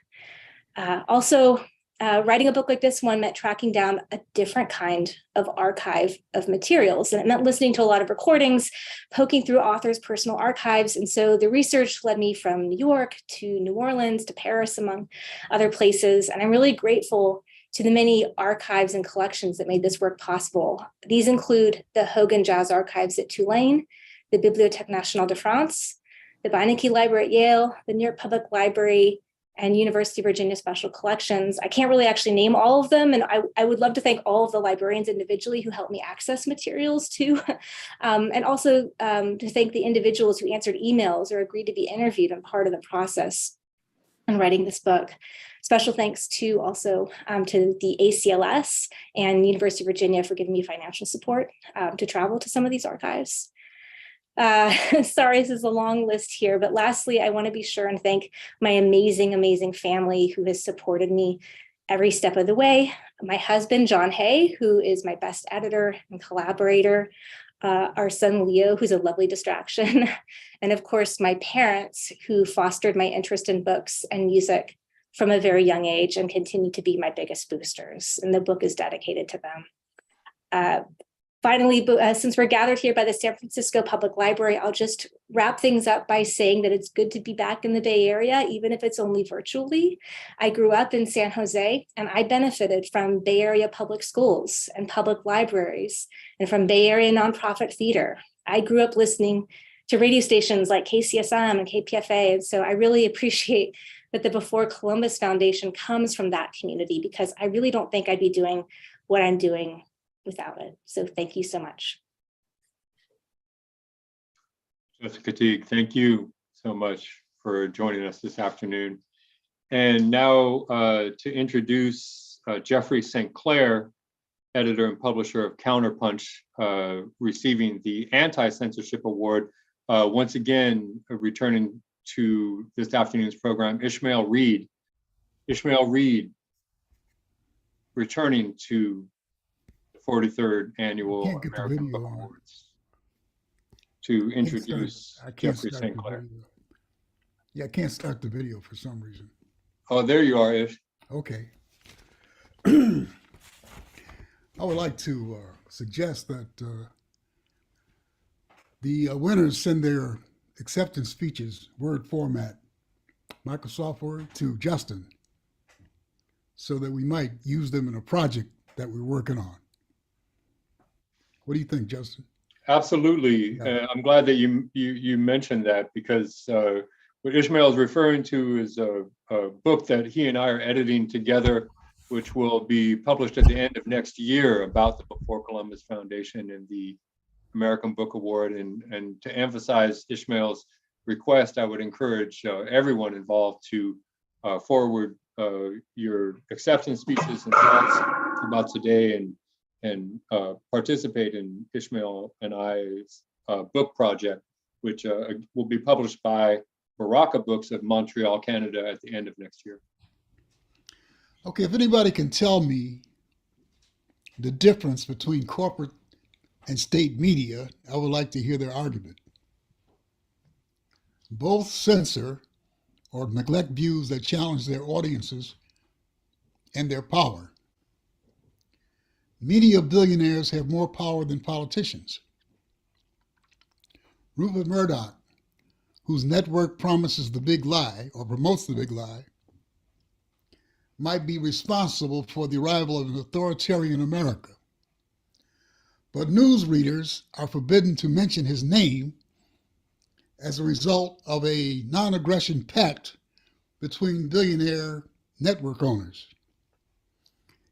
Writing a book like this one meant tracking down a different kind of archive of materials. And it meant listening to a lot of recordings, poking through authors' personal archives. And so the research led me from New York to New Orleans to Paris, among other places. And I'm really grateful to the many archives and collections that made this work possible. These include the Hogan Jazz Archives at Tulane, the Bibliothèque Nationale de France, the Beinecke Library at Yale, the New York Public Library, and University of Virginia Special Collections. I can't really actually name all of them, and I would love to thank all of the librarians individually who helped me access materials too, and also to thank the individuals who answered emails or agreed to be interviewed and part of the process in writing this book. Special thanks to also to the ACLS and University of Virginia for giving me financial support to travel to some of these archives. Sorry, this is a long list here, but lastly, I want to be sure and thank my amazing, amazing family who has supported me every step of the way. My husband, John Hay, who is my best editor and collaborator, our son, Leo, who's a lovely distraction, and of course, my parents who fostered my interest in books and music from a very young age and continue to be my biggest boosters. And the book is dedicated to them. Finally, since we're gathered here by the San Francisco Public Library, I'll just wrap things up by saying that it's good to be back in the Bay Area, even if it's only virtually. I grew up in San Jose, and I benefited from Bay Area public schools and public libraries, and from Bay Area nonprofit theater. I grew up listening to radio stations like KCSM and KPFA, and so I really appreciate that the Before Columbus Foundation comes from that community, because I really don't think I'd be doing what I'm doing without it. So thank you so much. Jessica Teague, thank you so much for joining us this afternoon. And now to introduce Jeffrey Sinclair, editor and publisher of Counterpunch, receiving the Anti-Censorship Award. Once again, returning to this afternoon's program, Ishmael Reed. Ishmael Reed, returning to the 43rd Annual Can't get the American video Book on it. Awards to introduce I can't Jeffrey start the Sinclair. video. Yeah, I can't start the video for some reason. Oh, there you are, Ish. Okay. I would like to suggest that the winners send their acceptance speeches, Word format, Microsoft Word, to Justin, so that we might use them in a project that we're working on. What do you think, Justin? Absolutely. I'm glad that you mentioned that, because what Ishmael is referring to is a book that he and I are editing together, which will be published at the end of next year, about the Before Columbus Foundation and the American Book Award. And to emphasize Ishmael's request, I would encourage everyone involved to forward your acceptance speeches and thoughts about today, and participate in Ishmael and I's book project, which will be published by Baraka Books of Montreal, Canada, at the end of next year. Okay, if anybody can tell me the difference between corporate and state media, I would like to hear their argument. Both censor or neglect views that challenge their audiences and their power. Media billionaires have more power than politicians. Rupert Murdoch, whose network promises the big lie or promotes the big lie, might be responsible for the arrival of an authoritarian America. But newsreaders are forbidden to mention his name as a result of a non-aggression pact between billionaire network owners.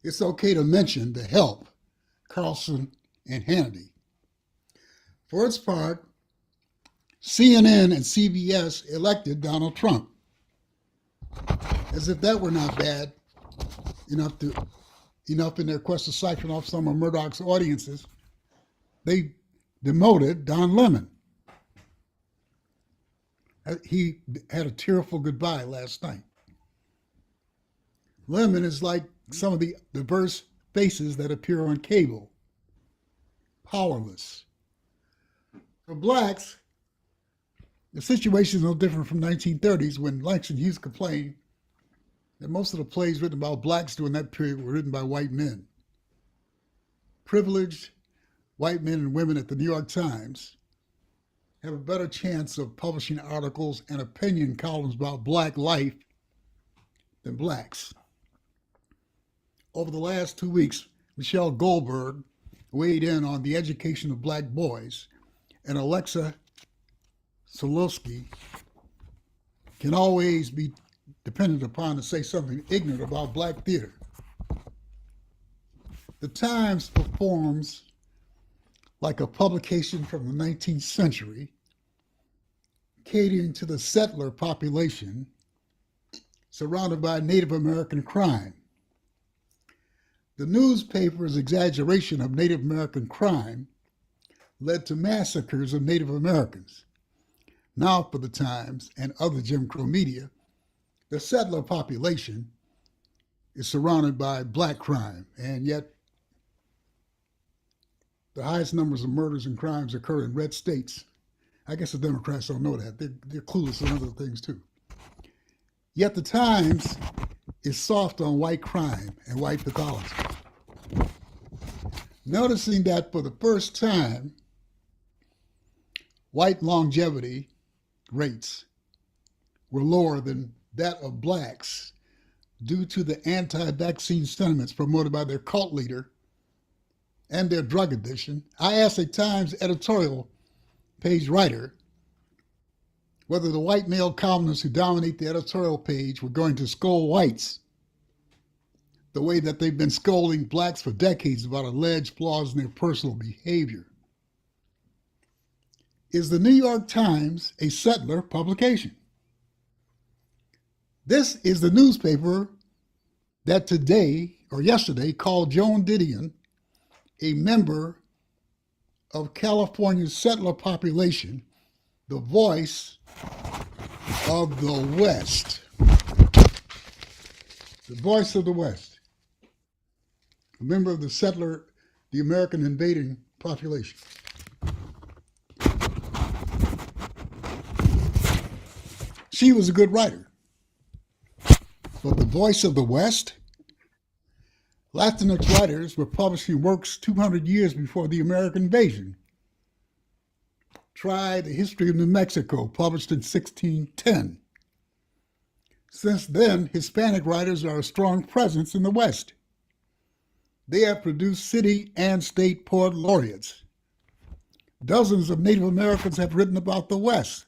It's okay to mention The Help, Carlson, and Hannity. For its part, CNN and CBS elected Donald Trump. As if that were not bad enough in their quest to siphon off some of Murdoch's audiences, they demoted Don Lemon. He had a tearful goodbye last night. Lemon is like some of the diverse faces that appear on cable, powerless. For blacks, the situation is no different from 1930s, when Langston Hughes complained that most of the plays written about blacks during that period were written by white men. Privileged white men and women at the New York Times have a better chance of publishing articles and opinion columns about black life than blacks. Over the last 2 weeks, Michelle Goldberg weighed in on the education of black boys, and Alexa Solowski can always be depended upon to say something ignorant about black theater. The Times performs like a publication from the 19th century, catering to the settler population surrounded by Native American crime. The newspaper's exaggeration of Native American crime led to massacres of Native Americans. Now, for the Times and other Jim Crow media, the settler population is surrounded by black crime, and yet the highest numbers of murders and crimes occur in red states. I guess the Democrats don't know that. They're clueless on other things too. Yet the Times is soft on white crime and white pathology. Noticing that for the first time, white longevity rates were lower than that of blacks due to the anti-vaccine sentiments promoted by their cult leader and their drug addiction, I asked a Times editorial page writer whether the white male columnists who dominate the editorial page were going to scold whites the way that they've been scolding blacks for decades about alleged flaws in their personal behavior. Is the New York Times a settler publication? This is the newspaper that today or yesterday called Joan Didion a member of California's settler population, the voice of the West. The voice of the West. A member of the settler the American invading population. She was a good writer, but the voice of the West, Latinx writers were publishing works 200 years before the American invasion. Try The History of New Mexico, published in 1610. Since then, Hispanic writers are a strong presence in the West. They have produced city and state poet laureates. Dozens of Native Americans have written about the West.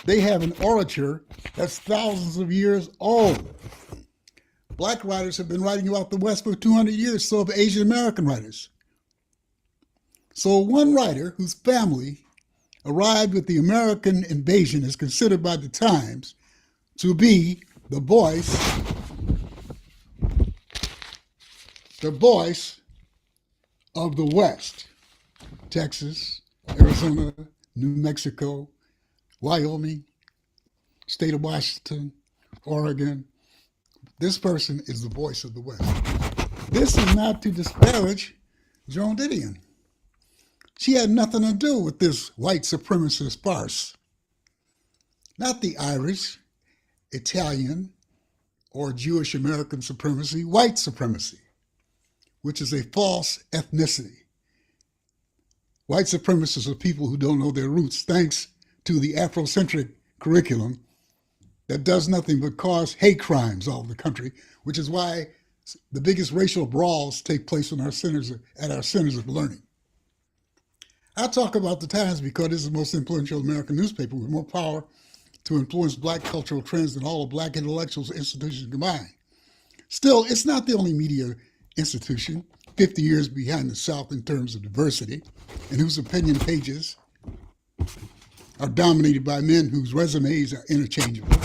They have an orature that's thousands of years old. Black writers have been writing about the West for 200 years, so have Asian American writers. So one writer whose family arrived with the American invasion is considered by the Times to be the voice of the West. Texas, Arizona, New Mexico, Wyoming, state of Washington, Oregon. This person is the voice of the West. This is not to disparage Joan Didion. She had nothing to do with this white supremacist farce. Not the Irish, Italian, or Jewish American supremacy, white supremacy, which is a false ethnicity. White supremacists are people who don't know their roots, thanks to the Afrocentric curriculum that does nothing but cause hate crimes all over the country, which is why the biggest racial brawls take place at our centers of learning. I talk about the Times because it's the most influential American newspaper with more power to influence Black cultural trends than all of Black intellectuals institutions combined. Still, it's not the only media institution 50 years behind the South in terms of diversity, and whose opinion pages are dominated by men whose resumes are interchangeable.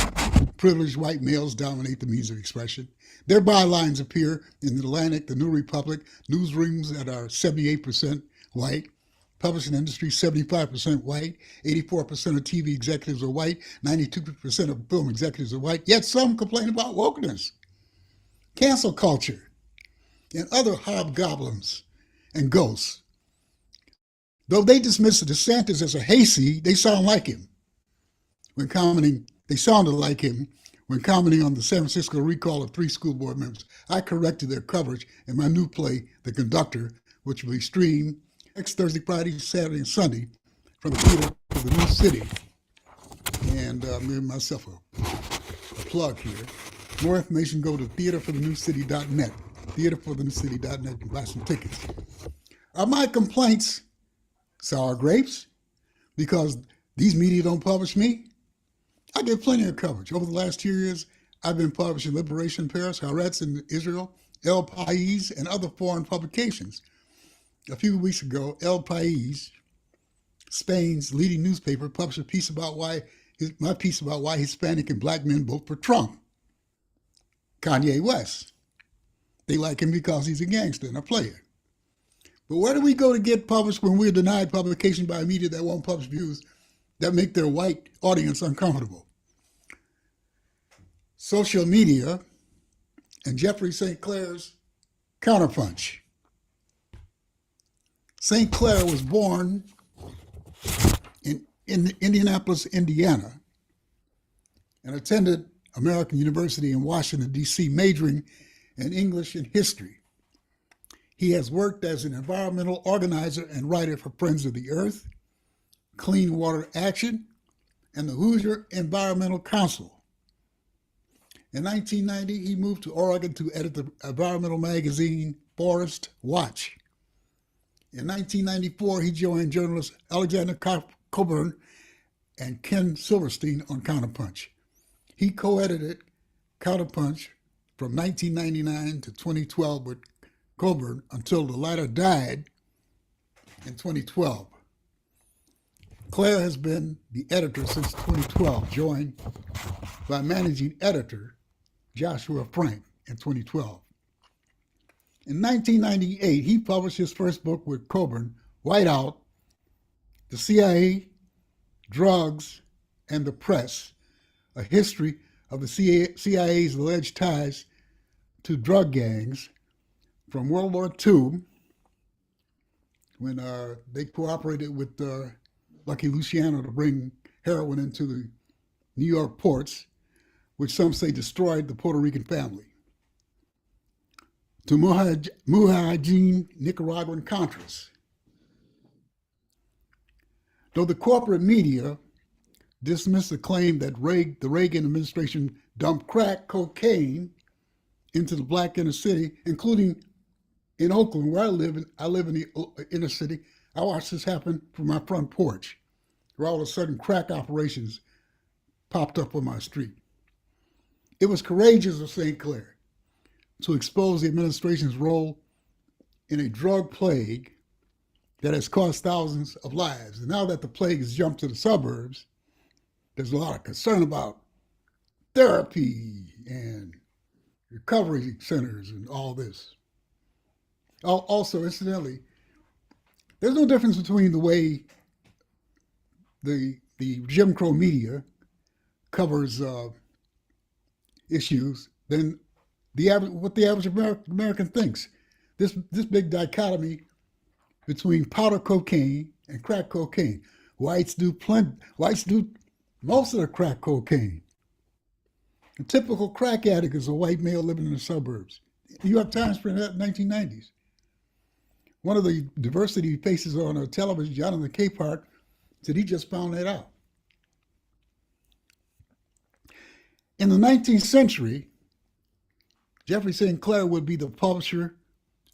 Privileged white males dominate the means of expression. Their bylines appear in the Atlantic, the New Republic, newsrooms that are 78% white, publishing industry 75% white, 84% of TV executives are white, 92% of film executives are white, yet some complain about wokeness, cancel culture, and other hobgoblins and ghosts. Though they dismiss DeSantis as a hayseed, they sound like him. They sounded like him when commenting on the San Francisco recall of 3 school board members. I corrected their coverage in my new play, The Conductor, which will be streamed next Thursday, Friday, Saturday, and Sunday from the theater of the New City. And I'm giving myself a plug here. More information, go to theaterforthenewcity.net. Theaterforthenewcity.net and buy some tickets. Are my complaints sour grapes because these media don't publish me? I get plenty of coverage. Over the last 2 years, I've been publishing Liberation Paris, Haaretz in Israel, El País, and other foreign publications. A few weeks ago, El País, Spain's leading newspaper, published a piece about my piece about why Hispanic and Black men vote for Trump. Kanye West. They like him because he's a gangster and a player. But where do we go to get published when we're denied publication by a media that won't publish views that make their white audience uncomfortable? Social media and Jeffrey St. Clair's counterpunch. St. Clair was born in Indianapolis, Indiana, and attended American University in Washington, D.C., majoring in English and history. He has worked as an environmental organizer and writer for Friends of the Earth, Clean Water Action, and the Hoosier Environmental Council. In 1990, he moved to Oregon to edit the environmental magazine Forest Watch. In 1994, he joined journalists Alexander Coburn and Ken Silverstein on Counterpunch. He co-edited Counterpunch from 1999 to 2012 with Goldman until the latter died in 2012. Claire has been the editor since 2012, joined by managing editor Joshua Frank in 2012. In 1998, he published his first book with Coburn, Whiteout, The CIA, Drugs, and the Press, a history of the CIA's alleged ties to drug gangs from World War II when they cooperated with Lucky Luciano to bring heroin into the New York ports, which some say destroyed the Puerto Rican family. To Mujahideen Nicaraguan Contras. Though the corporate media dismissed the claim that the Reagan administration dumped crack cocaine into the Black inner city, including in Oakland, where I live in the inner city, I watched this happen from my front porch, where all of a sudden crack operations popped up on my street. It was courageous of Sinclair to expose the administration's role in a drug plague that has cost thousands of lives. And now that the plague has jumped to the suburbs, there's a lot of concern about therapy and recovery centers and all this. Also, incidentally, there's no difference between the way the Jim Crow media covers issues than what the average American thinks. This big dichotomy between powder cocaine and crack cocaine. Whites do most of the crack cocaine. A typical crack addict is a white male living in the suburbs. New York Times printed that in the 1990s. One of the diversity faces on television, Jonathan Capehart, said he just found that out. In the 19th century, Jeffrey Sinclair would be the publisher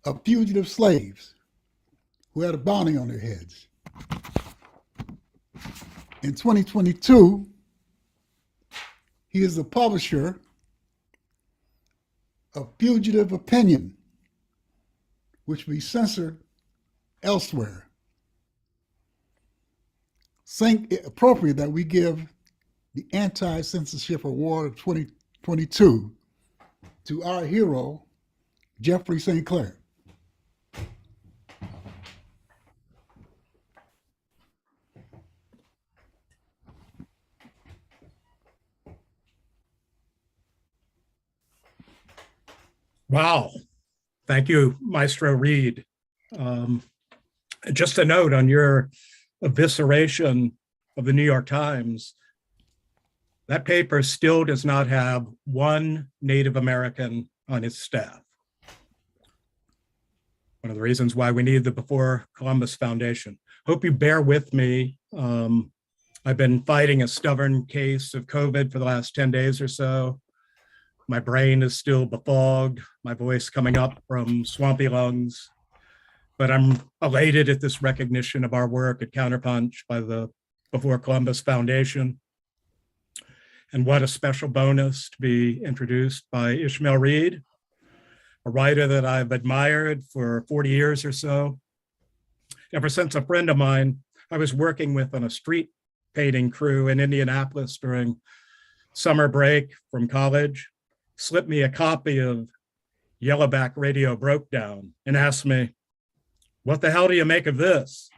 of Fugitive Slaves, who had a bounty on their heads. In 2022, he is the publisher of Fugitive Opinion, which will be censored elsewhere. Think it appropriate that we give the Anti-Censorship Award of 2022 to our hero, Jeffrey Sinclair. Wow. Thank you, Maestro Reed. Just a note on your evisceration of the New York Times, that paper still does not have one Native American on its staff. One of the reasons why we need the Before Columbus Foundation. Hope you bear with me. I've been fighting a stubborn case of COVID for the last 10 days or so. My brain is still befogged, my voice coming up from swampy lungs, but I'm elated at this recognition of our work at Counterpunch by the Before Columbus Foundation. And what a special bonus to be introduced by Ishmael Reed, a writer that I've admired for 40 years or so. Ever since a friend of mine I was working with on a street painting crew in Indianapolis during summer break from college, slipped me a copy of Yellowback Radio Broke Down and asked me, "What the hell do you make of this?"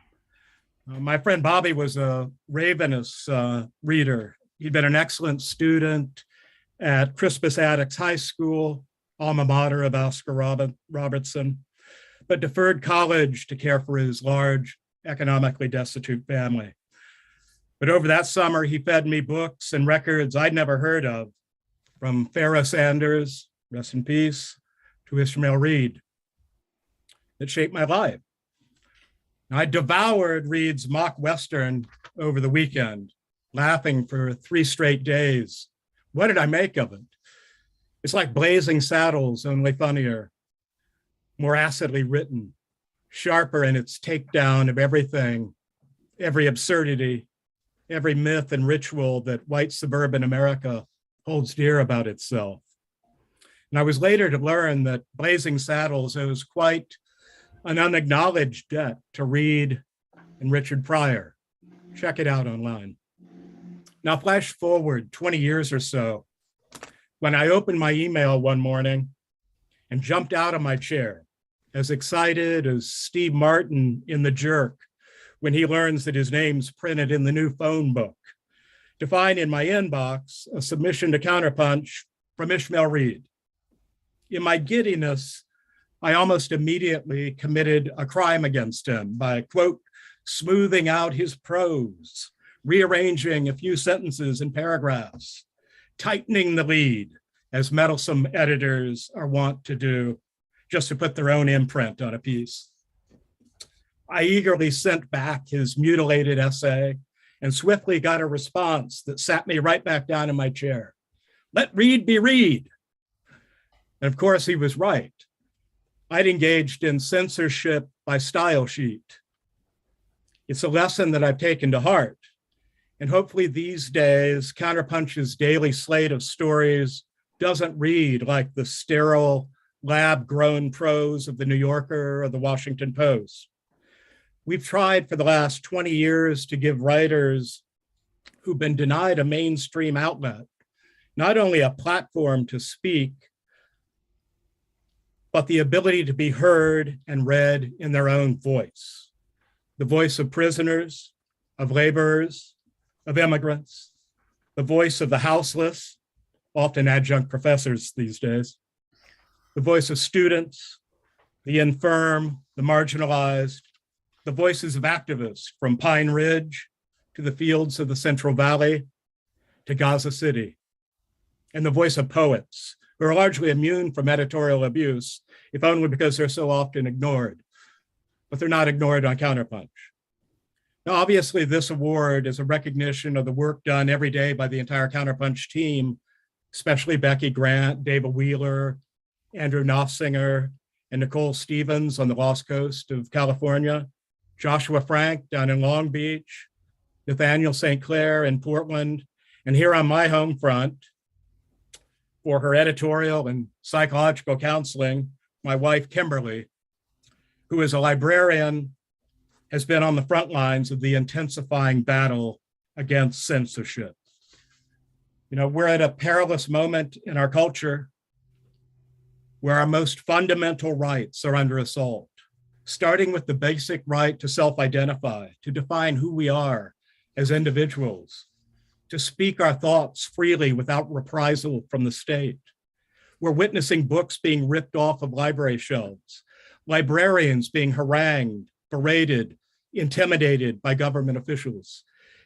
My friend Bobby was a ravenous reader. He'd been an excellent student at Crispus Attucks High School, alma mater of Oscar Robertson, but deferred college to care for his large, economically destitute family. But over that summer, he fed me books and records I'd never heard of, from Pharaoh Sanders, rest in peace, to Ishmael Reed. It shaped my life. I devoured Reed's mock Western over the weekend, laughing for 3 straight days. What did I make of it? It's like Blazing Saddles, only funnier, more acidly written, sharper in its takedown of everything, every absurdity, every myth and ritual that white suburban America holds dear about itself. And I was later to learn that Blazing Saddles owes quite an unacknowledged debt to Reed and Richard Pryor. Check it out online. Now flash forward 20 years or so, when I opened my email one morning and jumped out of my chair, as excited as Steve Martin in The Jerk when he learns that his name's printed in the new phone book, to find in my inbox a submission to Counterpunch from Ishmael Reed. In my giddiness, I almost immediately committed a crime against him by, quote, smoothing out his prose, rearranging a few sentences and paragraphs, tightening the lead, as meddlesome editors are wont to do, just to put their own imprint on a piece. I eagerly sent back his mutilated essay and swiftly got a response that sat me right back down in my chair. Let Reed be Reed. And of course, he was right. I'd engaged in censorship by style sheet. It's a lesson that I've taken to heart. And hopefully these days, Counterpunch's daily slate of stories doesn't read like the sterile, lab-grown prose of the New Yorker or the Washington Post. We've tried for the last 20 years to give writers who've been denied a mainstream outlet, not only a platform to speak, but the ability to be heard and read in their own voice. The voice of prisoners, of laborers, of immigrants, the voice of the houseless, often adjunct professors these days, the voice of students, the infirm, the marginalized, the voices of activists from Pine Ridge to the fields of the Central Valley to Gaza City, and the voice of poets who are largely immune from editorial abuse, if only because they're so often ignored, but they're not ignored on Counterpunch. Now, obviously, this award is a recognition of the work done every day by the entire Counterpunch team, especially Becky Grant, David Wheeler, Andrew Knopfsinger, and Nicole Stevens on the Lost Coast of California, Joshua Frank down in Long Beach, Nathaniel St. Clair in Portland, and here on my home front, for her editorial and psychological counseling, my wife, Kimberly, who is a librarian, has been on the front lines of the intensifying battle against censorship. You know, we're at a perilous moment in our culture where our most fundamental rights are under assault, starting with the basic right to self-identify, to define who we are as individuals, to speak our thoughts freely without reprisal from the state. We're witnessing books being ripped off of library shelves, librarians being harangued, berated, intimidated by government officials,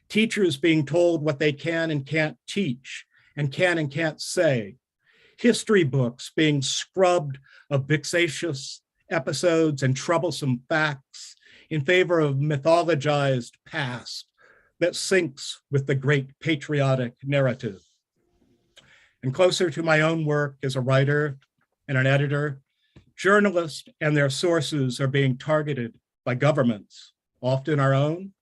teachers being told what they can and can't teach and can't say, history books being scrubbed of vexatious episodes and troublesome facts in favor of mythologized past that syncs with the great patriotic narrative. And closer to my own work as a writer and an editor, journalists and their sources are being targeted by governments, often our own,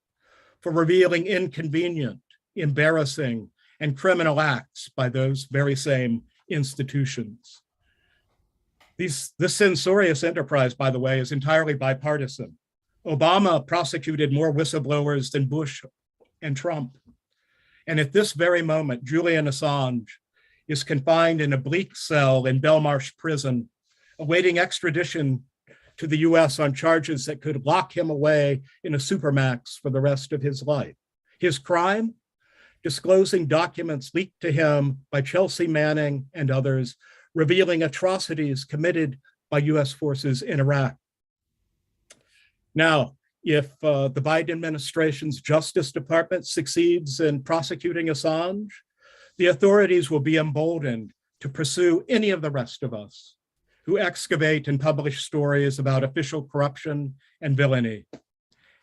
for revealing inconvenient, embarrassing, and criminal acts by those very same institutions. This censorious enterprise, by the way, is entirely bipartisan. Obama prosecuted more whistleblowers than Bush and Trump. And at this very moment, Julian Assange is confined in a bleak cell in Belmarsh prison, awaiting extradition to the US on charges that could lock him away in a supermax for the rest of his life. His crime? Disclosing documents leaked to him by Chelsea Manning and others, revealing atrocities committed by US forces in Iraq. Now, if the Biden administration's Justice Department succeeds in prosecuting Assange, the authorities will be emboldened to pursue any of the rest of us who excavate and publish stories about official corruption and villainy.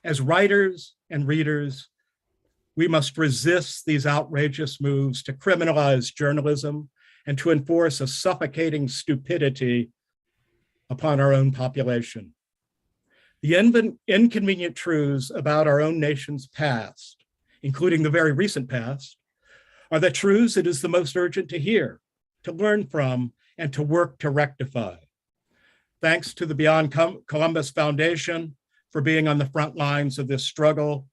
As writers and readers, we must resist these outrageous moves to criminalize journalism and to enforce a suffocating stupidity upon our own population. The inconvenient truths about our own nation's past, including the very recent past, are the truths it is the most urgent to hear, to learn from, and to work to rectify. Thanks to the Beyond Columbus Foundation for being on the front lines of this struggle,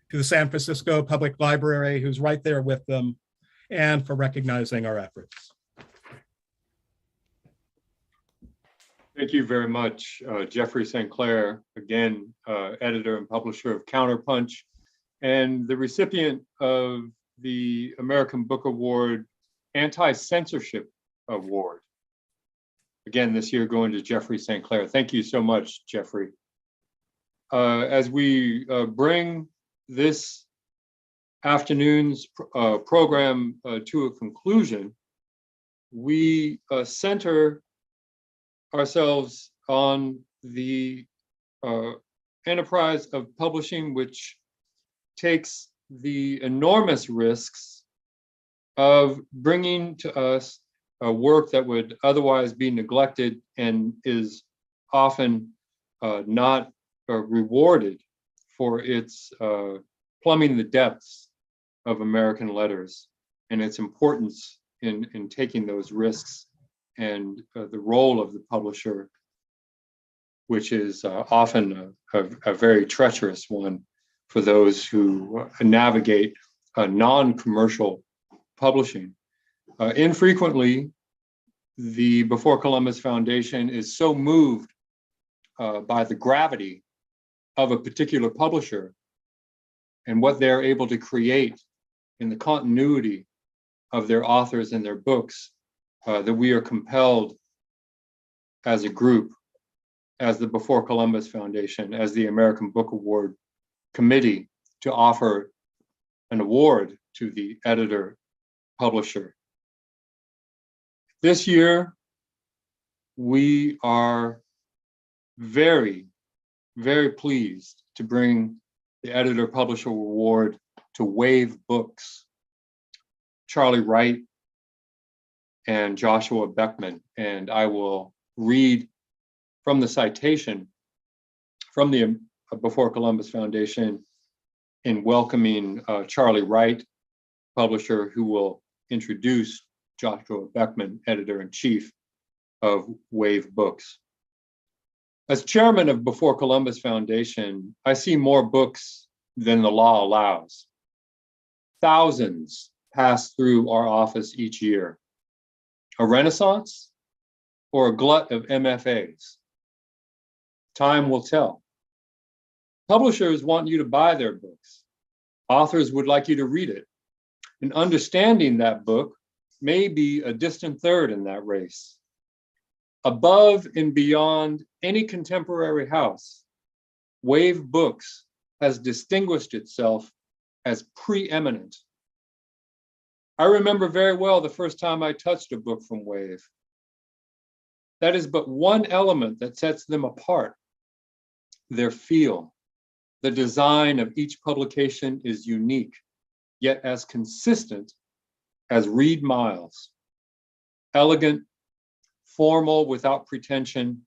to the San Francisco Public Library, who's right there with them, and for recognizing our efforts. Thank you very much, Jeffrey St. Clair, again, editor and publisher of Counterpunch, and the recipient of the American Book Award Anti-Censorship Award. again this year going to Jeffrey Sinclair. Thank you so much, Jeffrey. As we bring this afternoon's program to a conclusion, we center ourselves on the enterprise of publishing, which takes the enormous risks of bringing to us a work that would otherwise be neglected and is often not rewarded for its plumbing the depths of American letters and its importance in taking those risks, and the role of the publisher, which is often a very treacherous one for those who navigate non-commercial publishing. Infrequently, the Before Columbus Foundation is so moved by the gravity of a particular publisher and what they're able to create in the continuity of their authors and their books that we are compelled as a group, as the Before Columbus Foundation, as the American Book Award Committee, to offer an award to the editor publisher. This year, we are very, very pleased to bring the Editor Publisher Award to Wave Books, Charlie Wright and Joshua Beckman. And I will read from the citation from the Before Columbus Foundation in welcoming Charlie Wright, publisher, who will introduce Joshua Beckman, editor-in-chief of Wave Books. As chairman of Before Columbus Foundation, I see more books than the law allows. Thousands pass through our office each year. A renaissance or a glut of MFAs? Time will tell. Publishers want you to buy their books. Authors would like you to read it. And understanding that book may be a distant third in that race. Above and beyond any contemporary house, Wave Books has distinguished itself as preeminent. I remember very well the first time I touched a book from Wave. That is but one element that sets them apart: their feel. The design of each publication is unique, yet as consistent as Reed Miles. Elegant, formal without pretension,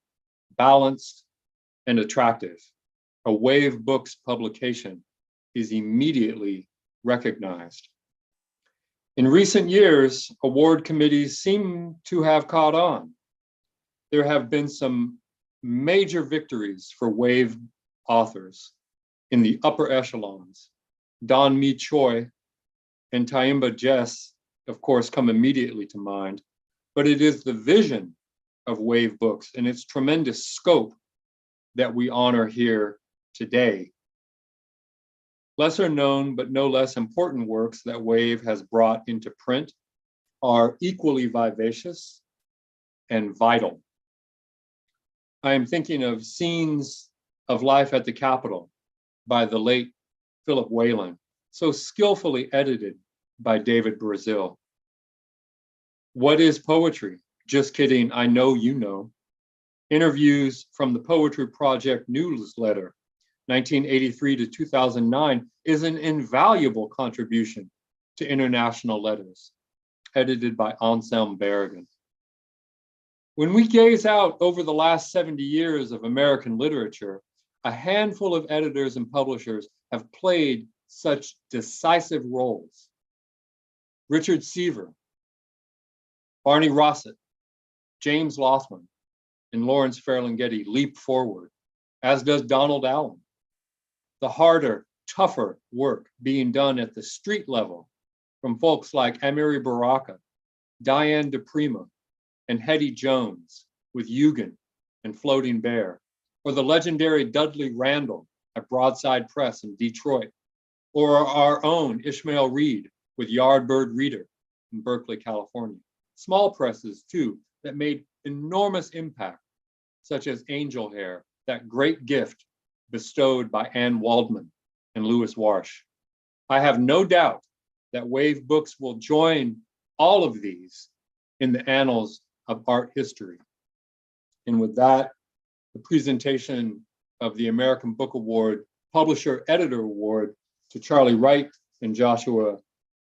balanced and attractive. A Wave Books publication is immediately recognized. In recent years, award committees seem to have caught on. There have been some major victories for Wave authors in the upper echelons. Don Mi Choi and Taimba Jess, of course, come immediately to mind, but it is the vision of Wave Books and its tremendous scope that we honor here today. Lesser known, but no less important works that Wave has brought into print are equally vivacious and vital. I am thinking of Scenes of Life at the Capitol by the late Philip Whalen, so skillfully edited by David Brazil. What is Poetry? Just kidding, I know you know. Interviews from the Poetry Project newsletter, 1983 to 2009, is an invaluable contribution to international letters, edited by Anselm Berrigan. When we gaze out over the last 70 years of American literature, a handful of editors and publishers have played such decisive roles. Richard Seaver, Barney Rossett, James Lothman, and Lawrence Ferlinghetti leap forward, as does Donald Allen. The harder, tougher work being done at the street level from folks like Amiri Baraka, Diane DePrima, and Hetty Jones with Eugen and Floating Bear, or the legendary Dudley Randall at Broadside Press in Detroit, or our own Ishmael Reed with Yardbird Reader in Berkeley, California. Small presses too that made enormous impact, such as Angel Hair, that great gift bestowed by Anne Waldman and Louis Warsh. I have no doubt that Wave Books will join all of these in the annals of art history. And with that, the presentation of the American Book Award Publisher Editor Award to Charlie Wright and Joshua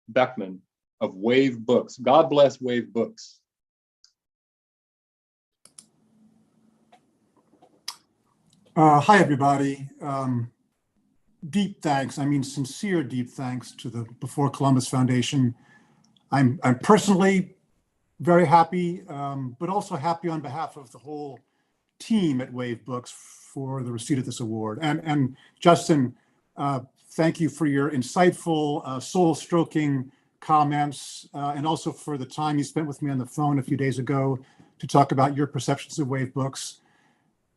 Beckman of Wave Books. God bless Wave Books. Hi, everybody. Deep thanks, I mean sincere deep thanks to the Before Columbus Foundation. I'm personally very happy, but also happy on behalf of the whole team at Wave Books for the receipt of this award. And Justin, thank you for your insightful, soul-stroking comments, and also for the time you spent with me on the phone a few days ago to talk about your perceptions of Wave Books.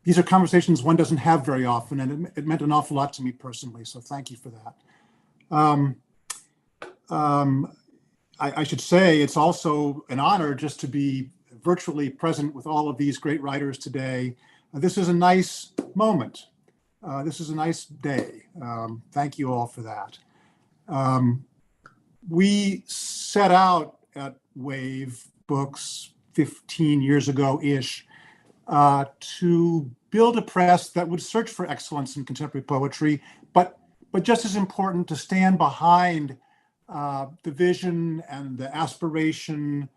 These are conversations one doesn't have very often, and it meant an awful lot to me personally, so thank you for that. I should say it's also an honor just to be virtually present with all of these great writers today. This is a nice moment. This is a nice day. Thank you all for that. We set out at Wave Books 15 years ago-ish to build a press that would search for excellence in contemporary poetry, but just as important, to stand behind the vision and the aspiration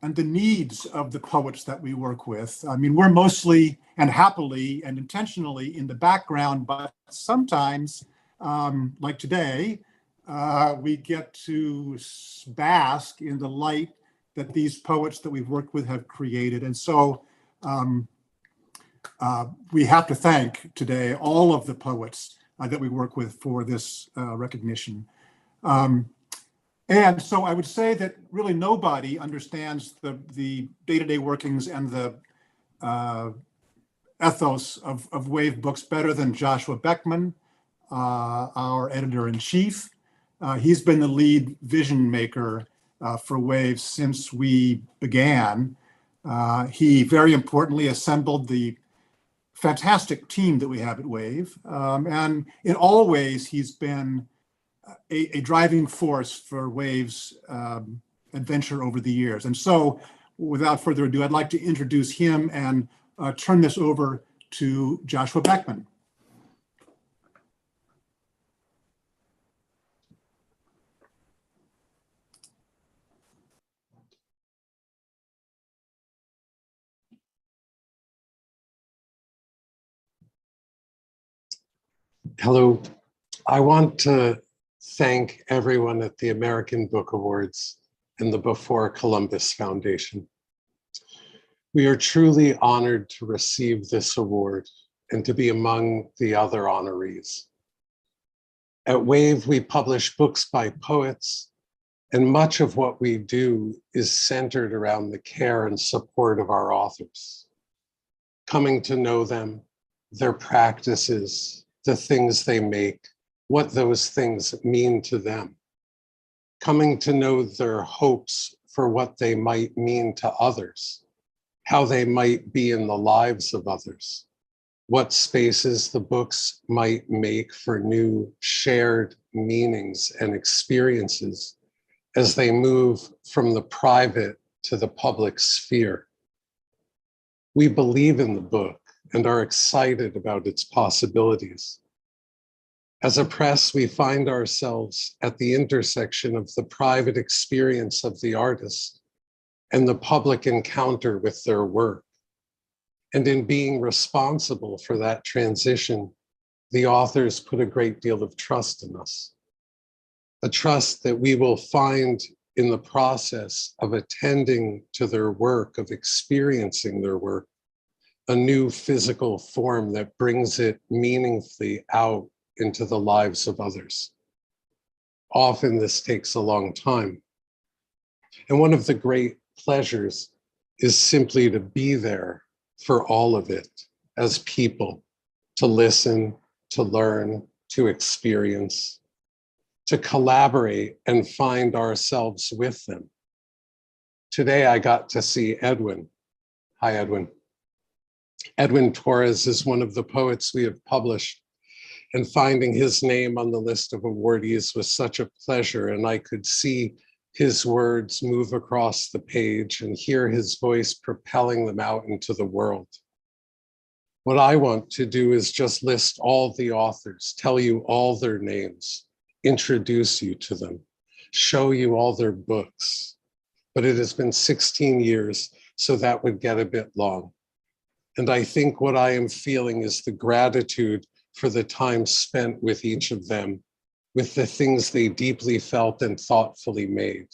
and the needs of the poets that we work with. I mean, we're mostly and happily and intentionally in the background, but sometimes, like today, we get to bask in the light that these poets that we've worked with have created. And so we have to thank today all of the poets that we work with for this recognition. And so I would say that really nobody understands the day-to-day workings and the ethos of Wave Books better than Joshua Beckman, our editor-in-chief. He's been the lead vision maker for Wave since we began. He very importantly assembled the fantastic team that we have at Wave. And in all ways, he's been a driving force for Wave's adventure over the years. And so without further ado, I'd like to introduce him and turn this over to Joshua Beckman. Hello. I want to thank everyone at the American Book Awards and the Before Columbus Foundation. We are truly honored to receive this award and to be among the other honorees. At Wave, we publish books by poets, and much of what we do is centered around the care and support of our authors. Coming to know them, their practices, the things they make, what those things mean to them. Coming to know their hopes for what they might mean to others, how they might be in the lives of others, what spaces the books might make for new shared meanings and experiences as they move from the private to the public sphere. We believe in the book and are excited about its possibilities. As a press, we find ourselves at the intersection of the private experience of the artist and the public encounter with their work. And in being responsible for that transition, the authors put a great deal of trust in us. A trust that we will find in the process of attending to their work, of experiencing their work, a new physical form that brings it meaningfully out into the lives of others. Often this takes a long time. And one of the great pleasures is simply to be there for all of it as people, to listen, to learn, to experience, to collaborate and find ourselves with them. Today I got to see Edwin. Hi, Edwin. Edwin Torres is one of the poets we have published, and finding his name on the list of awardees was such a pleasure, and I could see his words move across the page and hear his voice propelling them out into the world. What I want to do is just list all the authors, tell you all their names, introduce you to them, show you all their books. But it has been 16 years, so that would get a bit long. And I think what I am feeling is the gratitude for the time spent with each of them, with the things they deeply felt and thoughtfully made.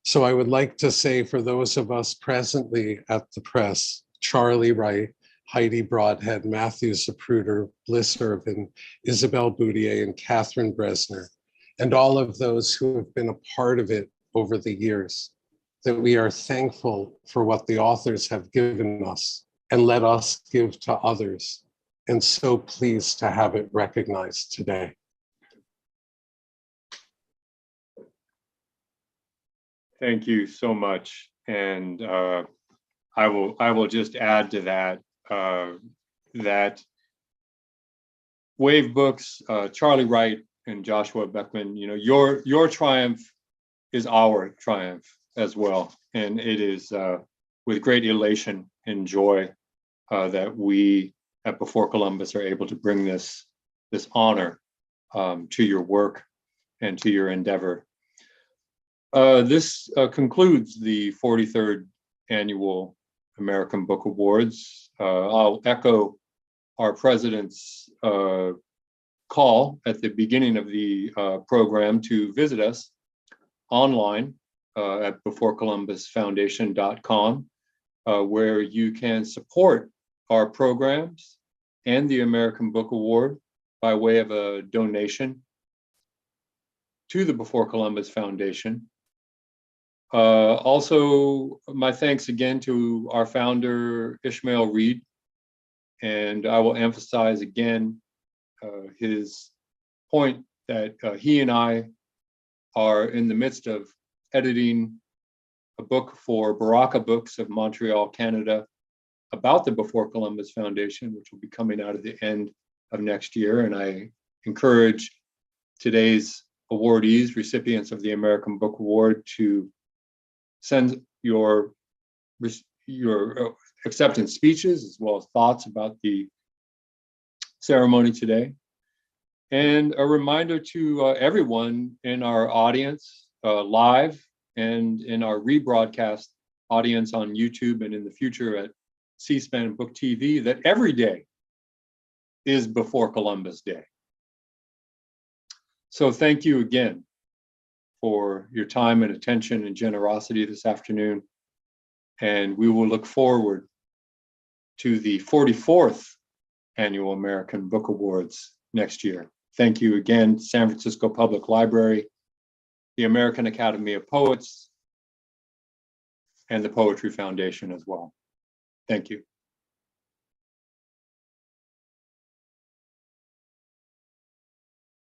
So I would like to say, for those of us presently at the press, Charlie Wright, Heidi Broadhead, Matthew Zapruder, Bliss Irvin, Isabel Boudier, and Catherine Bresner, and all of those who have been a part of it over the years, that we are thankful for what the authors have given us and let us give to others, and so pleased to have it recognized today. Thank you so much. And I will just add to that, that Wave Books, Charlie Wright and Joshua Beckman, you know, your triumph is our triumph as well. And it is with great elation and joy that we at Before Columbus are able to bring this honor to your work and to your endeavor. This concludes the 43rd Annual American Book Awards. I'll echo our president's call at the beginning of the program to visit us online at beforecolumbusfoundation.com, where you can support our programs and the American Book Award by way of a donation to the Before Columbus Foundation. Also, my thanks again to our founder, Ishmael Reed, and I will emphasize again his point that he and I are in the midst of editing a book for Baraka Books of Montreal, Canada, about the Before Columbus Foundation, which will be coming out at the end of next year. And I encourage today's awardees, recipients of the American Book Award, to send your acceptance speeches as well as thoughts about the ceremony today. And a reminder to everyone in our audience, live and in our rebroadcast audience on YouTube and in the future at C-SPAN Book TV, that every day is Before Columbus Day. So thank you again for your time and attention and generosity this afternoon. And we will look forward to the 44th Annual American Book Awards next year. Thank you again, San Francisco Public Library, the American Academy of Poets, and the Poetry Foundation as well. Thank you.